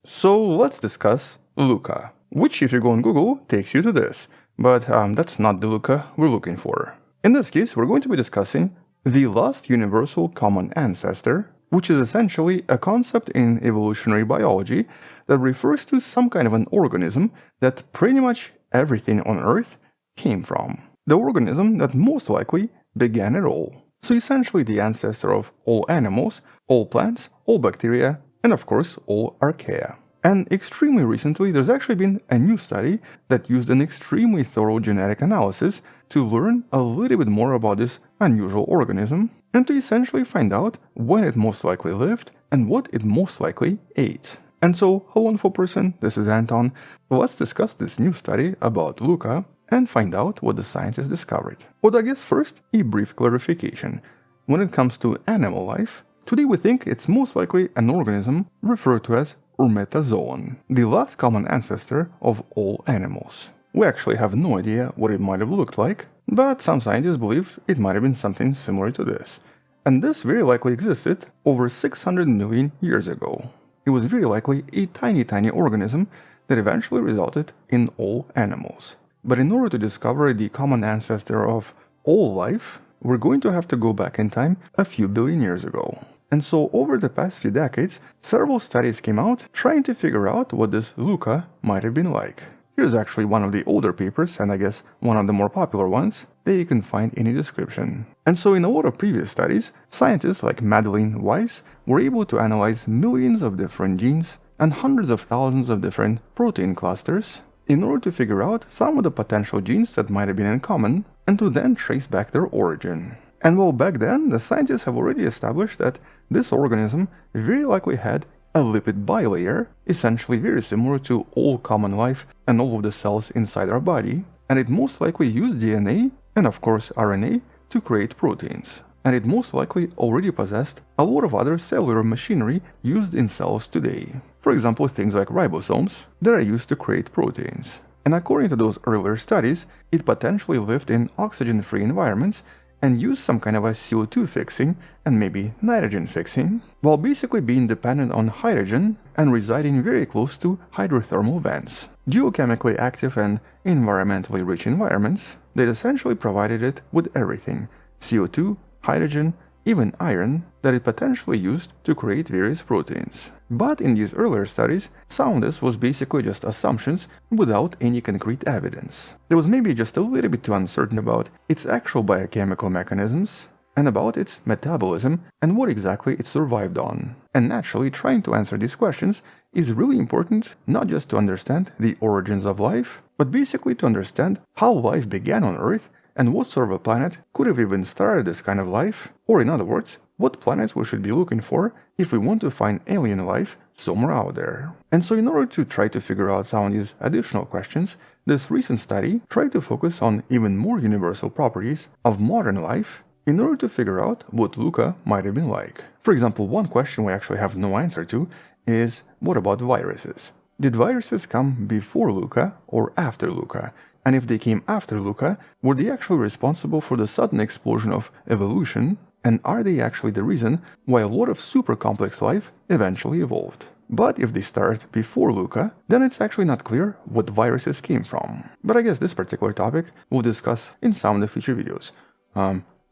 So let's discuss LUCA, which if you go on Google takes you to this, but that's not the LUCA we're looking for. In this case, we're going to be discussing the last universal common ancestor, which is essentially a concept in evolutionary biology that refers to some kind of an organism that pretty much everything on Earth came from. The organism that most likely began it all. So essentially the ancestor of all animals, all plants, all bacteria, and of course all Archaea. And extremely recently there's actually been a new study that used an extremely thorough genetic analysis to learn a little bit more about this unusual organism and to essentially find out when it most likely lived and what it most likely ate. And so, hello info person, this is Anton. Let's discuss this new study about LUCA and find out what the scientists discovered. But I guess first, a brief clarification. When it comes to animal life, today we think it's most likely an organism referred to as Metazoan, the last common ancestor of all animals. We actually have no idea what it might have looked like, but some scientists believe it might have been something similar to this. And this very likely existed over 600 million years ago. It was very likely a tiny organism that eventually resulted in all animals. But in order to discover the common ancestor of all life, we're going to have to go back in time a few billion years ago. And so over the past few decades, several studies came out trying to figure out what this LUCA might have been like. Here's actually one of the older papers, and I guess one of the more popular ones, that you can find in the description. And so in a lot of previous studies, scientists like Madeleine Weiss were able to analyze millions of different genes and hundreds of thousands of different protein clusters in order to figure out some of the potential genes that might have been in common and to then trace back their origin. And well, back then, the scientists have already established that this organism very likely had a lipid bilayer, essentially very similar to all common life and all of the cells inside our body, and it most likely used DNA and of course RNA to create proteins. And it most likely already possessed a lot of other cellular machinery used in cells today. For example, things like ribosomes that are used to create proteins. And according to those earlier studies, it potentially lived in oxygen-free environments and used some kind of a CO2 fixing and maybe nitrogen fixing, while basically being dependent on hydrogen and residing very close to hydrothermal vents, geochemically active and environmentally rich environments that essentially provided it with everything: CO2, hydrogen, even iron that it potentially used to create various proteins. But in these earlier studies, some of this was basically just assumptions without any concrete evidence. There was maybe just a little bit too uncertain about its actual biochemical mechanisms and about its metabolism and what exactly it survived on. And naturally, trying to answer these questions is really important, not just to understand the origins of life, but basically to understand how life began on Earth and what sort of a planet could have even started this kind of life, or in other words, what planets we should be looking for if we want to find alien life somewhere out there. And so in order to try to figure out some of these additional questions, this recent study tried to focus on even more universal properties of modern life in order to figure out what LUCA might have been like. For example, one question we actually have no answer to is, what about viruses? Did viruses come before LUCA or after LUCA? And if they came after LUCA, were they actually responsible for the sudden explosion of evolution? And are they actually the reason why a lot of super complex life eventually evolved? But if they start before LUCA, then it's actually not clear what viruses came from. But I guess this particular topic we'll discuss in some of the future videos.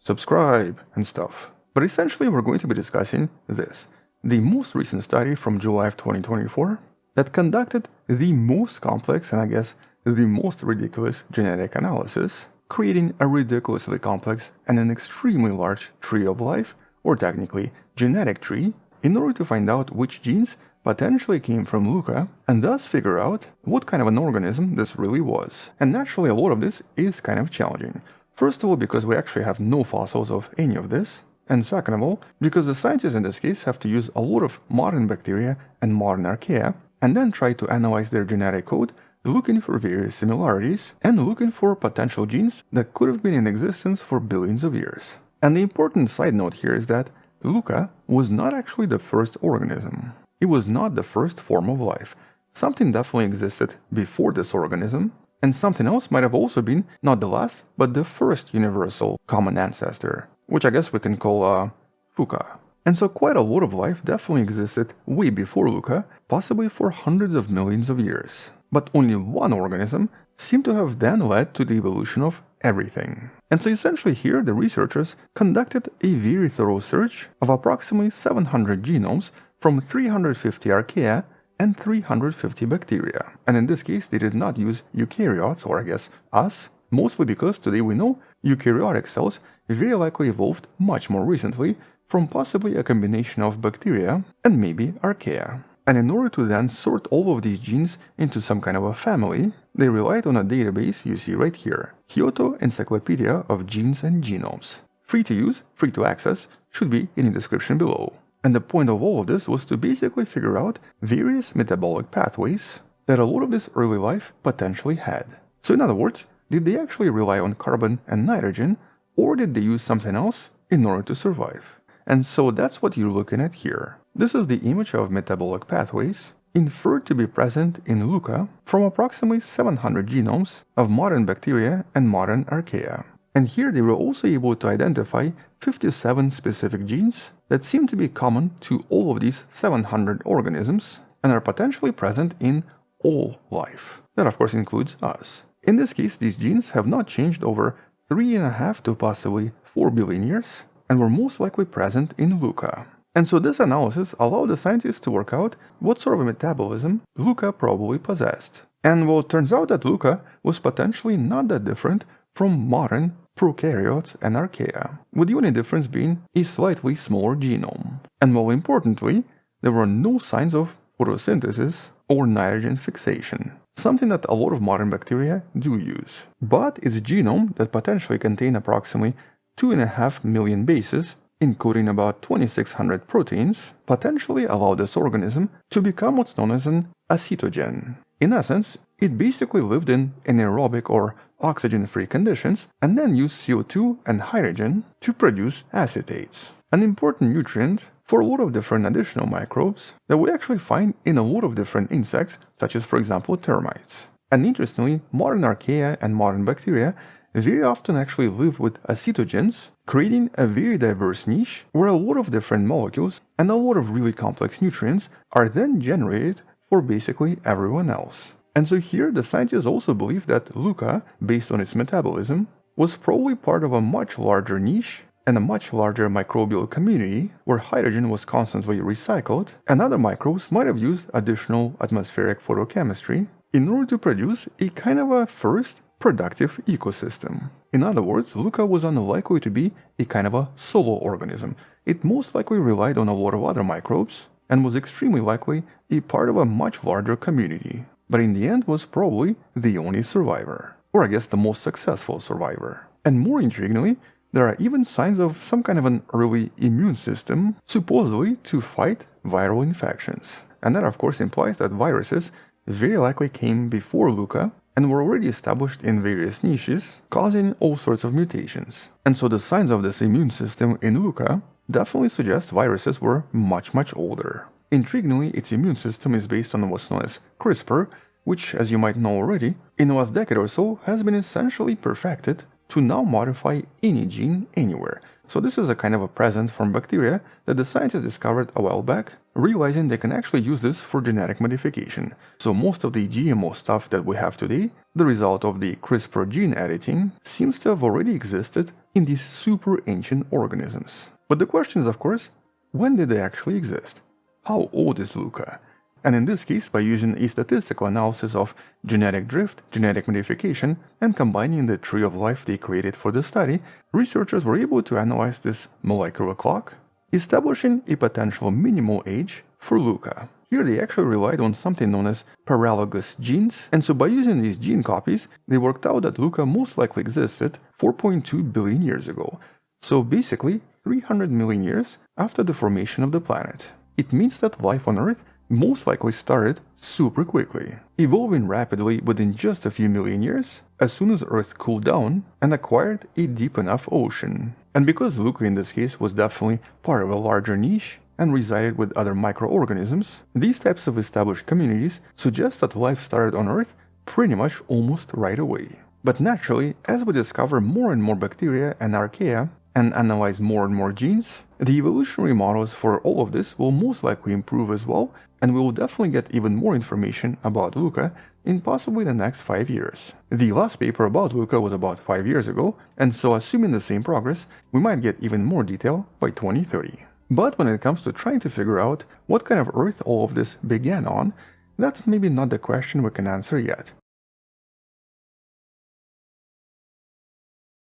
Subscribe and stuff. But essentially we're going to be discussing this. The most recent study from July of 2024 that conducted the most complex and I guess the most ridiculous genetic analysis, creating a ridiculously complex and an extremely large tree of life, or technically genetic tree, in order to find out which genes potentially came from LUCA and thus figure out what kind of an organism this really was. And naturally a lot of this is kind of challenging. First of all, because we actually have no fossils of any of this, and second of all, because the scientists in this case have to use a lot of modern bacteria and modern archaea, and then try to analyze their genetic code, looking for various similarities and looking for potential genes that could have been in existence for billions of years. And the important side note here is that LUCA was not actually the first organism. It was not the first form of life. Something definitely existed before this organism, and something else might have also been not the last, but the first universal common ancestor, which I guess we can call FUCA. And so quite a lot of life definitely existed way before LUCA, possibly for hundreds of millions of years. But only one organism seemed to have then led to the evolution of everything. And so essentially here the researchers conducted a very thorough search of approximately 700 genomes from 350 archaea and 350 bacteria. And in this case they did not use eukaryotes, or I guess us, mostly because today we know eukaryotic cells very likely evolved much more recently from possibly a combination of bacteria and maybe archaea. And in order to then sort all of these genes into some kind of a family, they relied on a database you see right here, Kyoto Encyclopedia of Genes and Genomes. Free to use, free to access, should be in the description below. And the point of all of this was to basically figure out various metabolic pathways that a lot of this early life potentially had. So in other words, did they actually rely on carbon and nitrogen, or did they use something else in order to survive? And so that's what you're looking at here. This is the image of metabolic pathways inferred to be present in LUCA from approximately 700 genomes of modern bacteria and modern archaea. And here they were also able to identify 57 specific genes that seem to be common to all of these 700 organisms and are potentially present in all life. That of course includes us. In this case, these genes have not changed over 3.5 to possibly 4 billion years and were most likely present in LUCA. And so this analysis allowed the scientists to work out what sort of metabolism LUCA probably possessed. And well, it turns out that LUCA was potentially not that different from modern prokaryotes and archaea, with the only difference being a slightly smaller genome. And more importantly, there were no signs of photosynthesis or nitrogen fixation, something that a lot of modern bacteria do use. But its genome that potentially contained approximately 2.5 million bases, encoding about 2,600 proteins, potentially allowed this organism to become what's known as an acetogen. In essence, it basically lived in anaerobic or oxygen-free conditions and then used CO2 and hydrogen to produce acetates, an important nutrient for a lot of different additional microbes that we actually find in a lot of different insects, such as for example termites. And interestingly, modern archaea and modern bacteria very often actually live with acetogens, creating a very diverse niche where a lot of different molecules and a lot of really complex nutrients are then generated for basically everyone else. And so here the scientists also believe that LUCA, based on its metabolism, was probably part of a much larger niche and a much larger microbial community where hydrogen was constantly recycled and other microbes might have used additional atmospheric photochemistry in order to produce a kind of a first productive ecosystem. In other words, LUCA was unlikely to be a kind of a solo organism. It most likely relied on a lot of other microbes and was extremely likely a part of a much larger community, but in the end was probably the only survivor, or I guess the most successful survivor. And more intriguingly, there are even signs of some kind of an early immune system, supposedly to fight viral infections. And that of course implies that viruses very likely came before LUCA and were already established in various niches, causing all sorts of mutations. And so the signs of this immune system in LUCA definitely suggest viruses were much older. Intriguingly, its immune system is based on what's known as CRISPR, which, as you might know already, in the last decade or so has been essentially perfected to now modify any gene anywhere. So this is a kind of a present from bacteria that the scientists discovered a while back, realizing they can actually use this for genetic modification. So most of the GMO stuff that we have today, the result of the CRISPR gene editing, seems to have already existed in these super ancient organisms. But the question is, of course, when did they actually exist? How old is LUCA? And in this case, by using a statistical analysis of genetic drift, genetic modification, and combining the tree of life they created for the study, researchers were able to analyze this molecular clock, establishing a potential minimal age for LUCA. Here they actually relied on something known as paralogous genes, and so by using these gene copies, they worked out that LUCA most likely existed 4.2 billion years ago. So basically, 300 million years after the formation of the planet. It means that life on Earth most likely started super quickly, evolving rapidly within just a few million years as soon as Earth cooled down and acquired a deep enough ocean. And because LUCA in this case was definitely part of a larger niche and resided with other microorganisms, these types of established communities suggest that life started on Earth pretty much almost right away. But naturally, as we discover more and more bacteria and archaea and analyze more and more genes, the evolutionary models for all of this will most likely improve as well, and we will definitely get even more information about LUCA in possibly the next 5 years. The last paper about LUCA was about 5 years ago, and so assuming the same progress, we might get even more detail by 2030. But when it comes to trying to figure out what kind of Earth all of this began on, that's maybe not the question we can answer yet.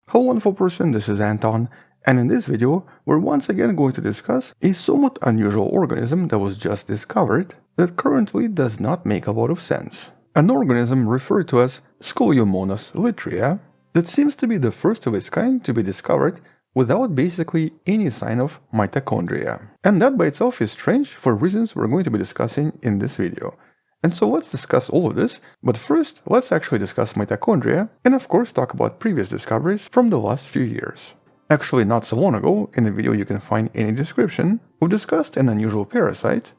Hello wonderful person, this is Anton, and in this video we're once again going to discuss a somewhat unusual organism that was just discovered that currently does not make a lot of sense. An organism referred to as Scoliomonas lytria that seems to be the first of its kind to be discovered without basically any sign of mitochondria. And that by itself is strange for reasons we're going to be discussing in this video. And so let's discuss all of this, but first let's actually discuss mitochondria and of course talk about previous discoveries from the last few years. Actually not so long ago, in a video you can find in the description, we discussed an unusual parasite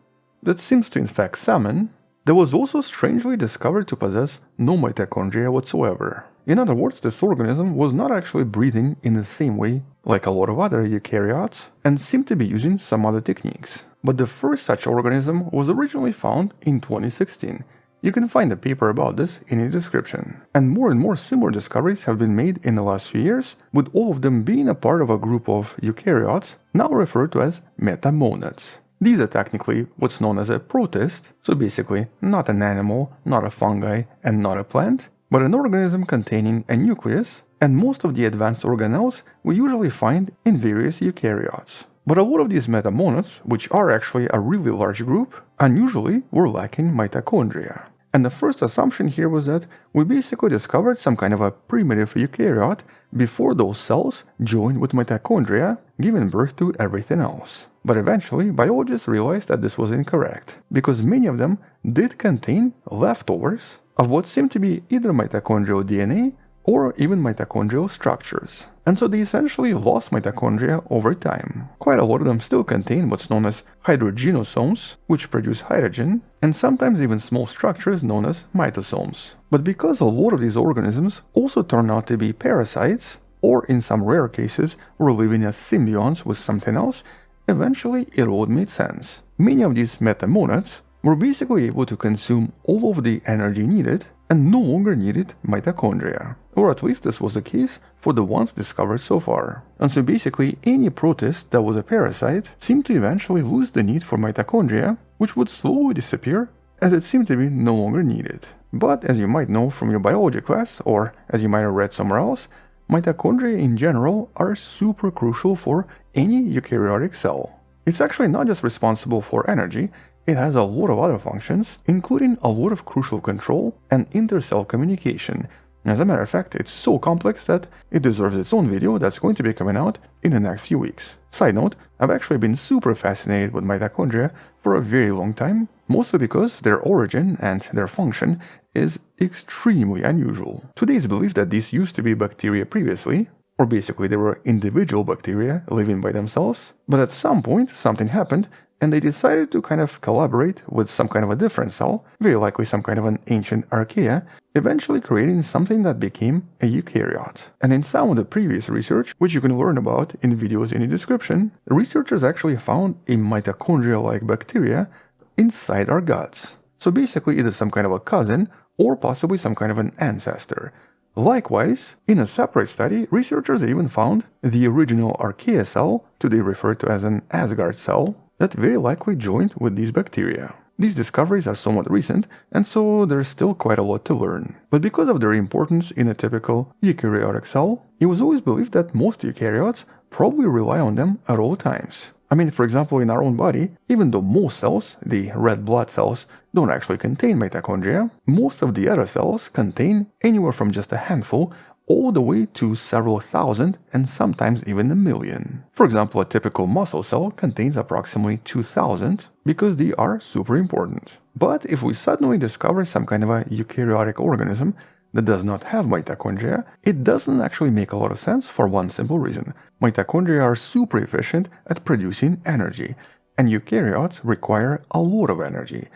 that seems to infect salmon that was also strangely discovered to possess no mitochondria whatsoever. In other words, this organism was not actually breathing in the same way like a lot of other eukaryotes and seemed to be using some other techniques. But the first such organism was originally found in 2016. You can find a paper about this in the description. And more similar discoveries have been made in the last few years, with all of them being a part of a group of eukaryotes now referred to as metamonads. These are technically what's known as a protist, so basically not an animal, not a fungi, and not a plant, but an organism containing a nucleus, and most of the advanced organelles we usually find in various eukaryotes. But a lot of these metamonads, which are actually a really large group, unusually were lacking mitochondria. And the first assumption here was that we basically discovered some kind of a primitive eukaryote before those cells joined with mitochondria, giving birth to everything else. But eventually, biologists realized that this was incorrect, because many of them did contain leftovers of what seemed to be either mitochondrial DNA or even mitochondrial structures. And so they essentially lost mitochondria over time. Quite a lot of them still contain what's known as hydrogenosomes, which produce hydrogen, and sometimes even small structures known as mitosomes. But because a lot of these organisms also turn out to be parasites, or in some rare cases were living as symbionts with something else, eventually it all made sense. Many of these metamonads were basically able to consume all of the energy needed and no longer needed mitochondria. Or at least this was the case for the ones discovered so far. And so basically any protist that was a parasite seemed to eventually lose the need for mitochondria, which would slowly disappear as it seemed to be no longer needed. But as you might know from your biology class, or as you might have read somewhere else, mitochondria in general are super crucial for any eukaryotic cell. It's actually not just responsible for energy, it has a lot of other functions, including a lot of crucial control and intercell communication. As a matter of fact, it's so complex that it deserves its own video that's going to be coming out in the next few weeks. Side note, I've actually been super fascinated with mitochondria for a very long time, mostly because their origin and their function is extremely unusual. Today it's believed that these used to be bacteria previously, or basically they were individual bacteria living by themselves, but at some point something happened and they decided to kind of collaborate with some kind of a different cell, very likely some kind of an ancient Archaea, eventually creating something that became a eukaryote. And in some of the previous research, which you can learn about in videos in the description, researchers actually found a mitochondria-like bacteria inside our guts. So basically it is some kind of a cousin, or possibly some kind of an ancestor. Likewise, in a separate study, researchers even found the original Archaea cell, today referred to as an Asgard cell, that very likely joined with these bacteria. These discoveries are somewhat recent, and so there's still quite a lot to learn. But because of their importance in a typical eukaryotic cell, it was always believed that most eukaryotes probably rely on them at all times. I mean, for example, in our own body, even though most cells, the red blood cells, don't actually contain mitochondria, most of the other cells contain anywhere from just a handful all the way to several thousand and sometimes even a million. For example, a typical muscle cell contains approximately 2000 because they are super important. But if we suddenly discover some kind of a eukaryotic organism that does not have mitochondria, it doesn't actually make a lot of sense for one simple reason. Mitochondria are super efficient at producing energy, and eukaryotes require a lot of energy.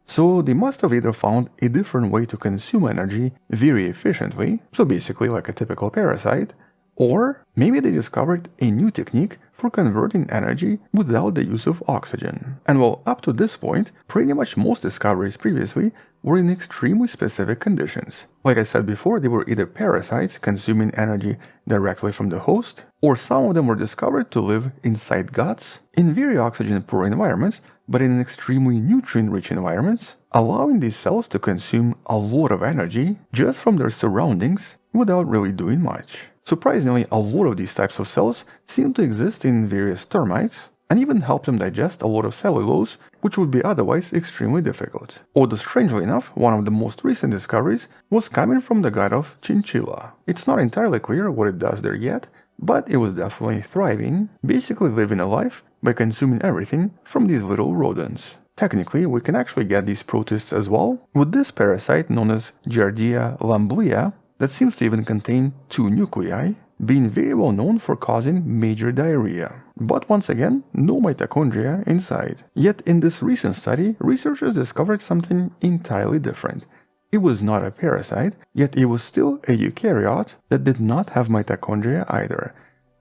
So they must have either found a different way to consume energy very efficiently, so basically like a typical parasite, or maybe they discovered a new technique for converting energy without the use of oxygen. And well, up to this point, pretty much most discoveries previously were in extremely specific conditions. Like I said before, they were either parasites consuming energy directly from the host, or some of them were discovered to live inside guts, in very oxygen-poor environments, but in extremely nutrient-rich environments, allowing these cells to consume a lot of energy just from their surroundings without really doing much. Surprisingly, a lot of these types of cells seem to exist in various termites, and even help them digest a lot of cellulose, which would be otherwise extremely difficult. Although strangely enough, one of the most recent discoveries was coming from the gut of chinchilla. It's not entirely clear what it does there yet, but it was definitely thriving, basically living a life by consuming everything from these little rodents. Technically, we can actually get these protists as well with this parasite known as Giardia lamblia that seems to even contain 2 nuclei, being very well known for causing major diarrhea. But once again, no mitochondria inside. Yet in this recent study, researchers discovered something entirely different. It was not a parasite, yet it was still a eukaryote that did not have mitochondria either.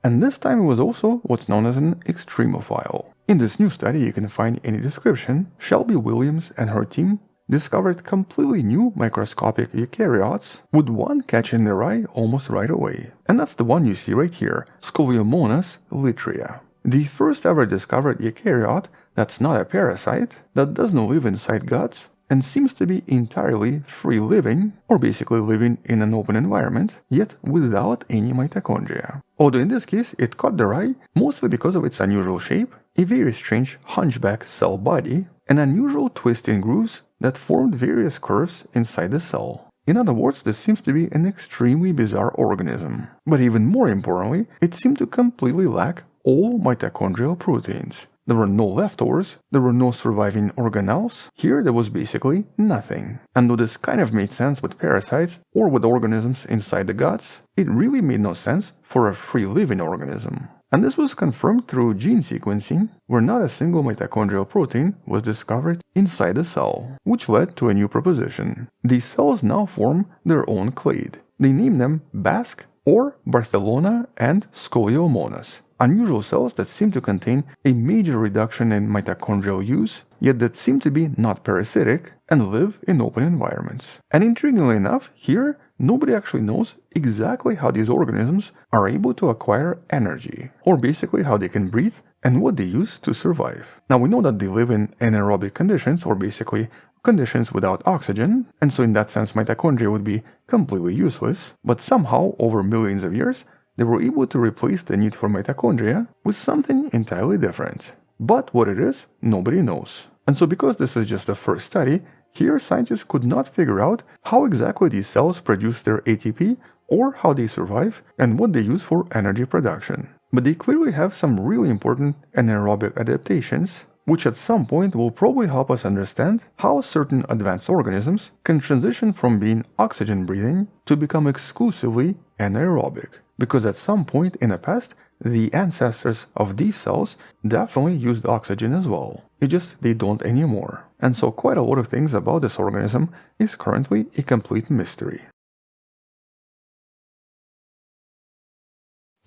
And this time it was also what's known as an extremophile. In this new study you can find any description, Shelby Williams and her team discovered completely new microscopic eukaryotes with one catching their eye almost right away. And that's the one you see right here, Scoliomonas lytria. The first ever discovered eukaryote that's not a parasite, that doesn't live inside guts, and seems to be entirely free-living, or basically living in an open environment, yet without any mitochondria. Although in this case it caught their eye mostly because of its unusual shape, a very strange hunchback cell body, and unusual twisting grooves that formed various curves inside the cell. In other words, this seems to be an extremely bizarre organism. But even more importantly, it seemed to completely lack all mitochondrial proteins. There were no leftovers, there were no surviving organelles, here there was basically nothing. And though this kind of made sense with parasites or with organisms inside the guts, it really made no sense for a free-living organism. And this was confirmed through gene sequencing, where not a single mitochondrial protein was discovered inside the cell, which led to a new proposition. These cells now form their own clade. They name them Basque or Barcelona and Scoliomonas. Unusual cells that seem to contain a major reduction in mitochondrial use, yet that seem to be not parasitic and live in open environments. And intriguingly enough, here, nobody actually knows exactly how these organisms are able to acquire energy, or basically how they can breathe and what they use to survive. Now we know that they live in anaerobic conditions, or basically conditions without oxygen, and so in that sense mitochondria would be completely useless, but somehow over millions of years they were able to replace the need for mitochondria with something entirely different. But what it is, nobody knows. And so because this is just the first study, here scientists could not figure out how exactly these cells produce their ATP or how they survive and what they use for energy production. But they clearly have some really important anaerobic adaptations, which at some point will probably help us understand how certain advanced organisms can transition from being oxygen-breathing to become exclusively anaerobic. Because at some point in the past, the ancestors of these cells definitely used oxygen as well. It's just they don't anymore. And so quite a lot of things about this organism is currently a complete mystery.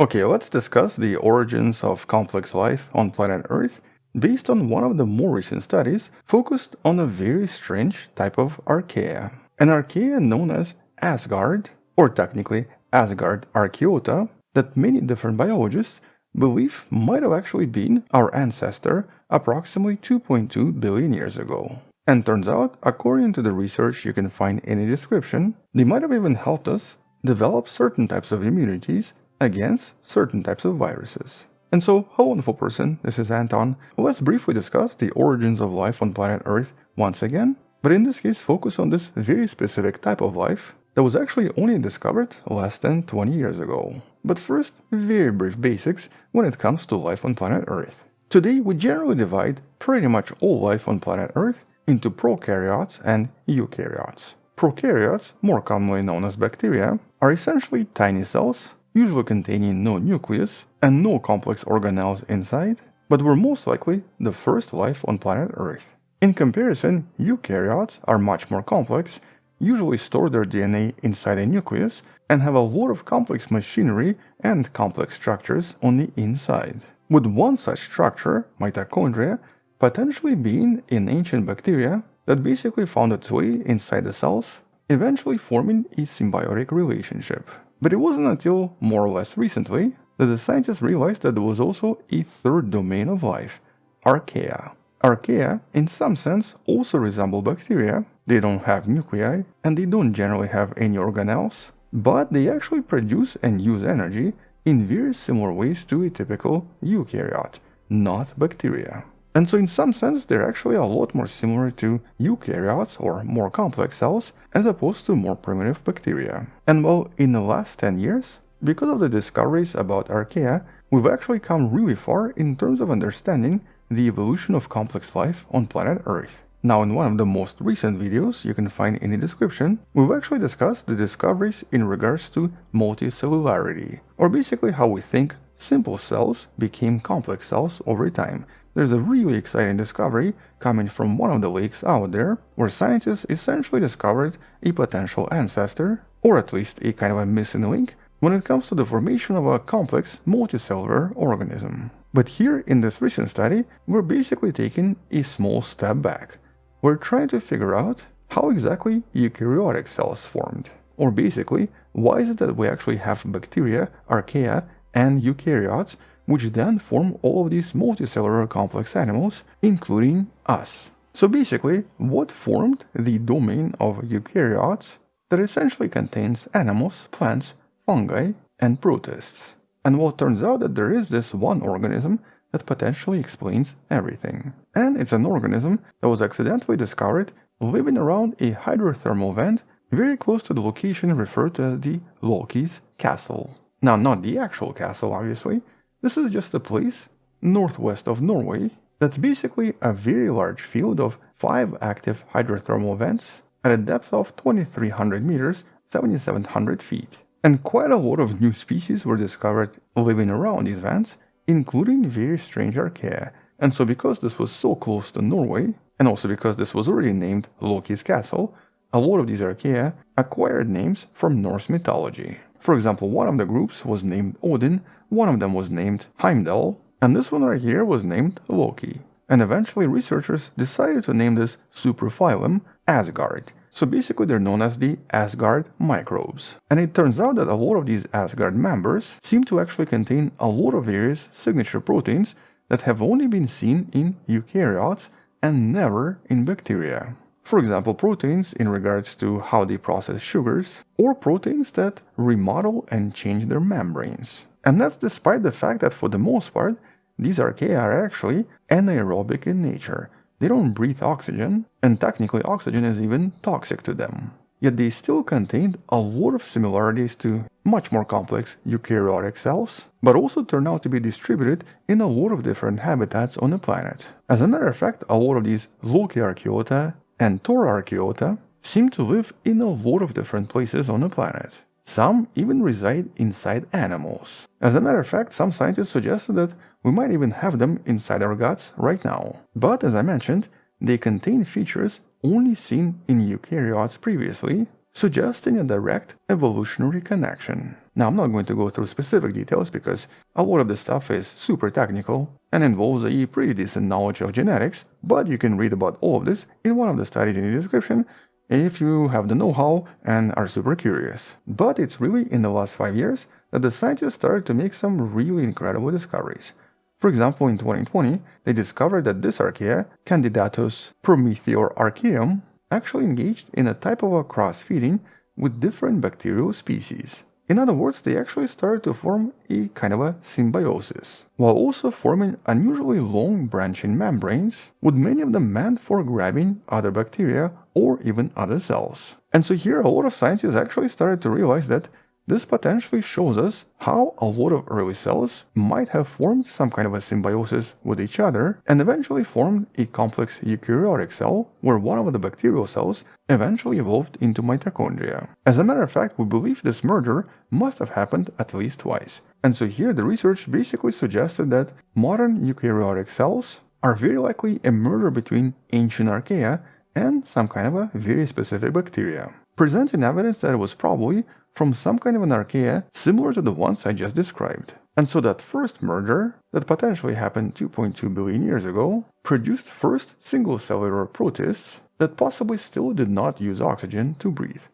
Okay, let's discuss the origins of complex life on planet Earth based on one of the more recent studies focused on a very strange type of Archaea. An Archaea known as Asgard, or technically Asgard Archaeota, that many different biologists believe might have actually been our ancestor approximately 2.2 billion years ago. And turns out, according to the research you can find in a description, they might have even helped us develop certain types of immunities against certain types of viruses. And so, hello wonderful person, this is Anton. Let's briefly discuss the origins of life on planet Earth once again, but in this case focus on this very specific type of life that was actually only discovered less than 20 years ago. But first, very brief basics when it comes to life on planet Earth. Today we generally divide pretty much all life on planet Earth into prokaryotes and eukaryotes. Prokaryotes, more commonly known as bacteria, are essentially tiny cells, usually containing no nucleus and no complex organelles inside, but were most likely the first life on planet Earth. In comparison, eukaryotes are much more complex, usually store their DNA inside a nucleus, and have a lot of complex machinery and complex structures on the inside. with one such structure, mitochondria, potentially being an ancient bacteria that basically found its way inside the cells, eventually forming a symbiotic relationship. But it wasn't until more or less recently that the scientists realized that there was also a third domain of life, Archaea. Archaea, in some sense, also resemble bacteria. They don't have nuclei, and they don't generally have any organelles, but they actually produce and use energy in very similar ways to a typical eukaryote, not bacteria. And so in some sense, they're actually a lot more similar to eukaryotes or more complex cells as opposed to more primitive bacteria. And well, in the last 10 years, because of the discoveries about Archaea, we've actually come really far in terms of understanding the evolution of complex life on planet Earth. Now, in one of the most recent videos you can find in the description, we've actually discussed the discoveries in regards to multicellularity, or basically how we think simple cells became complex cells over time. There's a really exciting discovery coming from one of the lakes out there, where scientists essentially discovered a potential ancestor, or at least a kind of a missing link, when it comes to the formation of a complex multicellular organism. But here in this recent study, we're basically taking a small step back. We're trying to figure out how exactly eukaryotic cells formed. Or basically, why is it that we actually have bacteria, archaea, and eukaryotes, which then form all of these multicellular complex animals, including us. So basically, what formed the domain of eukaryotes that essentially contains animals, plants, fungi, and protists? And well, it turns out that there is this one organism that potentially explains everything. And it's an organism that was accidentally discovered living around a hydrothermal vent very close to the location referred to as the Loki's castle. Now, not the actual castle, obviously. This is just a place northwest of Norway that's basically a very large field of 5 active hydrothermal vents at a depth of 2,300 meters, 7,700 feet. And quite a lot of new species were discovered living around these vents, including very strange archaea. And so because this was so close to Norway, and also because this was already named Loki's castle, a lot of these archaea acquired names from Norse mythology. For example, one of the groups was named Odin, one of them was named Heimdall, and this one right here was named Loki. And eventually researchers decided to name this superphylum Asgard. So basically they're known as the Asgard microbes. And it turns out that a lot of these Asgard members seem to actually contain a lot of various signature proteins that have only been seen in eukaryotes and never in bacteria. For example, proteins in regards to how they process sugars, or proteins that remodel and change their membranes. And that's despite the fact that for the most part, these archaea are actually anaerobic in nature. They don't breathe oxygen, and technically oxygen is even toxic to them. Yet they still contained a lot of similarities to much more complex eukaryotic cells, but also turn out to be distributed in a lot of different habitats on the planet. As a matter of fact, a lot of these Loki archaeota and Thor archaeota seem to live in a lot of different places on the planet. Some even reside inside animals. As a matter of fact, some scientists suggested that we might even have them inside our guts right now. But as I mentioned, they contain features only seen in eukaryotes previously, suggesting a direct evolutionary connection. Now, I'm not going to go through specific details because a lot of this stuff is super technical and involves a pretty decent knowledge of genetics, but you can read about all of this in one of the studies in the description if you have the know-how and are super curious. But it's really in the last 5 years that the scientists started to make some really incredible discoveries. For example, in 2020, they discovered that this archaea, Candidatus prometheorarchaeum, actually engaged in a type of a cross-feeding with different bacterial species. In other words, they actually started to form a kind of a symbiosis, while also forming unusually long branching membranes, with many of them meant for grabbing other bacteria or even other cells. And so here a lot of scientists actually started to realize that this potentially shows us how a lot of early cells might have formed some kind of a symbiosis with each other and eventually formed a complex eukaryotic cell where one of the bacterial cells eventually evolved into mitochondria. As a matter of fact, we believe this merger must have happened at least twice. And so here the research basically suggested that modern eukaryotic cells are very likely a merger between ancient archaea and some kind of a very specific bacteria, presenting evidence that it was probably from some kind of an archaea similar to the ones I just described. And so that first merger, that potentially happened 2.2 billion years ago, produced first single-cellular protists that possibly still did not use oxygen to breathe.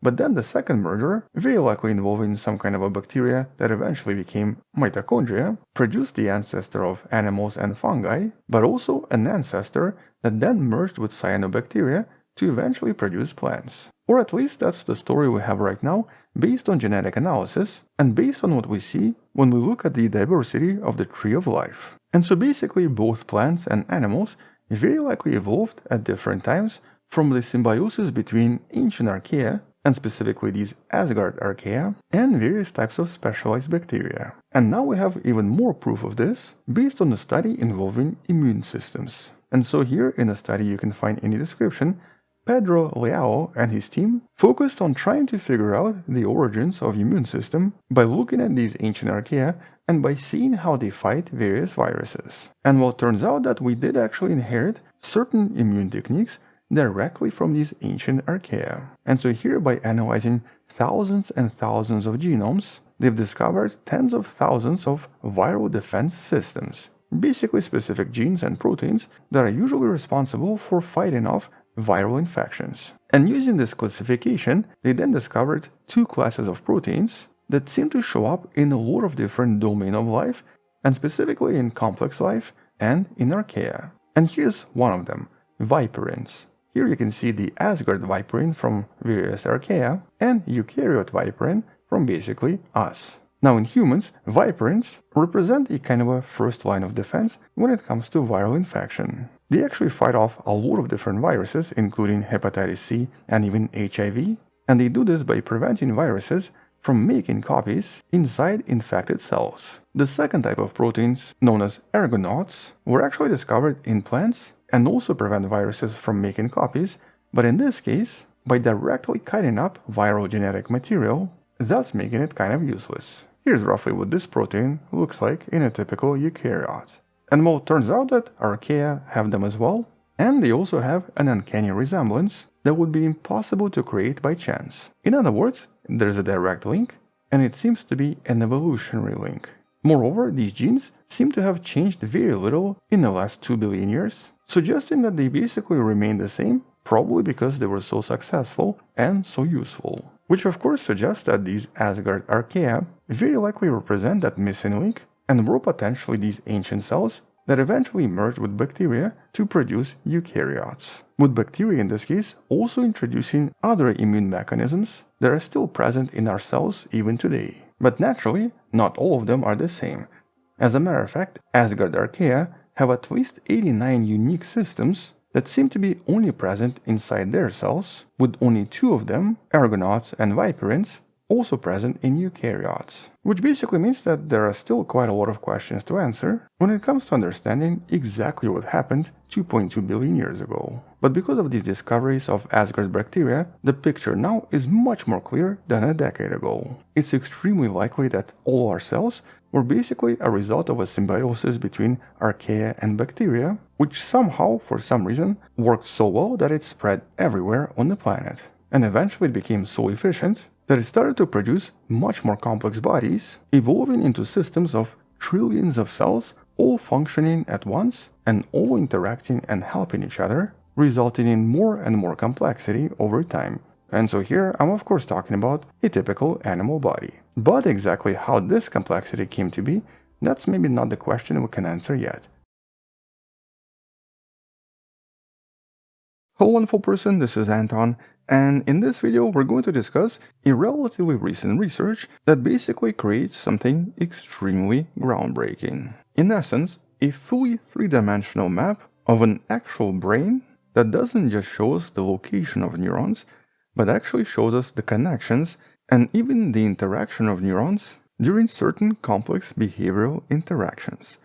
But then the second merger, very likely involving some kind of a bacteria that eventually became mitochondria, produced the ancestor of animals and fungi, but also an ancestor that then merged with cyanobacteria to eventually produce plants. Or at least that's the story we have right now, based on genetic analysis and based on what we see when we look at the diversity of the tree of life. And so basically both plants and animals very likely evolved at different times from the symbiosis between ancient Archaea, and specifically these Asgard Archaea, and various types of specialized bacteria. And now we have even more proof of this based on a study involving immune systems. And so here in a study you can find in the description, Pedro Leao and his team focused on trying to figure out the origins of the immune system by looking at these ancient Archaea and by seeing how they fight various viruses. And well, it turns out that we did actually inherit certain immune techniques directly from these ancient Archaea. And so here, by analyzing thousands and thousands of genomes, they've discovered tens of thousands of viral defense systems, basically specific genes and proteins that are usually responsible for fighting off viral infections. And using this classification, they then discovered two classes of proteins that seem to show up in a lot of different domains of life, and specifically in complex life and in Archaea. And here's one of them, viperins. Here you can see the Asgard viperin from various Archaea and eukaryote viperin from basically us. Now in humans, viperins represent a kind of a first line of defense when it comes to viral infection. They actually fight off a lot of different viruses, including hepatitis C and even HIV, and they do this by preventing viruses from making copies inside infected cells. The second type of proteins, known as ergonauts, were actually discovered in plants and also prevent viruses from making copies, but in this case, by directly cutting up viral genetic material, thus making it kind of useless. Here's roughly what this protein looks like in a typical eukaryote. And well, it turns out that Archaea have them as well, and they also have an uncanny resemblance that would be impossible to create by chance. In other words, there's a direct link, and it seems to be an evolutionary link. Moreover, these genes seem to have changed very little in the last 2 billion years, suggesting that they basically remain the same, probably because they were so successful and so useful. Which of course suggests that these Asgard Archaea very likely represent that missing link and were potentially these ancient cells that eventually merged with bacteria to produce eukaryotes. With bacteria in this case also introducing other immune mechanisms that are still present in our cells even today. But naturally, not all of them are the same. As a matter of fact, Asgard Archaea have at least 89 unique systems that seem to be only present inside their cells, with only 2 of them, ergonauts and viperins, also present in eukaryotes. Which basically means that there are still quite a lot of questions to answer when it comes to understanding exactly what happened 2.2 billion years ago. But because of these discoveries of Asgard bacteria, the picture now is much more clear than a decade ago. It's extremely likely that all our cells were basically a result of a symbiosis between Archaea and bacteria, which somehow, for some reason, worked so well that it spread everywhere on the planet. And eventually it became so efficient that it started to produce much more complex bodies, evolving into systems of trillions of cells, all functioning at once and all interacting and helping each other, resulting in more and more complexity over time. And so here I'm of course talking about a typical animal body. But exactly how this complexity came to be, that's maybe not the question we can answer yet. Hello wonderful person, this is Anton, and in this video we're going to discuss a relatively recent research that basically creates something extremely groundbreaking. In essence, a fully three-dimensional map of an actual brain that doesn't just show us the location of neurons, but actually shows us the connections and even the interaction of neurons during certain complex behavioral interactions.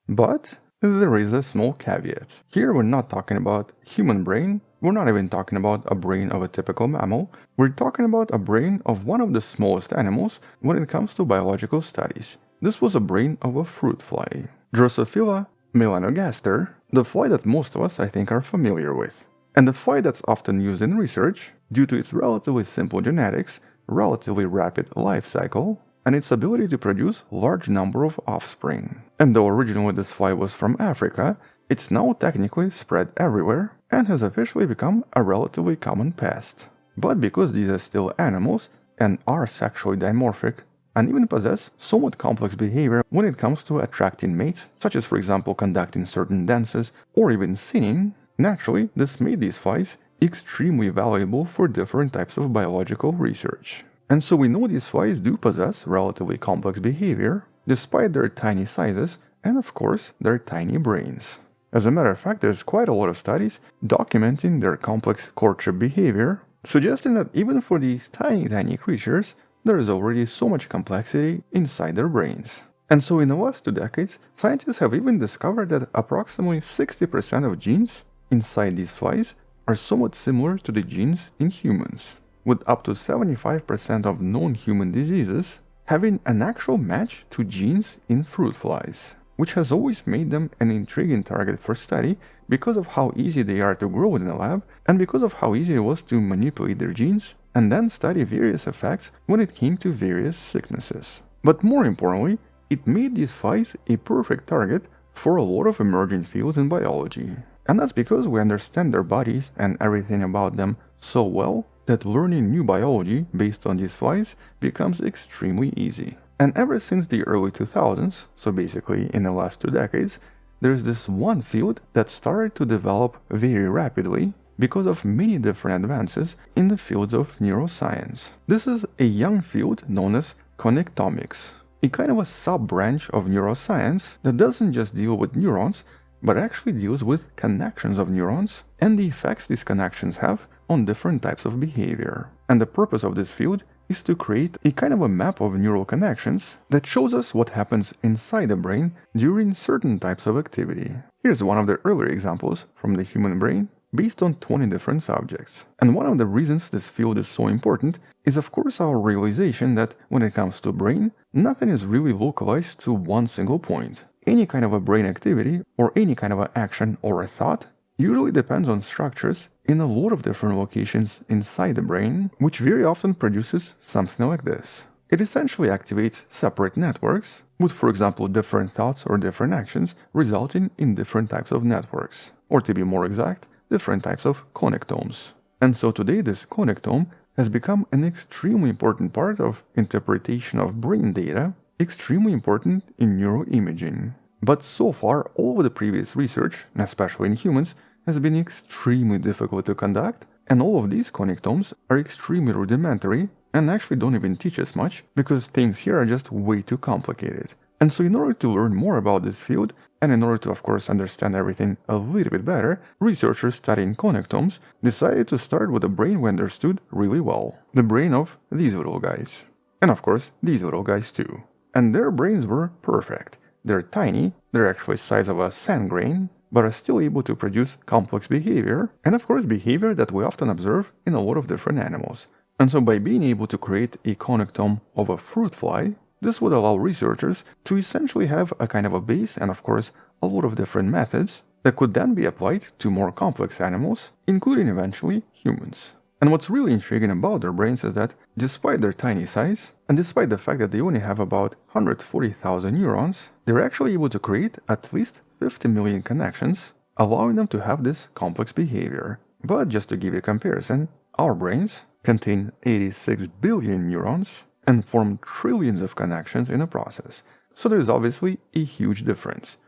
But there is a small caveat. Here we're not talking about human brain, we're not even talking about a brain of a typical mammal, we're talking about a brain of one of the smallest animals when it comes to biological studies. This was a brain of a fruit fly, Drosophila melanogaster, the fly that most of us I think are familiar with. And the fly that's often used in research due to its relatively simple genetics, relatively rapid life cycle, and its ability to produce large number of offspring. And though originally this fly was from Africa, it's now technically spread everywhere and has officially become a relatively common pest. But because these are still animals and are sexually dimorphic and even possess somewhat complex behavior when it comes to attracting mates, such as for example conducting certain dances or even singing, naturally this made these flies extremely valuable for different types of biological research. And so we know these flies do possess relatively complex behavior, despite their tiny sizes and of course their tiny brains. As a matter of fact, there's quite a lot of studies documenting their complex courtship behavior, suggesting that even for these tiny creatures, there is already so much complexity inside their brains. And so in the last 2 decades, scientists have even discovered that approximately 60% of genes inside these flies are somewhat similar to the genes in humans, with up to 75% of known human diseases having an actual match to genes in fruit flies, which has always made them an intriguing target for study because of how easy they are to grow in a lab and because of how easy it was to manipulate their genes and then study various effects when it came to various sicknesses. But more importantly, it made these flies a perfect target for a lot of emerging fields in biology. And that's because we understand their bodies and everything about them so well that learning new biology based on these flies becomes extremely easy. And ever since the early 2000s, so basically in the last 2 decades, there's this one field that started to develop very rapidly because of many different advances in the fields of neuroscience. This is a young field known as connectomics, a kind of a sub-branch of neuroscience that doesn't just deal with neurons, but actually deals with connections of neurons and the effects these connections have on different types of behavior. And the purpose of this field is to create a kind of a map of neural connections that shows us what happens inside the brain during certain types of activity. Here's one of the earlier examples from the human brain based on 20 different subjects. And one of the reasons this field is so important is of course our realization that when it comes to brain, nothing is really localized to one single point. Any kind of a brain activity or any kind of an action or a thought usually depends on structures in a lot of different locations inside the brain, which very often produces something like this. It essentially activates separate networks, with for example different thoughts or different actions resulting in different types of networks, or to be more exact, different types of connectomes. And so today this connectome has become an extremely important part of interpretation of brain data, extremely important in neuroimaging. But so far, all of the previous research, especially in humans, has been extremely difficult to conduct, and all of these connectomes are extremely rudimentary and actually don't even teach us much because things here are just way too complicated. And so in order to learn more about this field, and in order to of course understand everything a little bit better, researchers studying connectomes decided to start with a brain we understood really well, the brain of these little guys. And of course, these little guys too. And their brains were perfect. They're tiny, they're actually the size of a sand grain, but are still able to produce complex behavior, and of course behavior that we often observe in a lot of different animals. And so by being able to create a connectome of a fruit fly, this would allow researchers to essentially have a kind of a base and of course a lot of different methods that could then be applied to more complex animals, including eventually humans. And what's really intriguing about their brains is that despite their tiny size, and despite the fact that they only have about 140,000 neurons, they're actually able to create at least 50 million connections, allowing them to have this complex behavior. But just to give you a comparison, our brains contain 86 billion neurons and form trillions of connections in the process. So there's obviously a huge difference.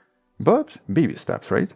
But baby steps, right?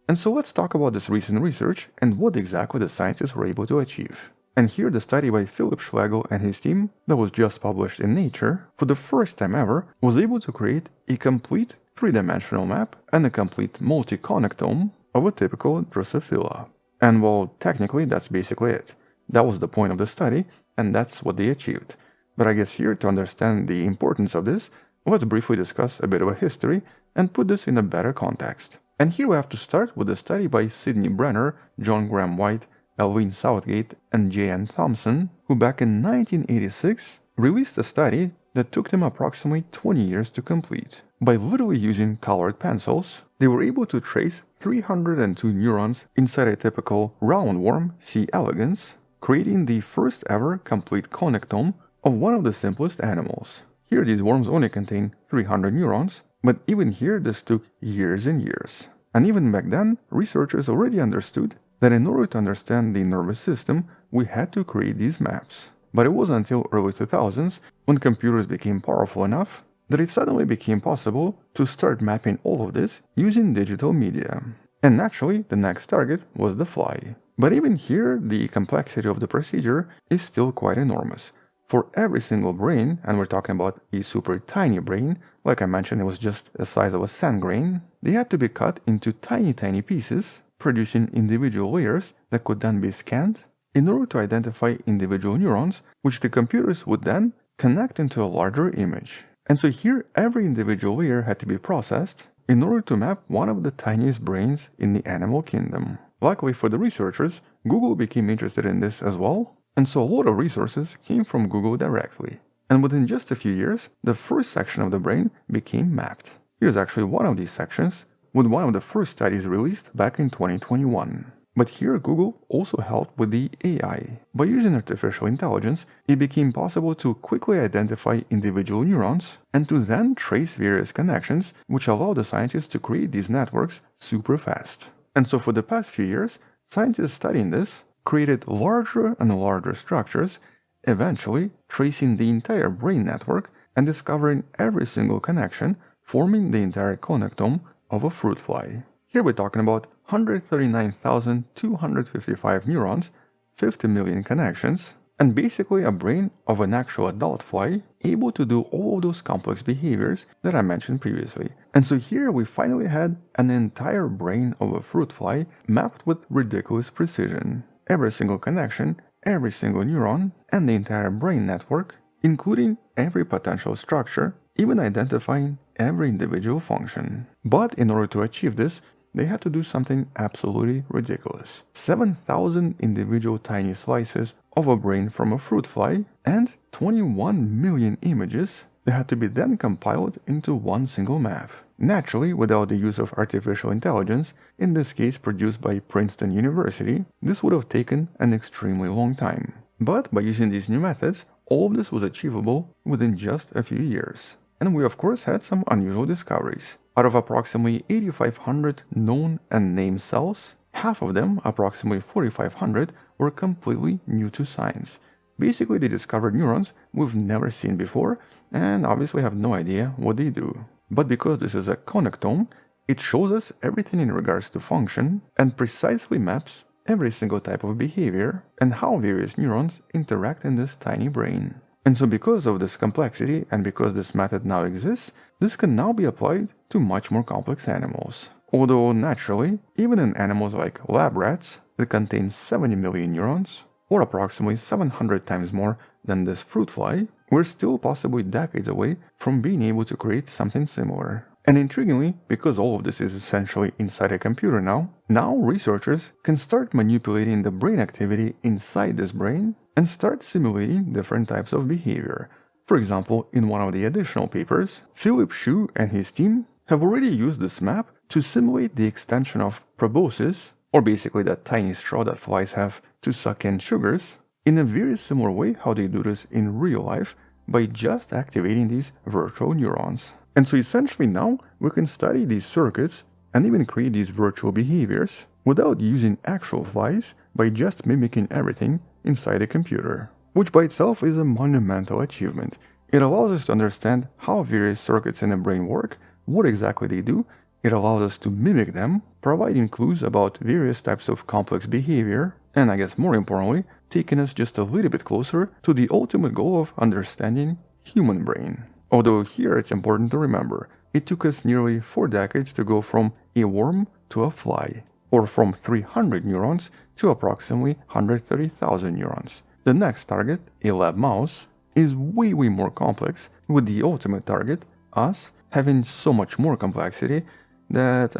And so let's talk about this recent research and what exactly the scientists were able to achieve. And here the study by Philip Schlegel and his team that was just published in Nature, for the first time ever, was able to create a complete three-dimensional map and a complete multi-connectome of a typical Drosophila. And well, technically that's basically it. That was the point of the study, and that's what they achieved. But I guess here, to understand the importance of this, let's briefly discuss a bit of a history and put this in a better context. And here we have to start with a study by Sidney Brenner, John Graham White, Elwyn Southgate, and J.N. Thompson, who back in 1986 released a study that took them approximately 20 years to complete. By literally using colored pencils, they were able to trace 302 neurons inside a typical roundworm, C. elegans, creating the first ever complete connectome of one of the simplest animals, Here these worms only contain 300 neurons, but even here this took years and years. And even back then, researchers already understood that in order to understand the nervous system, we had to create these maps. But it wasn't until early 2000s, when computers became powerful enough, that it suddenly became possible to start mapping all of this using digital media. And naturally, the next target was the fly. But even here, the complexity of the procedure is still quite enormous. For every single brain, and we're talking about a super tiny brain, like I mentioned, it was just the size of a sand grain, they had to be cut into tiny pieces, producing individual layers that could then be scanned in order to identify individual neurons, which the computers would then connect into a larger image. And so here, every individual layer had to be processed in order to map one of the tiniest brains in the animal kingdom. Luckily for the researchers, Google became interested in this as well, and so a lot of resources came from Google directly. And within just a few years, the first section of the brain became mapped. Here's actually one of these sections, with one of the first studies released back in 2021. But here Google also helped with the AI. By using artificial intelligence, it became possible to quickly identify individual neurons and to then trace various connections, which allow the scientists to create these networks super fast. And so for the past few years, scientists studying this created larger and larger structures, eventually tracing the entire brain network and discovering every single connection, forming the entire connectome of a fruit fly. Here we're talking about 139,255 neurons, 50 million connections, and basically a brain of an actual adult fly able to do all of those complex behaviors that I mentioned previously. And so here we finally had an entire brain of a fruit fly mapped with ridiculous precision. Every single connection, every single neuron, and the entire brain network, including every potential structure, even identifying every individual function. But in order to achieve this, they had to do something absolutely ridiculous. 7,000 individual tiny slices of a brain from a fruit fly and 21 million images that had to be then compiled into one single map. Naturally, without the use of artificial intelligence, in this case produced by Princeton University, this would have taken an extremely long time. But by using these new methods, all of this was achievable within just a few years. And we of course had some unusual discoveries. Out of approximately 8,500 known and named cells, half of them, approximately 4,500, were completely new to science. Basically, they discovered neurons we've never seen before and obviously have no idea what they do. But because this is a connectome, it shows us everything in regards to function and precisely maps every single type of behavior and how various neurons interact in this tiny brain. And so because of this complexity and because this method now exists, this can now be applied to much more complex animals. Although naturally, even in animals like lab rats that contain 70 million neurons, or approximately 700 times more than this fruit fly, we're still possibly decades away from being able to create something similar. And intriguingly, because all of this is essentially inside a computer now researchers can start manipulating the brain activity inside this brain and start simulating different types of behavior. For example, in one of the additional papers, Philip Hsu and his team have already used this map to simulate the extension of proboscis, or basically that tiny straw that flies have to suck in sugars, in a very similar way how they do this in real life by just activating these virtual neurons. And so essentially now we can study these circuits and even create these virtual behaviors without using actual flies by just mimicking everything inside a computer, which by itself is a monumental achievement. It allows us to understand how various circuits in the brain work, what exactly they do. It allows us to mimic them, providing clues about various types of complex behavior, and I guess more importantly, taking us just a little bit closer to the ultimate goal of understanding human brain. Although here it's important to remember, it took us nearly 4 decades to go from a worm to a fly, or from 300 neurons to approximately 130,000 neurons. The next target, a lab mouse, is way more complex, with the ultimate target, us, having so much more complexity that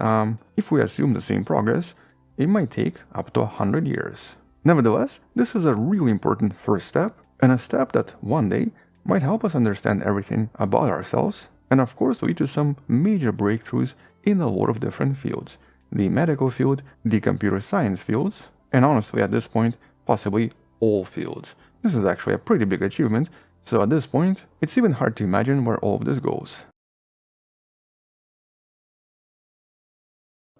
if we assume the same progress, it might take up to 100 years. Nevertheless, this is a really important first step, and a step that one day might help us understand everything about ourselves, and of course lead to some major breakthroughs in a lot of different fields. The medical field, the computer science fields, and honestly at this point, possibly all fields. This is actually a pretty big achievement, So at this point, it's even hard to imagine where all of this goes.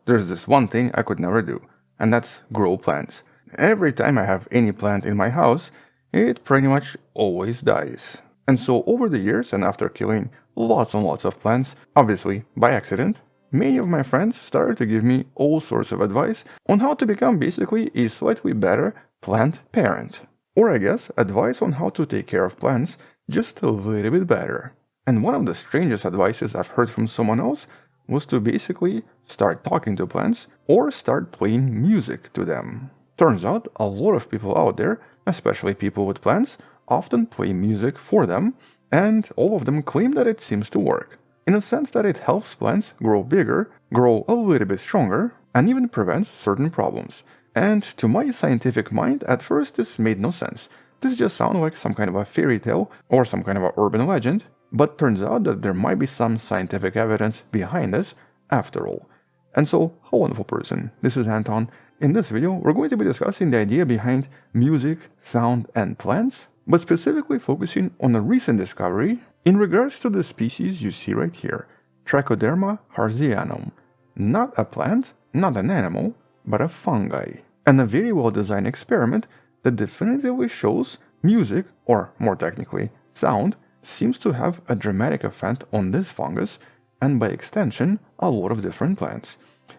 There's this one thing I could never do, and that's grow plants. Every time I have any plant in my house, it pretty much always dies. And so over the years, and after killing lots and lots of plants, obviously by accident, many of my friends started to give me all sorts of advice on how to become basically a slightly better plant parent. Or I guess advice on how to take care of plants just a little bit better. And one of the strangest advices I've heard from someone else was to basically start talking to plants or start playing music to them. Turns out a lot of people out there, especially people with plants, often play music for them, and all of them claim that it seems to work, in a sense that it helps plants grow bigger, grow a little bit stronger, and even prevents certain problems. And to my scientific mind, at first this made no sense. This just sounded like some kind of a fairy tale or some kind of an urban legend, but turns out that there might be some scientific evidence behind this after all. And so, hello wonderful person, this is Anton. In this video, we're going to be discussing the idea behind music, sound, and plants, but specifically focusing on a recent discovery in regards to the species you see right here, Trichoderma harzianum. Not a plant, not an animal, but a fungi. And a very well-designed experiment that definitively shows music, or more technically, sound, seems to have a dramatic effect on this fungus, and by extension, a lot of different plants.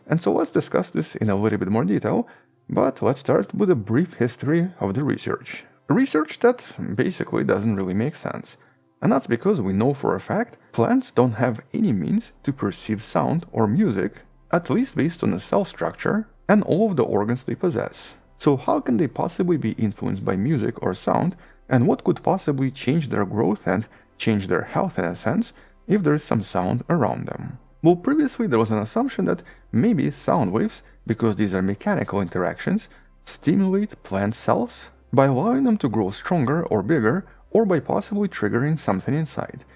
And so let's discuss this in a little bit more detail, but let's start with a brief history of the research. Research that basically doesn't really make sense. And that's because we know for a fact plants don't have any means to perceive sound or music, at least based on the cell structure and all of the organs they possess. So how can they possibly be influenced by music or sound, and what could possibly change their growth and change their health in a sense if there is some sound around them? Well, previously there was an assumption that maybe sound waves, because these are mechanical interactions, stimulate plant cells by allowing them to grow stronger or bigger, or by possibly triggering something inside.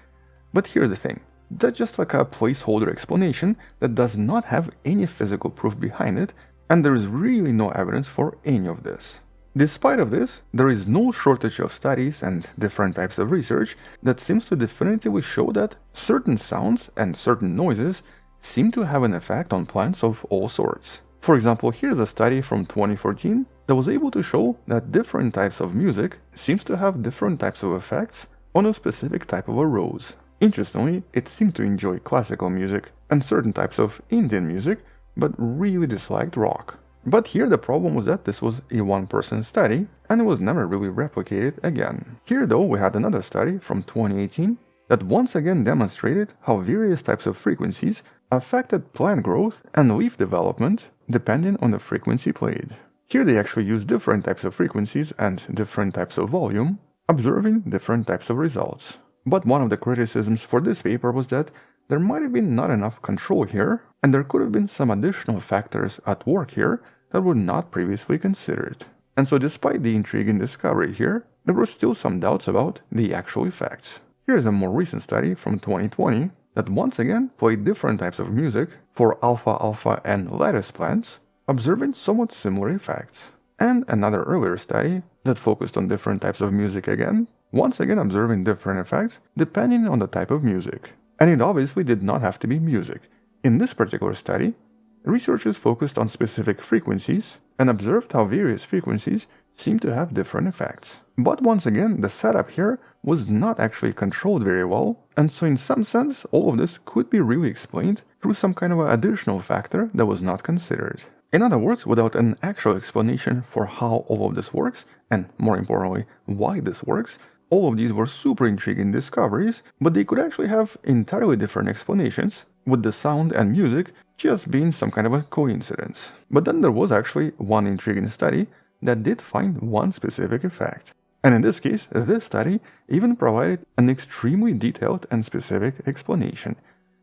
But here's the thing, that's just like a placeholder explanation that does not have any physical proof behind it, and there is really no evidence for any of this. Despite of this, there is no shortage of studies and different types of research that seems to definitively show that certain sounds and certain noises seem to have an effect on plants of all sorts. For example, here's a study from 2014 that was able to show that different types of music seems to have different types of effects on a specific type of a rose. Interestingly, it seemed to enjoy classical music and certain types of Indian music, but really disliked rock. But here the problem was that this was a one-person study, and it was never really replicated again. Here though we had another study from 2018 that once again demonstrated how various types of frequencies affected plant growth and leaf development depending on the frequency played. Here they actually used different types of frequencies and different types of volume, observing different types of results. But one of the criticisms for this paper was that there might have been not enough control here, and there could have been some additional factors at work here that were not previously considered. And so despite the intriguing discovery here, there were still some doubts about the actual effects. Here's a more recent study from 2020 that once again played different types of music for alfalfa and lettuce plants, observing somewhat similar effects. And another earlier study that focused on different types of music again, once again observing different effects depending on the type of music. And it obviously did not have to be music. In this particular study, researchers focused on specific frequencies and observed how various frequencies seem to have different effects. But once again, the setup here was not actually controlled very well, and so in some sense, all of this could be really explained through some kind of an additional factor that was not considered. In other words, without an actual explanation for how all of this works, and more importantly, why this works, all of these were super intriguing discoveries, but they could actually have entirely different explanations, with the sound and music just being some kind of a coincidence. But then there was actually one intriguing study that did find one specific effect. And in this case, this study even provided an extremely detailed and specific explanation.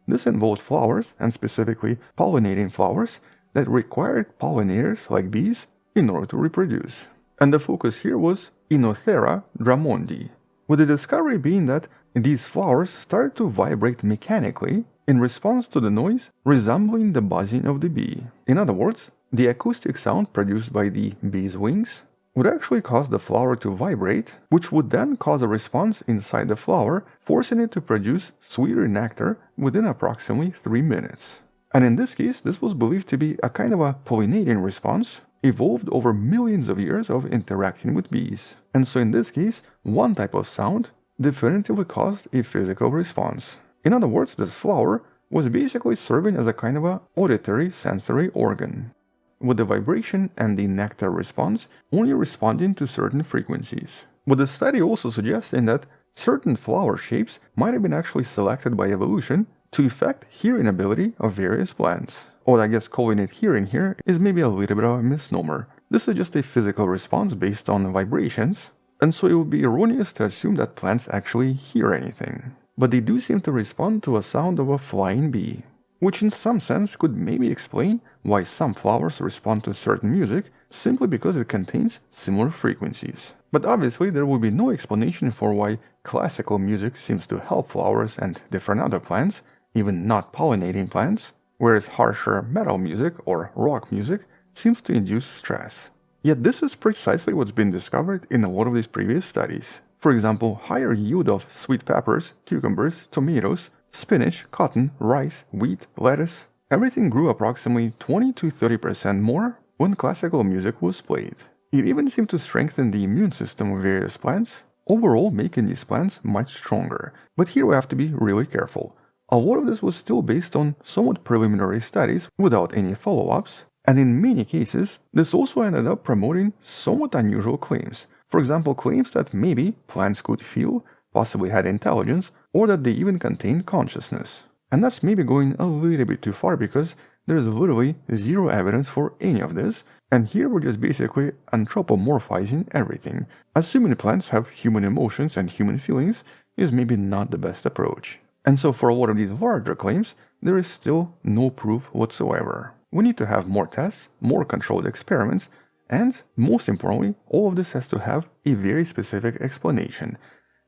This involved flowers, and specifically pollinating flowers, that required pollinators like bees in order to reproduce. And the focus here was Inothera drummondi, with the discovery being that these flowers started to vibrate mechanically in response to the noise resembling the buzzing of the bee. In other words, the acoustic sound produced by the bee's wings would actually cause the flower to vibrate, which would then cause a response inside the flower, forcing it to produce sweeter nectar within approximately 3 minutes. And in this case, this was believed to be a kind of a pollinating response, evolved over millions of years of interacting with bees. And so in this case, one type of sound definitively caused a physical response. In other words, this flower was basically serving as a kind of a auditory sensory organ, with the vibration and the nectar response only responding to certain frequencies. With the study also suggesting that certain flower shapes might have been actually selected by evolution to affect hearing ability of various plants. Or I guess calling it hearing here is maybe a little bit of a misnomer. This is just a physical response based on vibrations, and so it would be erroneous to assume that plants actually hear anything. But they do seem to respond to a sound of a flying bee, which in some sense could maybe explain why some flowers respond to certain music simply because it contains similar frequencies. But obviously there will be no explanation for why classical music seems to help flowers and different other plants, even not pollinating plants, whereas harsher metal music or rock music seems to induce stress. Yet this is precisely what's been discovered in a lot of these previous studies. For example, higher yield of sweet peppers, cucumbers, tomatoes, spinach, cotton, rice, wheat, lettuce, everything grew approximately 20 to 30% more when classical music was played. It even seemed to strengthen the immune system of various plants, overall making these plants much stronger. But here we have to be really careful. A lot of this was still based on somewhat preliminary studies without any follow-ups, and in many cases, this also ended up promoting somewhat unusual claims. For example, claims that maybe plants could feel, possibly had intelligence, or that they even contain consciousness. And that's maybe going a little bit too far because there's literally zero evidence for any of this, and here we're just basically anthropomorphizing everything. Assuming plants have human emotions and human feelings is maybe not the best approach. And so for a lot of these larger claims, there is still no proof whatsoever. We need to have more tests, more controlled experiments, and most importantly, all of this has to have a very specific explanation.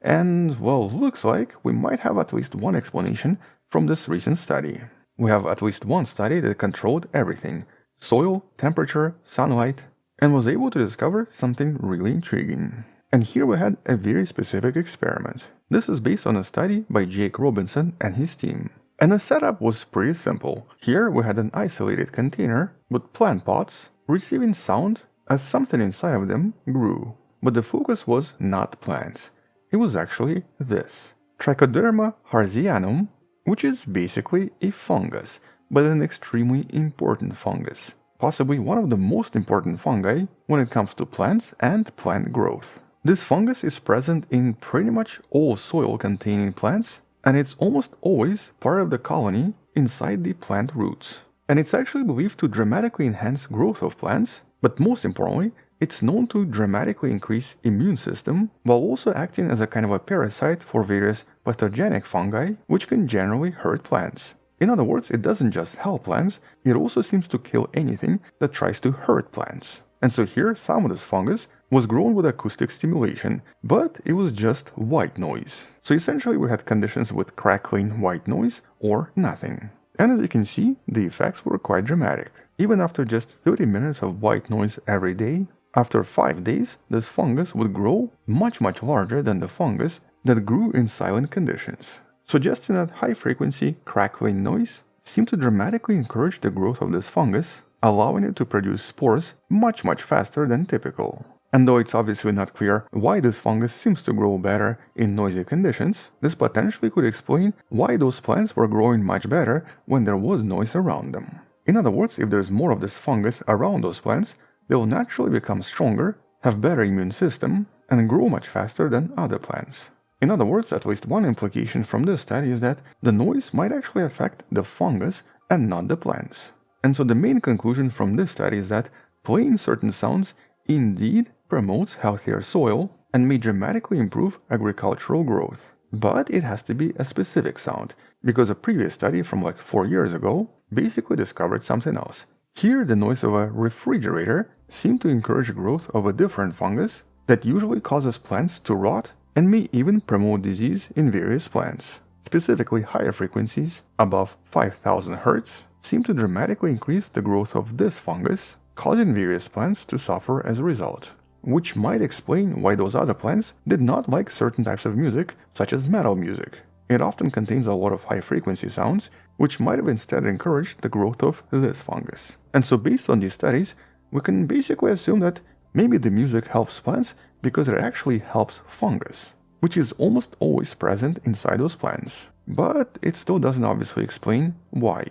And, well, looks like we might have at least one explanation from this recent study. We have at least one study that controlled everything: soil, temperature, sunlight, and was able to discover something really intriguing. And here we had a very specific experiment. This is based on a study by Jake Robinson and his team. And the setup was pretty simple. Here we had an isolated container with plant pots receiving sound as something inside of them grew. But the focus was not plants. It was actually this: Trichoderma harzianum, which is basically a fungus, but an extremely important fungus. Possibly one of the most important fungi when it comes to plants and plant growth. This fungus is present in pretty much all soil-containing plants, and it's almost always part of the colony inside the plant roots. And it's actually believed to dramatically enhance growth of plants, but most importantly, it's known to dramatically increase immune system while also acting as a kind of a parasite for various pathogenic fungi which can generally hurt plants. In other words, it doesn't just help plants, it also seems to kill anything that tries to hurt plants. And so here, some of this fungus was grown with acoustic stimulation, but it was just white noise. So essentially we had conditions with crackling white noise or nothing. And as you can see, the effects were quite dramatic. Even after just 30 minutes of white noise every day, after 5 days, this fungus would grow much larger than the fungus that grew in silent conditions, suggesting that high-frequency crackling noise seemed to dramatically encourage the growth of this fungus, allowing it to produce spores much faster than typical. And though it's obviously not clear why this fungus seems to grow better in noisy conditions, this potentially could explain why those plants were growing much better when there was noise around them. In other words, if there's more of this fungus around those plants, they'll naturally become stronger, have better immune system, and grow much faster than other plants. In other words, at least one implication from this study is that the noise might actually affect the fungus and not the plants. And so the main conclusion from this study is that playing certain sounds indeed promotes healthier soil and may dramatically improve agricultural growth. But it has to be a specific sound, because a previous study from like 4 years ago basically discovered something else. Here, the noise of a refrigerator seemed to encourage growth of a different fungus that usually causes plants to rot and may even promote disease in various plants. Specifically, higher frequencies, above 5000 Hz, seem to dramatically increase the growth of this fungus, causing various plants to suffer as a result. which might explain why those other plants did not like certain types of music, such as metal music. It often contains a lot of high-frequency sounds, which might have instead encouraged the growth of this fungus. And so based on these studies, we can basically assume that maybe the music helps plants because it actually helps fungus, which is almost always present inside those plants. But it still doesn't obviously explain why.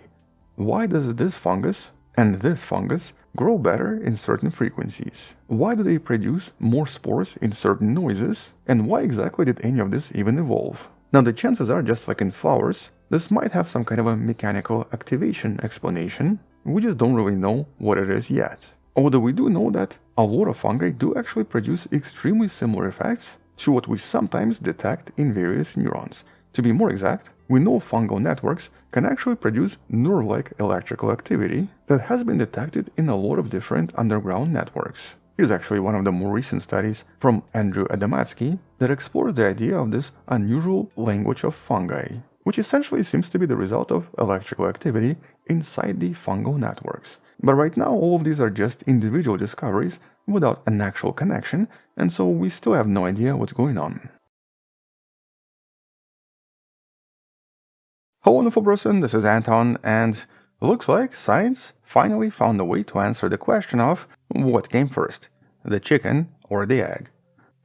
Why does this fungus and this fungus grow better in certain frequencies? Why do they produce more spores in certain noises? And why exactly did any of this even evolve? Now the chances are, just like in flowers, this might have some kind of a mechanical activation explanation. We just don't really know what it is yet. Although we do know that a lot of fungi do actually produce extremely similar effects to what we sometimes detect in various neurons. To be more exact, we know fungal networks can actually produce nerve-like electrical activity that has been detected in a lot of different underground networks. Here's actually one of the more recent studies from Andrew Adamatsky that explores the idea of this unusual language of fungi, which essentially seems to be the result of electrical activity inside the fungal networks. But right now, all of these are just individual discoveries without an actual connection, and so we still have no idea what's going on. Hello wonderful person, this is Anton, and it looks like science finally found a way to answer the question of what came first, the chicken or the egg.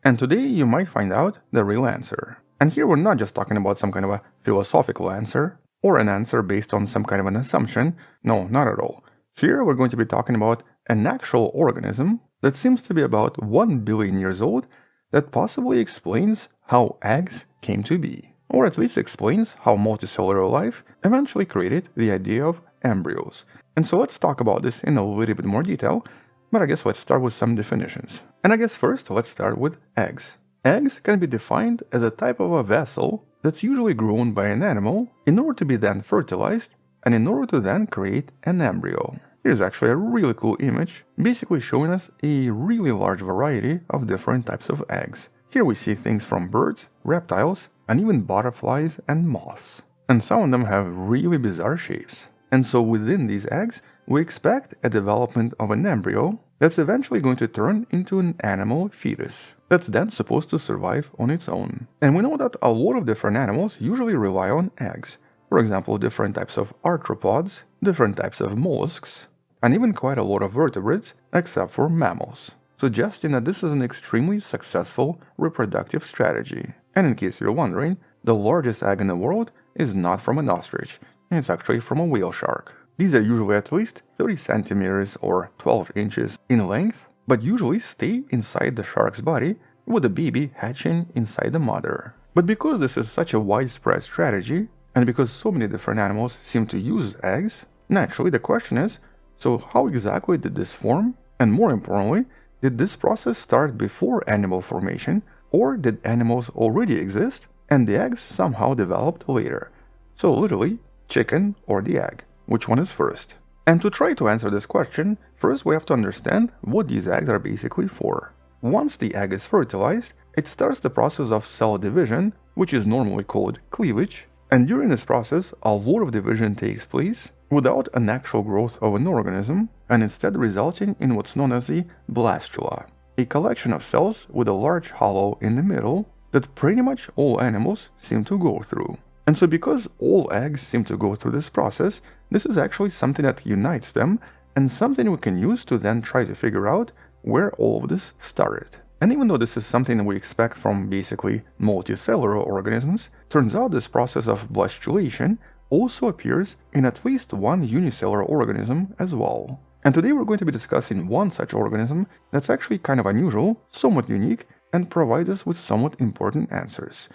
And today you might find out the real answer. And here we're not just talking about some kind of a philosophical answer, or an answer based on some kind of an assumption. No, not at all. Here we're going to be talking about an actual organism that seems to be about 1 billion years old that possibly explains how eggs came to be. Or at least explains how multicellular life eventually created the idea of embryos. And so let's talk about this in a little bit more detail, but I guess let's start with some definitions. And I guess first let's start with eggs. Eggs can be defined as a type of a vessel that's usually grown by an animal in order to be then fertilized and in order to then create an embryo. Here's actually a really cool image, basically showing us a really large variety of different types of eggs. Here we see things from birds, reptiles, and even butterflies and moths. And some of them have really bizarre shapes. And so within these eggs, we expect a development of an embryo that's eventually going to turn into an animal fetus that's then supposed to survive on its own. And we know that a lot of different animals usually rely on eggs. For example, different types of arthropods, different types of mollusks, and even quite a lot of vertebrates except for mammals, suggesting that this is an extremely successful reproductive strategy. And in case you're wondering, the largest egg in the world is not from an ostrich, it's actually from a whale shark. These are usually at least 30 centimeters or 12 inches in length, but usually stay inside the shark's body with the baby hatching inside the mother. But because this is such a widespread strategy, and because so many different animals seem to use eggs, naturally the question is, so how exactly did this form? And more importantly, did this process start before animal formation, or did animals already exist and the eggs somehow developed later? So literally, chicken or the egg, which one is first? And to try to answer this question, first we have to understand what these eggs are basically for. Once the egg is fertilized, it starts the process of cell division, which is normally called cleavage, and during this process a lot of division takes place without an actual growth of an organism, and instead resulting in what's known as the blastula, a collection of cells with a large hollow in the middle that pretty much all animals seem to go through. And so because all eggs seem to go through this process, this is actually something that unites them and something we can use to then try to figure out where all of this started. And even though this is something we expect from basically multicellular organisms, turns out this process of blastulation also appears in at least one unicellular organism as well. And today we're going to be discussing one such organism that's actually kind of unusual, somewhat unique, and provides us with somewhat important answers.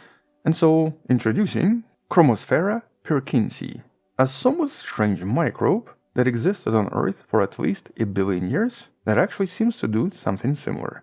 And so, introducing Chromosphaera perkinsii, a somewhat strange microbe that existed on Earth for at least 1 billion years that actually seems to do something similar.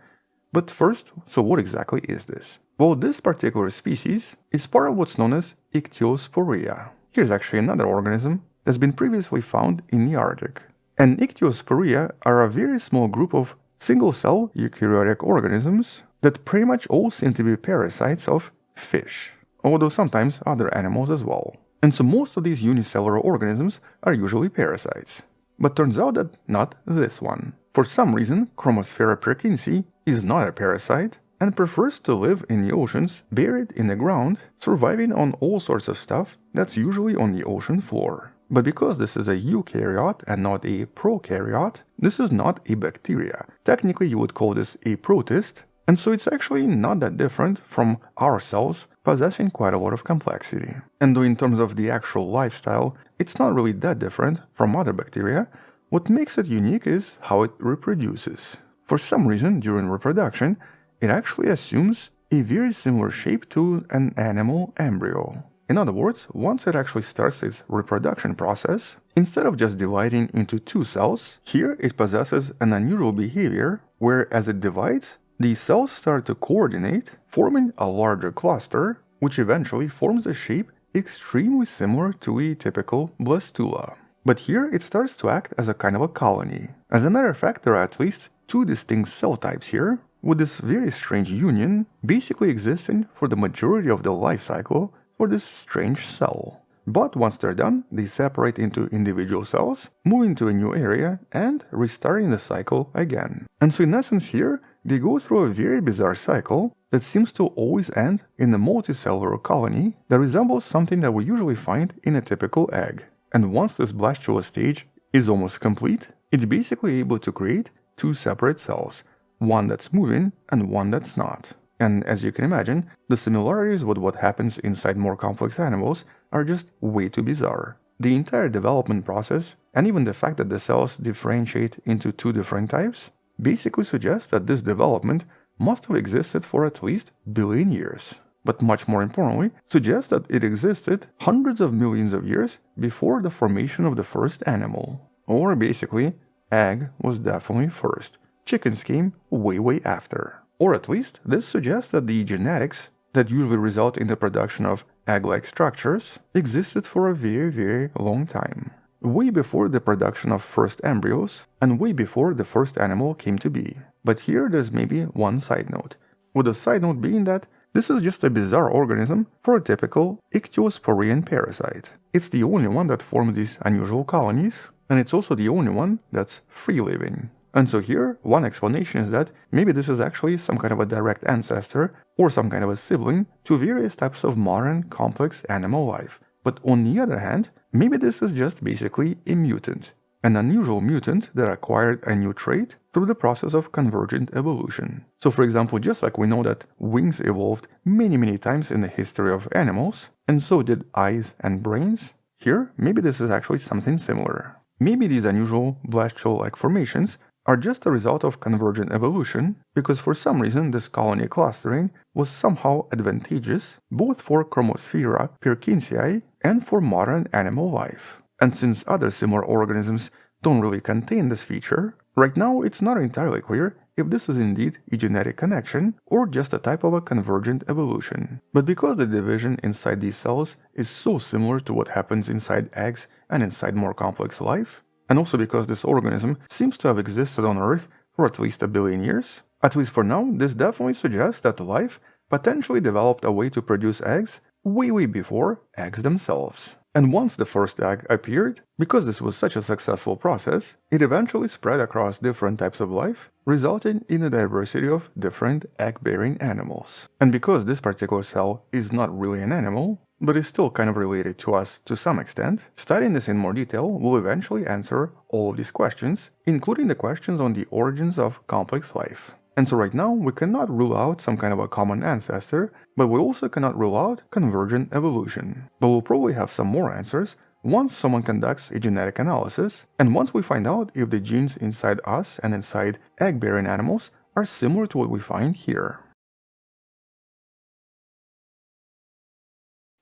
But first, so what exactly is this? Well, this particular species is part of what's known as Ichthyosporea. Here's actually another organism that's been previously found in the Arctic. And Ichthyosporea are a very small group of single-cell eukaryotic organisms that pretty much all seem to be parasites of fish, although sometimes other animals as well. And so most of these unicellular organisms are usually parasites. But turns out that not this one. For some reason, Chromosphere perkinsii is not a parasite and prefers to live in the oceans buried in the ground, surviving on all sorts of stuff that's usually on the ocean floor. But because this is a eukaryote and not a prokaryote, this is not a bacteria. Technically you would call this a protist, and so it's actually not that different from our cells, possessing quite a lot of complexity. And though in terms of the actual lifestyle, it's not really that different from other bacteria, what makes it unique is how it reproduces. For some reason, during reproduction, it actually assumes a very similar shape to an animal embryo. In other words, once it actually starts its reproduction process, instead of just dividing into two cells, here it possesses an unusual behavior where as it divides, these cells start to coordinate, forming a larger cluster, which eventually forms a shape extremely similar to a typical blastula. But here it starts to act as a kind of a colony. As a matter of fact, there are at least two distinct cell types here, with this very strange union basically existing for the majority of the life cycle for this strange cell. But once they're done, they separate into individual cells, moving to a new area and restarting the cycle again. And so in essence here, they go through a very bizarre cycle that seems to always end in a multicellular colony that resembles something that we usually find in a typical egg. And once this blastula stage is almost complete, it's basically able to create two separate cells, one that's moving and one that's not. And as you can imagine, the similarities with what happens inside more complex animals are just way too bizarre. The entire development process, and even the fact that the cells differentiate into two different types, basically suggests that this development must have existed for at least a billion years. But much more importantly, suggests that it existed hundreds of millions of years before the formation of the first animal. Or basically, egg was definitely first. Chickens came way after. Or at least, this suggests that the genetics that usually result in the production of egg-like structures existed for a very long time. Way before the production of first embryos, and way before the first animal came to be. But here there's maybe one side note, with the side note being that this is just a bizarre organism for a typical ichthyosporian parasite. It's the only one that forms these unusual colonies, and it's also the only one that's free-living. And so here, one explanation is that maybe this is actually some kind of a direct ancestor or some kind of a sibling to various types of modern complex animal life. But on the other hand, maybe this is just basically a mutant. An unusual mutant that acquired a new trait through the process of convergent evolution. So for example, just like we know that wings evolved many times in the history of animals, and so did eyes and brains, here maybe this is actually something similar. Maybe these unusual blastula-like formations are just a result of convergent evolution, because for some reason this colony clustering was somehow advantageous both for Chromosphere perkinsii and for modern animal life. And since other similar organisms don't really contain this feature, right now it's not entirely clear if this is indeed a genetic connection or just a type of a convergent evolution. But because the division inside these cells is so similar to what happens inside eggs and inside more complex life, and also because this organism seems to have existed on Earth for at least a billion years, at least for now, this definitely suggests that life potentially developed a way to produce eggs way before eggs themselves. And once the first egg appeared, because this was such a successful process, it eventually spread across different types of life, resulting in a diversity of different egg-bearing animals. And because this particular cell is not really an animal, but is still kind of related to us to some extent, studying this in more detail will eventually answer all of these questions, including the questions on the origins of complex life. And so right now, we cannot rule out some kind of a common ancestor, but we also cannot rule out convergent evolution. But we'll probably have some more answers once someone conducts a genetic analysis, and once we find out if the genes inside us and inside egg-bearing animals are similar to what we find here.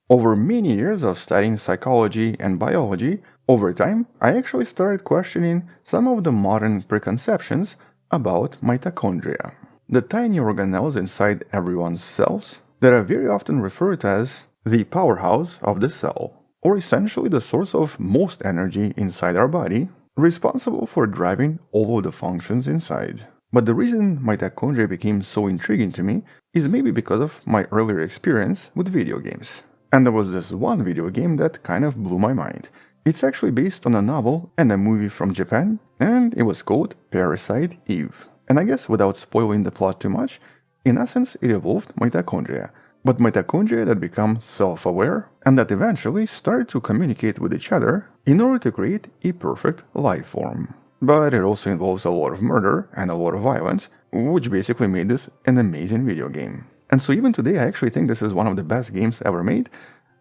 Over many years of studying psychology and biology, over time, I actually started questioning some of the modern preconceptions about mitochondria, the tiny organelles inside everyone's cells that are very often referred to as the powerhouse of the cell, or essentially the source of most energy inside our body, responsible for driving all of the functions inside. But the reason mitochondria became so intriguing to me is maybe because of my earlier experience with video games. And there was this one video game that kind of blew my mind. It's actually based on a novel and a movie from Japan, and it was called Parasite Eve. And I guess without spoiling the plot too much, in essence it evolved mitochondria, but mitochondria that become self-aware and that eventually start to communicate with each other in order to create a perfect life form. But it also involves a lot of murder and a lot of violence, which basically made this an amazing video game. And so even today I actually think this is one of the best games ever made,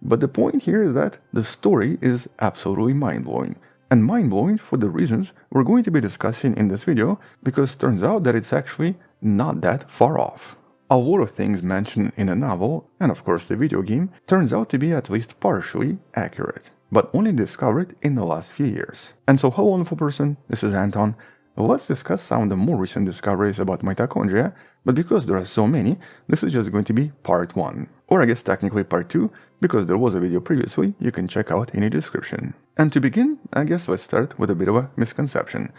but the point here is that the story is absolutely mind-blowing. And mind-blowing for the reasons we're going to be discussing in this video, because it turns out that it's actually not that far off. A lot of things mentioned in the novel, and of course the video game, turns out to be at least partially accurate, but only discovered in the last few years. And so hello wonderful person, this is Anton. Let's discuss some of the more recent discoveries about mitochondria, but because there are so many, this is just going to be part 1. Or I guess technically part 2, because there was a video previously you can check out in the description. And to begin, I guess let's start with a bit of a misconception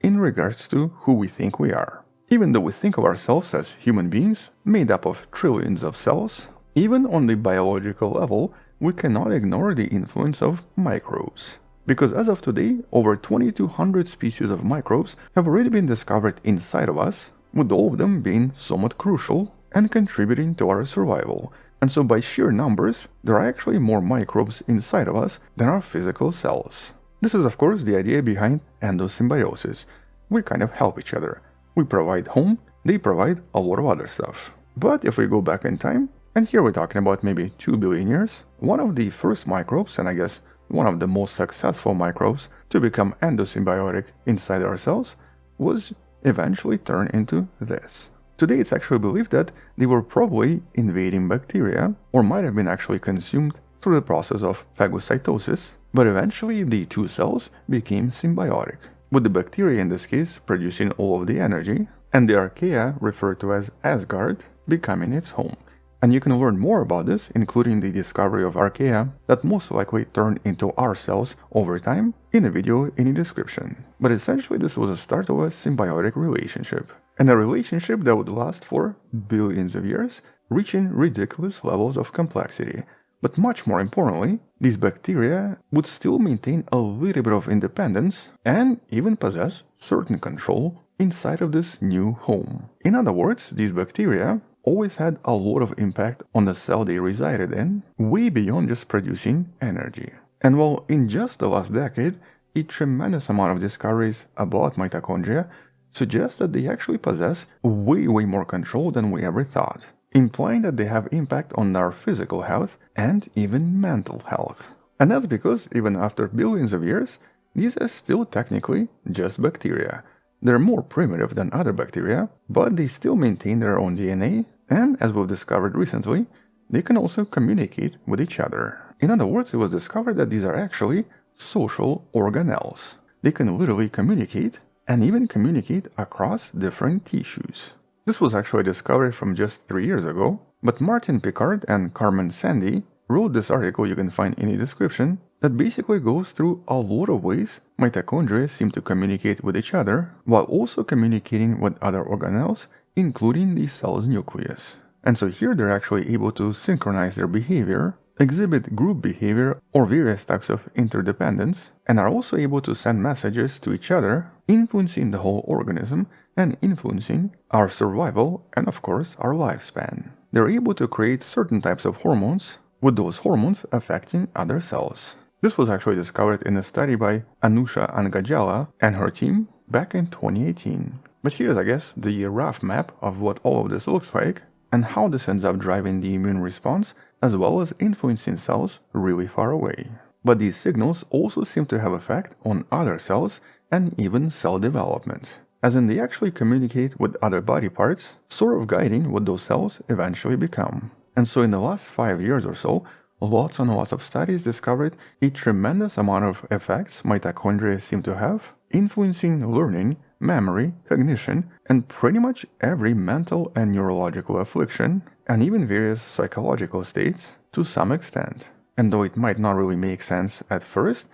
in regards to who we think we are. Even though we think of ourselves as human beings, made up of trillions of cells, even on the biological level, we cannot ignore the influence of microbes. Because as of today, over 2200 species of microbes have already been discovered inside of us, with all of them being somewhat crucial and contributing to our survival. And so by sheer numbers, there are actually more microbes inside of us than our physical cells. This is of course the idea behind endosymbiosis. We kind of help each other. We provide home, they provide a lot of other stuff. But if we go back in time, and here we're talking about maybe 2 billion years, one of the first microbes, and I guess one of the most successful microbes to become endosymbiotic inside our cells, was eventually turned into this. Today it's actually believed that they were probably invading bacteria, or might have been actually consumed through the process of phagocytosis, but eventually the two cells became symbiotic, with the bacteria in this case producing all of the energy, and the Archaea, referred to as Asgard, becoming its home. And you can learn more about this, including the discovery of Archaea that most likely turned into our cells over time, in a video in the description. But essentially this was the start of a symbiotic relationship. And a relationship that would last for billions of years, reaching ridiculous levels of complexity. But much more importantly, these bacteria would still maintain a little bit of independence and even possess certain control inside of this new home. In other words, these bacteria always had a lot of impact on the cell they resided in, way beyond just producing energy. And while in just the last decade, a tremendous amount of discoveries about mitochondria suggest that they actually possess way more control than we ever thought, implying that they have impact on our physical health and even mental health. And that's because even after billions of years, these are still technically just bacteria. They're more primitive than other bacteria, but they still maintain their own DNA, and as we've discovered recently, they can also communicate with each other. In other words, it was discovered that these are actually social organelles. They can literally communicate, and even communicate across different tissues. This was actually discovered from just 3 years ago, but Martin Picard and Carmen Sandy wrote this article you can find in the description that basically goes through a lot of ways mitochondria seem to communicate with each other while also communicating with other organelles, including the cell's nucleus. And so here they're actually able to synchronize their behavior, exhibit group behavior or various types of interdependence, and are also able to send messages to each other, influencing the whole organism and influencing our survival and of course our lifespan. They're able to create certain types of hormones, with those hormones affecting other cells. This was actually discovered in a study by Anusha Angajala and her team back in 2018. But here's, I guess, the rough map of what all of this looks like and how this ends up driving the immune response as well as influencing cells really far away. But these signals also seem to have effect on other cells and even cell development, as in they actually communicate with other body parts, sort of guiding what those cells eventually become. And so in the last 5 years or so, lots and lots of studies discovered a tremendous amount of effects mitochondria seem to have, influencing learning, memory, cognition, and pretty much every mental and neurological affliction, and even various psychological states to some extent. And though it might not really make sense at first,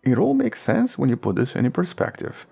it all makes sense when you put this in perspective.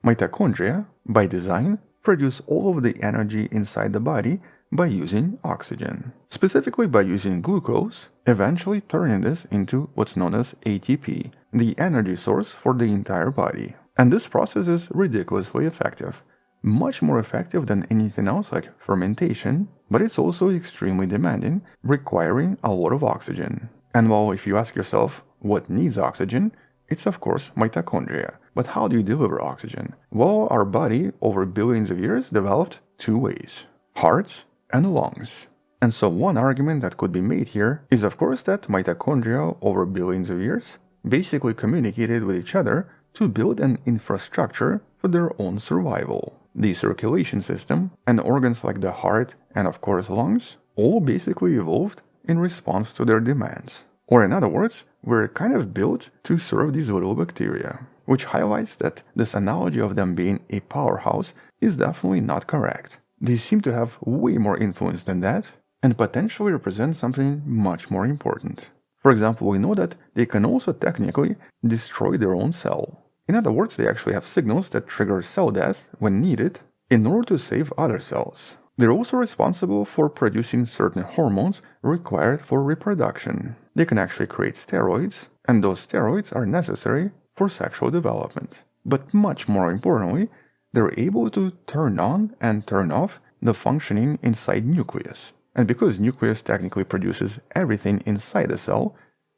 Mitochondria, by design, produce all of the energy inside the body by using oxygen. Specifically by using glucose, eventually turning this into what's known as ATP, the energy source for the entire body. And this process is ridiculously effective. Much more effective than anything else like fermentation, but it's also extremely demanding, requiring a lot of oxygen. And well, if you ask yourself what needs oxygen, it's of course mitochondria. But how do you deliver oxygen? Well, our body over billions of years developed two ways: hearts and lungs. And so one argument that could be made here is of course that mitochondria over billions of years basically communicated with each other to build an infrastructure for their own survival. The circulation system and organs like the heart and of course lungs all basically evolved in response to their demands. Or in other words, we're kind of built to serve these little bacteria, which highlights that this analogy of them being a powerhouse is definitely not correct. They seem to have way more influence than that and potentially represent something much more important. For example, we know that they can also technically destroy their own cell. In other words, they actually have signals that trigger cell death when needed in order to save other cells. They're also responsible for producing certain hormones required for reproduction. They can actually create steroids, and those steroids are necessary for sexual development. But much more importantly, they're able to turn on and turn off the functioning inside nucleus. And because nucleus technically produces everything inside the cell,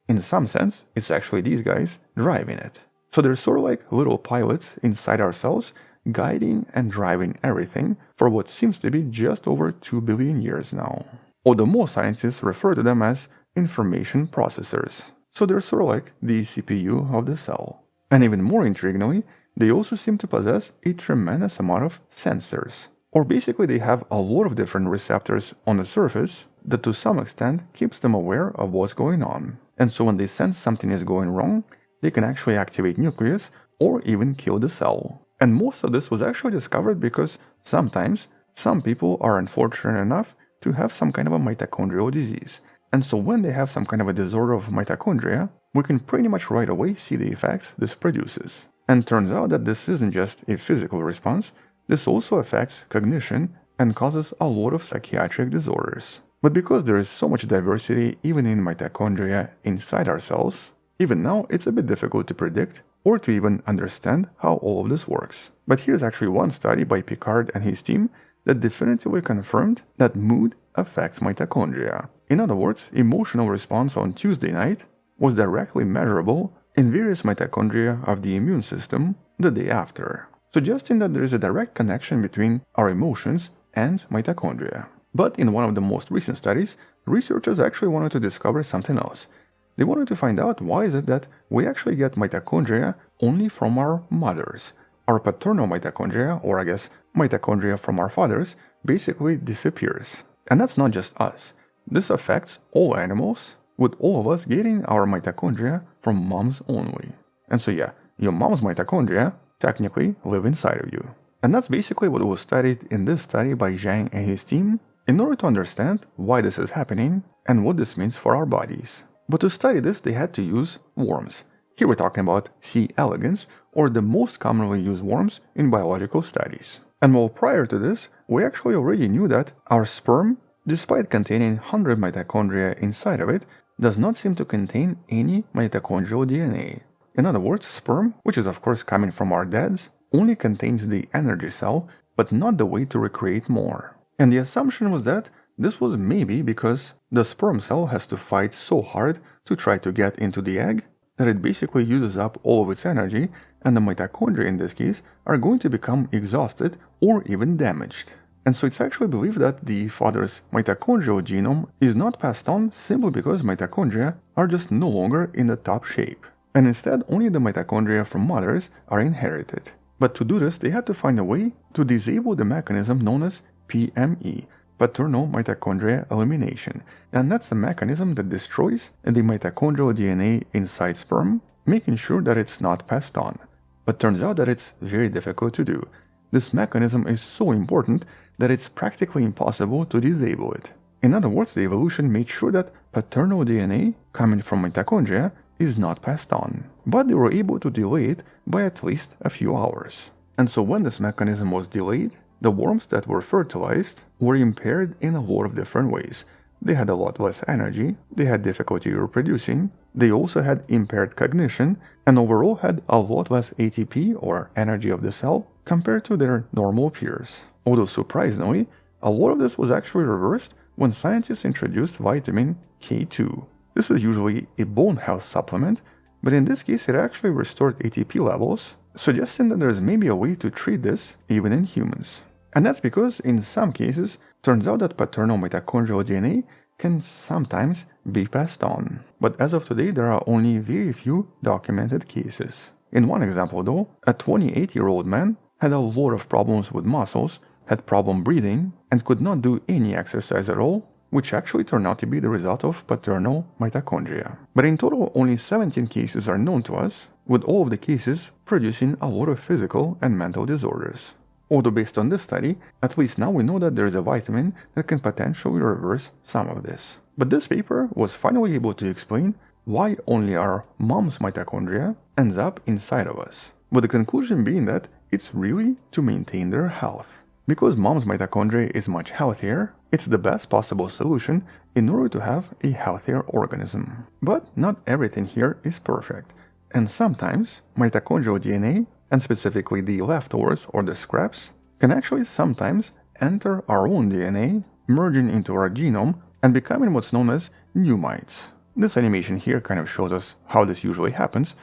in some sense, it's actually these guys driving it. So they're sort of like little pilots inside our cells, guiding and driving everything for what seems to be just over 2 billion years now. Although most scientists refer to them as information processors. So they're sort of like the CPU of the cell. And even more intriguingly, they also seem to possess a tremendous amount of sensors. Or basically they have a lot of different receptors on the surface that to some extent keeps them aware of what's going on. And so when they sense something is going wrong, they can actually activate nucleus or even kill the cell. And most of this was actually discovered because sometimes some people are unfortunate enough to have some kind of a mitochondrial disease. And so when they have some kind of a disorder of mitochondria, we can pretty much right away see the effects this produces. And turns out that this isn't just a physical response, this also affects cognition and causes a lot of psychiatric disorders. But because there is so much diversity even in mitochondria inside our cells, even now it's a bit difficult to predict or to even understand how all of this works. But here's actually one study by Picard and his team that definitively confirmed that mood affects mitochondria. In other words, emotional response on Tuesday night was directly measurable in various mitochondria of the immune system the day after, suggesting that there is a direct connection between our emotions and mitochondria. But in one of the most recent studies, researchers actually wanted to discover something else. They wanted to find out why is it that we actually get mitochondria only from our mothers. Our paternal mitochondria, or I guess mitochondria from our fathers, basically disappears. And that's not just us. This affects all animals, with all of us getting our mitochondria from moms only. And so yeah, your mom's mitochondria technically live inside of you. And that's basically what was studied in this study by Zhang and his team in order to understand why this is happening and what this means for our bodies. But to study this, they had to use worms. Here we're talking about C. elegans, or the most commonly used worms in biological studies. And while prior to this, we actually already knew that our sperm, despite containing 100 mitochondria inside of it, does not seem to contain any mitochondrial DNA. In other words, sperm, which is of course coming from our dads, only contains the energy cell, but not the way to recreate more. And the assumption was that this was maybe because the sperm cell has to fight so hard to try to get into the egg that it basically uses up all of its energy, and the mitochondria in this case are going to become exhausted or even damaged. And so it's actually believed that the father's mitochondrial genome is not passed on simply because mitochondria are just no longer in the top shape. And instead only the mitochondria from mothers are inherited. But to do this they had to find a way to disable the mechanism known as PME, paternal mitochondria elimination, and that's the mechanism that destroys the mitochondrial DNA inside sperm, making sure that it's not passed on. But turns out that it's very difficult to do. This mechanism is so important that it's practically impossible to disable it. In other words, the evolution made sure that paternal DNA coming from mitochondria is not passed on, but they were able to delay it by at least a few hours. And so when this mechanism was delayed, the worms that were fertilized were impaired in a lot of different ways. They had a lot less energy, they had difficulty reproducing, they also had impaired cognition, and overall had a lot less ATP or energy of the cell compared to their normal peers. Although surprisingly, a lot of this was actually reversed when scientists introduced vitamin K2. This is usually a bone health supplement, but in this case it actually restored ATP levels, suggesting that there's maybe a way to treat this even in humans. And that's because in some cases, turns out that paternal mitochondrial DNA can sometimes be passed on. But as of today, there are only very few documented cases. In one example though, a 28-year-old man had a lot of problems with muscles, had problem breathing, and could not do any exercise at all, which actually turned out to be the result of paternal mitochondria. But in total, only 17 cases are known to us, with all of the cases producing a lot of physical and mental disorders. Although based on this study, at least now we know that there is a vitamin that can potentially reverse some of this. But this paper was finally able to explain why only our mom's mitochondria ends up inside of us, with the conclusion being that it's really to maintain their health. Because mom's mitochondria is much healthier, it's the best possible solution in order to have a healthier organism. But not everything here is perfect, and sometimes mitochondrial DNA, and specifically the leftovers or the scraps, can actually sometimes enter our own DNA, merging into our genome and becoming what's known as new mites. This animation here kind of shows us how this usually happens,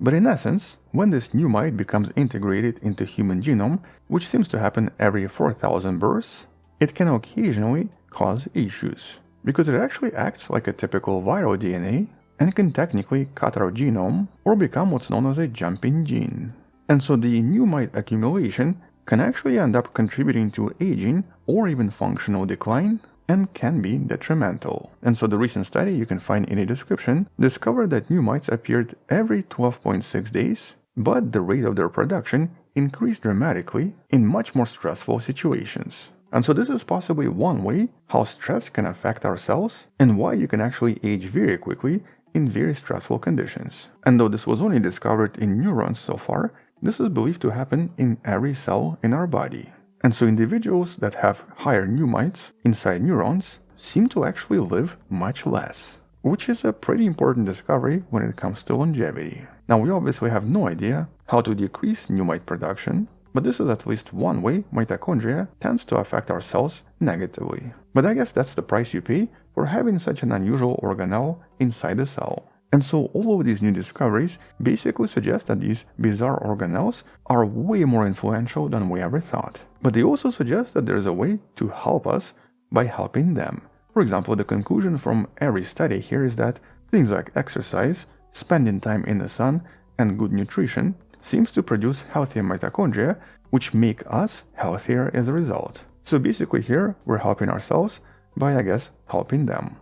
but in essence, when this new mite becomes integrated into human genome, which seems to happen every 4,000 births, it can occasionally cause issues, because it actually acts like a typical viral DNA and can technically cut our genome or become what's known as a jumping gene. And so the new mite accumulation can actually end up contributing to aging or even functional decline and can be detrimental. And so the recent study you can find in a description discovered that new mites appeared every 12.6 days, but the rate of their production increased dramatically in much more stressful situations. And so this is possibly one way how stress can affect our cells and why you can actually age very quickly in very stressful conditions. And though this was only discovered in neurons so far, this is believed to happen in every cell in our body. And so individuals that have higher new mites inside neurons seem to actually live much less, which is a pretty important discovery when it comes to longevity. Now we obviously have no idea how to decrease new mite production, but this is at least one way mitochondria tends to affect our cells negatively. But I guess that's the price you pay for having such an unusual organelle inside the cell. And so all of these new discoveries basically suggest that these bizarre organelles are way more influential than we ever thought. But they also suggest that there is a way to help us by helping them. For example, the conclusion from every study here is that things like exercise, spending time in the sun, and good nutrition seems to produce healthier mitochondria, which make us healthier as a result. So basically here, we're helping ourselves by, I guess, helping them.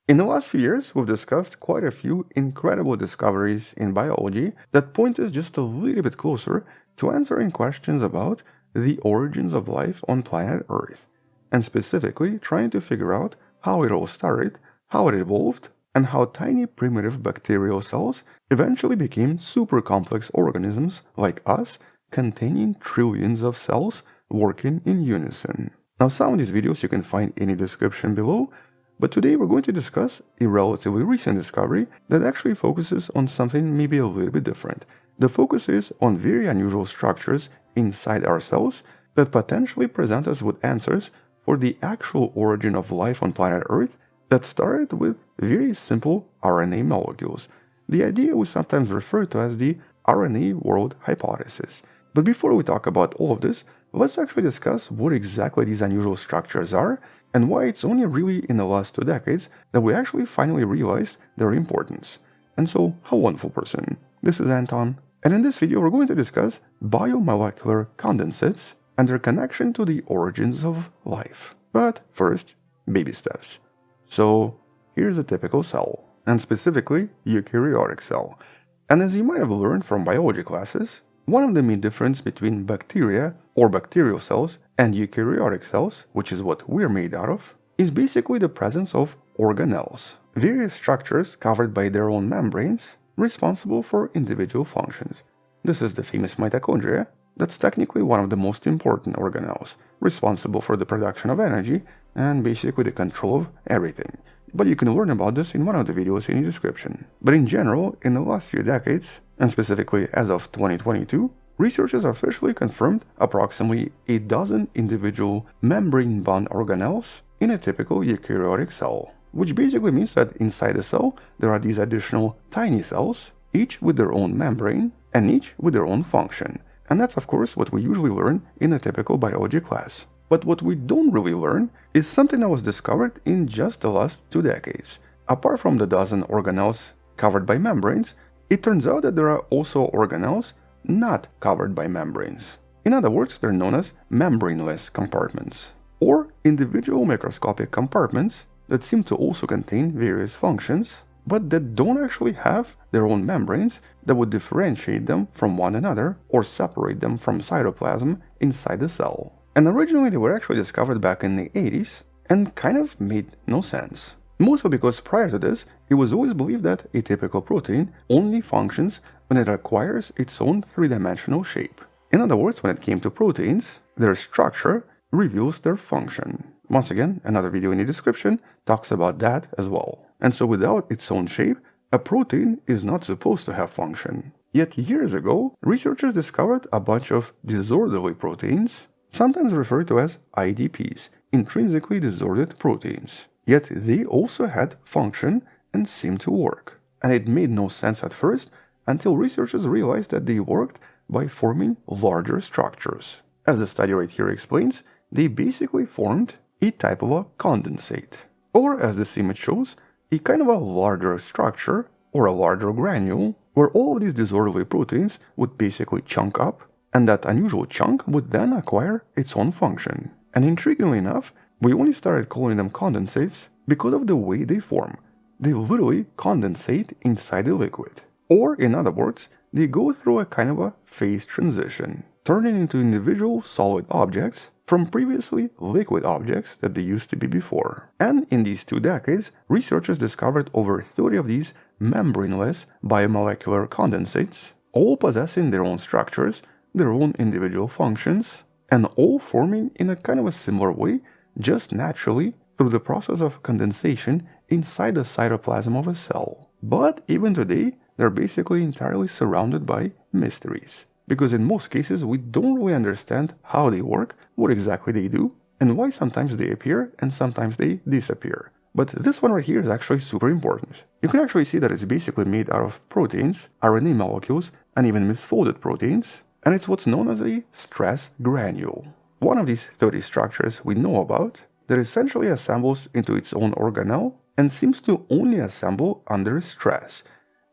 In the last few years, we've discussed quite a few incredible discoveries in biology that point us just a little bit closer to answering questions about the origins of life on planet Earth, and specifically trying to figure out how it all started, how it evolved, and how tiny primitive bacterial cells eventually became super complex organisms like us, containing trillions of cells working in unison. Now some of these videos you can find in the description below, but today we're going to discuss a relatively recent discovery that actually focuses on something maybe a little bit different. The focus is on very unusual structures inside our cells that potentially present us with answers for the actual origin of life on planet Earth that started with very simple RNA molecules. The idea we sometimes refer to as the RNA world hypothesis. But before we talk about all of this, let's actually discuss what exactly these unusual structures are and why it's only really in the last 2 decades that we actually finally realized their importance. And so, hello wonderful person, this is Anton, and in this video we're going to discuss biomolecular condensates and their connection to the origins of life. But first, baby steps. So, here's a typical cell, and specifically eukaryotic cell. And as you might have learned from biology classes, one of the main differences between bacteria or bacterial cells and eukaryotic cells, which is what we're made out of, is basically the presence of organelles, various structures covered by their own membranes responsible for individual functions. This is the famous mitochondria. That's technically one of the most important organelles, responsible for the production of energy and basically the control of everything. But you can learn about this in one of the videos in the description. But in general, in the last few decades, and specifically as of 2022, researchers officially confirmed approximately a dozen individual membrane-bound organelles in a typical eukaryotic cell, which basically means that inside the cell there are these additional tiny cells, each with their own membrane and each with their own function. And that's of course what we usually learn in a typical biology class. But what we don't really learn is something that was discovered in just the last 2 decades. Apart from the dozen organelles covered by membranes, it turns out that there are also organelles not covered by membranes. In other words, they're known as membraneless compartments, or individual microscopic compartments that seem to also contain various functions, but that don't actually have their own membranes that would differentiate them from one another or separate them from cytoplasm inside the cell. And originally they were actually discovered back in the 80s and kind of made no sense. Mostly because prior to this, it was always believed that a typical protein only functions when it acquires its own three-dimensional shape. In other words, when it came to proteins, their structure reveals their function. Once again, another video in the description talks about that as well. And so without its own shape, a protein is not supposed to have function. Yet years ago, researchers discovered a bunch of disorderly proteins, sometimes referred to as IDPs, intrinsically disordered proteins. Yet they also had function and seemed to work. And it made no sense at first until researchers realized that they worked by forming larger structures. As the study right here explains, they basically formed a type of a condensate, or as this image shows, a kind of a larger structure or a larger granule where all of these disorderly proteins would basically chunk up, and that unusual chunk would then acquire its own function. And intriguingly enough, we only started calling them condensates because of the way they form. They literally condensate inside the liquid. Or, in other words, they go through a kind of a phase transition, turning into individual solid objects from previously liquid objects that they used to be before. And in these 2 decades, researchers discovered over 30 of these membraneless biomolecular condensates, all possessing their own structures, their own individual functions, and all forming in a kind of a similar way, just naturally through the process of condensation inside the cytoplasm of a cell. But even today, they're basically entirely surrounded by mysteries, because in most cases we don't really understand how they work, what exactly they do, and why sometimes they appear and sometimes they disappear. But this one right here is actually super important. You can actually see that it's basically made out of proteins, RNA molecules, and even misfolded proteins, and it's what's known as a stress granule. One of these 30 structures we know about that essentially assembles into its own organelle and seems to only assemble under stress.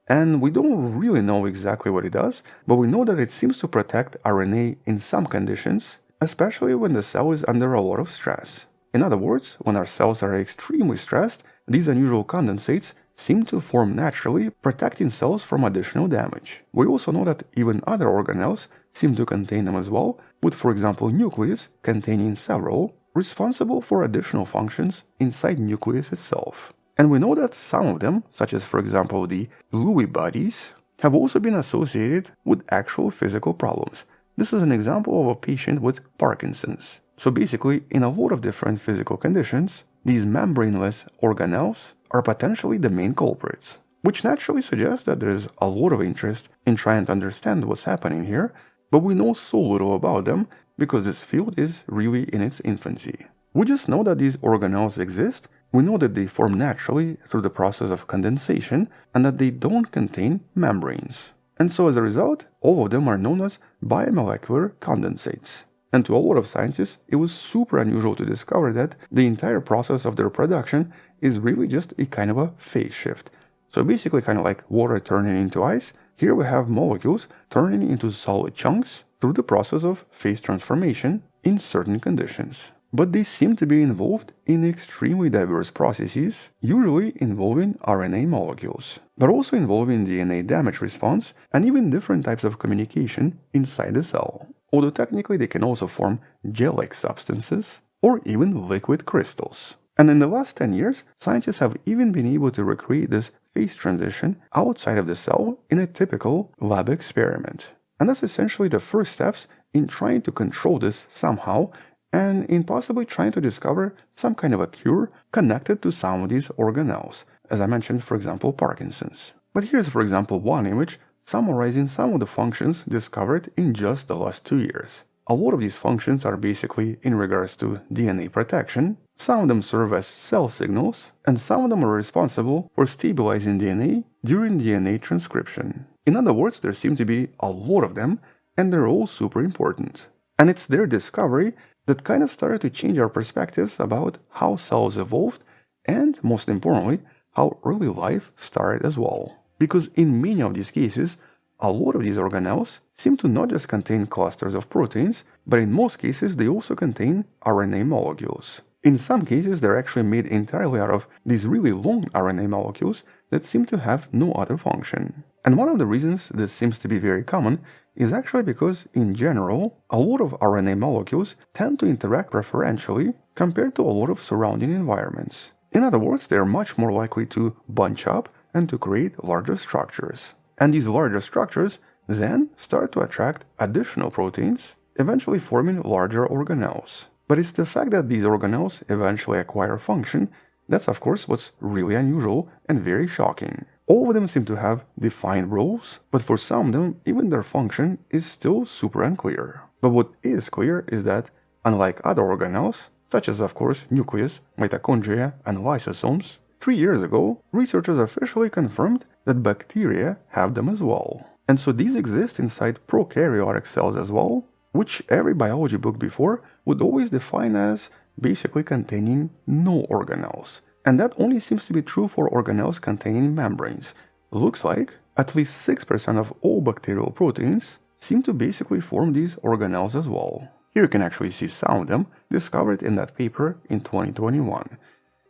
And we don't really know exactly what it does, but we know that it seems to protect RNA in some conditions, especially when the cell is under a lot of stress. In other words, when our cells are extremely stressed, these unusual condensates seem to form naturally, protecting cells from additional damage. We also know that even other organelles seem to contain them as well, with for example nucleus containing several, responsible for additional functions inside nucleus itself. And we know that some of them, such as for example the Lewy bodies, have also been associated with actual physical problems. This is an example of a patient with Parkinson's. So basically, in a lot of different physical conditions, these membraneless organelles are potentially the main culprits, which naturally suggests that there is a lot of interest in trying to understand what's happening here, but we know so little about them because this field is really in its infancy. We just know that these organelles exist. We know that they form naturally through the process of condensation and that they don't contain membranes. And so as a result, all of them are known as biomolecular condensates. And to a lot of scientists, it was super unusual to discover that the entire process of their production is really just a kind of a phase shift. So basically kind of like water turning into ice, here we have molecules turning into solid chunks through the process of phase transformation in certain conditions. But they seem to be involved in extremely diverse processes, usually involving RNA molecules, but also involving DNA damage response and even different types of communication inside the cell. Although technically they can also form gel-like substances or even liquid crystals. And in the last 10 years, scientists have even been able to recreate this phase transition outside of the cell in a typical lab experiment. And that's essentially the first steps in trying to control this somehow and in possibly trying to discover some kind of a cure connected to some of these organelles, as I mentioned, for example, Parkinson's. But here's, for example, one image summarizing some of the functions discovered in just the last 2 years. A lot of these functions are basically in regards to DNA protection, some of them serve as cell signals, and some of them are responsible for stabilizing DNA during DNA transcription. In other words, there seem to be a lot of them, and they're all super important. And it's their discovery that kind of started to change our perspectives about how cells evolved, and most importantly, how early life started as well. Because in many of these cases, a lot of these organelles seem to not just contain clusters of proteins, but in most cases they also contain RNA molecules. In some cases, they're actually made entirely out of these really long RNA molecules that seem to have no other function. And one of the reasons this seems to be very common is actually because, in general, a lot of RNA molecules tend to interact preferentially compared to a lot of surrounding environments. In other words, they're much more likely to bunch up and to create larger structures. And these larger structures then start to attract additional proteins, eventually forming larger organelles. But it's the fact that these organelles eventually acquire function that's of course what's really unusual and very shocking. All of them seem to have defined roles, but for some of them even their function is still super unclear. But what is clear is that, unlike other organelles, such as of course nucleus, mitochondria, and lysosomes, 3 years ago, researchers officially confirmed that bacteria have them as well. And so these exist inside prokaryotic cells as well, which every biology book before would always define as basically containing no organelles. And that only seems to be true for organelles containing membranes. Looks like at least 6% of all bacterial proteins seem to basically form these organelles as well. Here you can actually see some of them discovered in that paper in 2021.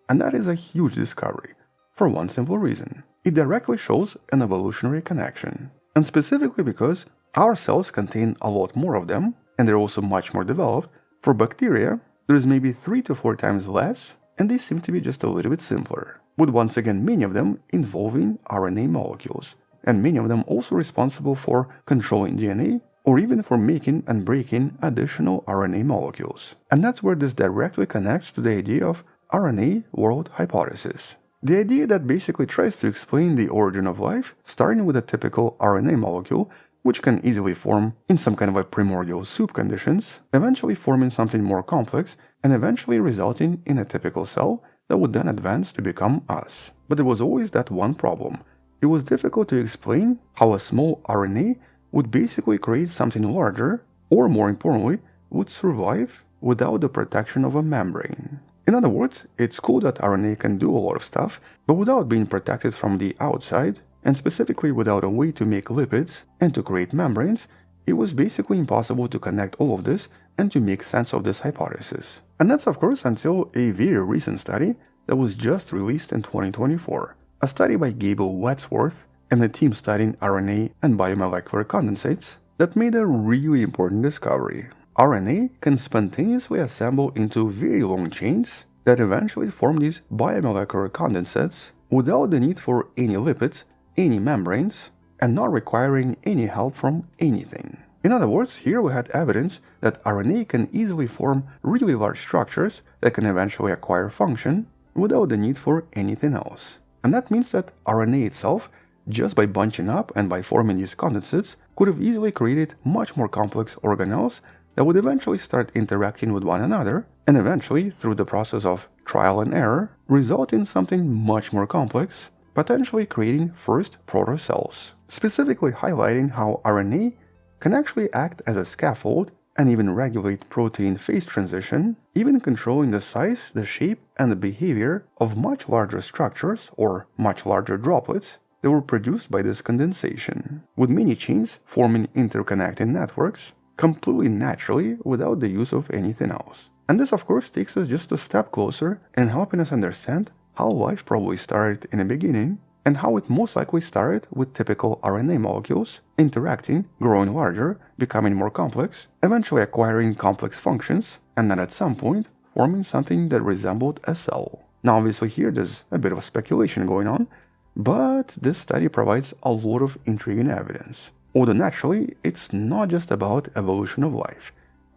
And that is a huge discovery, for one simple reason. It directly shows an evolutionary connection. And specifically because our cells contain a lot more of them, and they're also much more developed. For bacteria, there's maybe 3 to 4 times less, and they seem to be just a little bit simpler, with once again many of them involving RNA molecules, and many of them also responsible for controlling DNA, or even for making and breaking additional RNA molecules. And that's where this directly connects to the idea of RNA world hypothesis. The idea that basically tries to explain the origin of life, starting with a typical RNA molecule, which can easily form in some kind of a primordial soup conditions, eventually forming something more complex, and eventually resulting in a typical cell that would then advance to become us. But there was always that one problem. It was difficult to explain how a small RNA would basically create something larger, or more importantly, would survive without the protection of a membrane. In other words, it's cool that RNA can do a lot of stuff, but without being protected from the outside, and specifically without a way to make lipids and to create membranes, it was basically impossible to connect all of this and to make sense of this hypothesis. And that's of course until a very recent study that was just released in 2024. A study by Gable Wadsworth and a team studying RNA and biomolecular condensates that made a really important discovery. RNA can spontaneously assemble into very long chains that eventually form these biomolecular condensates without the need for any lipids, any membranes, and not requiring any help from anything. In other words, here we had evidence that RNA can easily form really large structures that can eventually acquire function without the need for anything else. And that means that RNA itself, just by bunching up and by forming these condensates, could have easily created much more complex organelles that would eventually start interacting with one another, and eventually, through the process of trial and error, result in something much more complex, potentially creating first protocells, specifically highlighting how RNA can actually act as a scaffold and even regulate protein phase transition, even controlling the size, the shape, and the behavior of much larger structures or much larger droplets that were produced by this condensation, with many chains forming interconnected networks completely naturally without the use of anything else. And this of course takes us just a step closer in helping us understand how life probably started in the beginning and how it most likely started with typical RNA molecules interacting, growing larger, becoming more complex, eventually acquiring complex functions, and then at some point forming something that resembled a cell. Now obviously here there's a bit of speculation going on, but this study provides a lot of intriguing evidence. Although naturally, it's not just about evolution of life.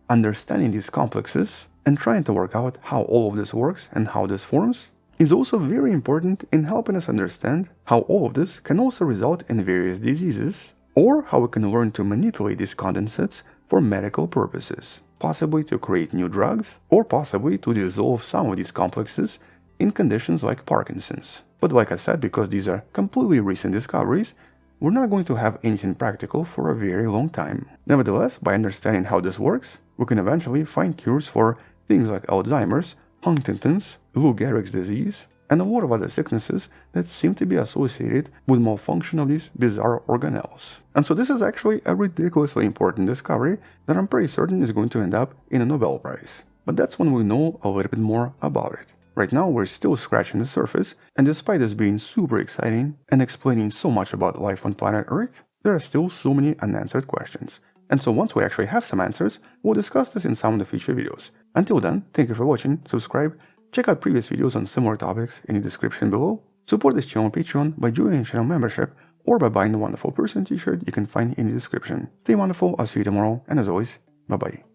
Understanding these complexes and trying to work out how all of this works and how this forms is also very important in helping us understand how all of this can also result in various diseases, or how we can learn to manipulate these condensates for medical purposes, possibly to create new drugs, or possibly to dissolve some of these complexes in conditions like Parkinson's. But like I said, because these are completely recent discoveries, we're not going to have anything practical for a very long time. Nevertheless, by understanding how this works, we can eventually find cures for things like Alzheimer's, Huntington's, Lou Gehrig's disease, and a lot of other sicknesses that seem to be associated with malfunction of these bizarre organelles. And so this is actually a ridiculously important discovery that I'm pretty certain is going to end up in a Nobel Prize. But that's when we know a little bit more about it. Right now we're still scratching the surface, and despite this being super exciting and explaining so much about life on planet Earth, there are still so many unanswered questions. And so once we actually have some answers, we'll discuss this in some of the future videos. Until then, thank you for watching, subscribe, check out previous videos on similar topics in the description below, support this channel on Patreon by joining channel membership or by buying the Wonderful Person t-shirt you can find in the description. Stay wonderful, I'll see you tomorrow, and as always, bye bye.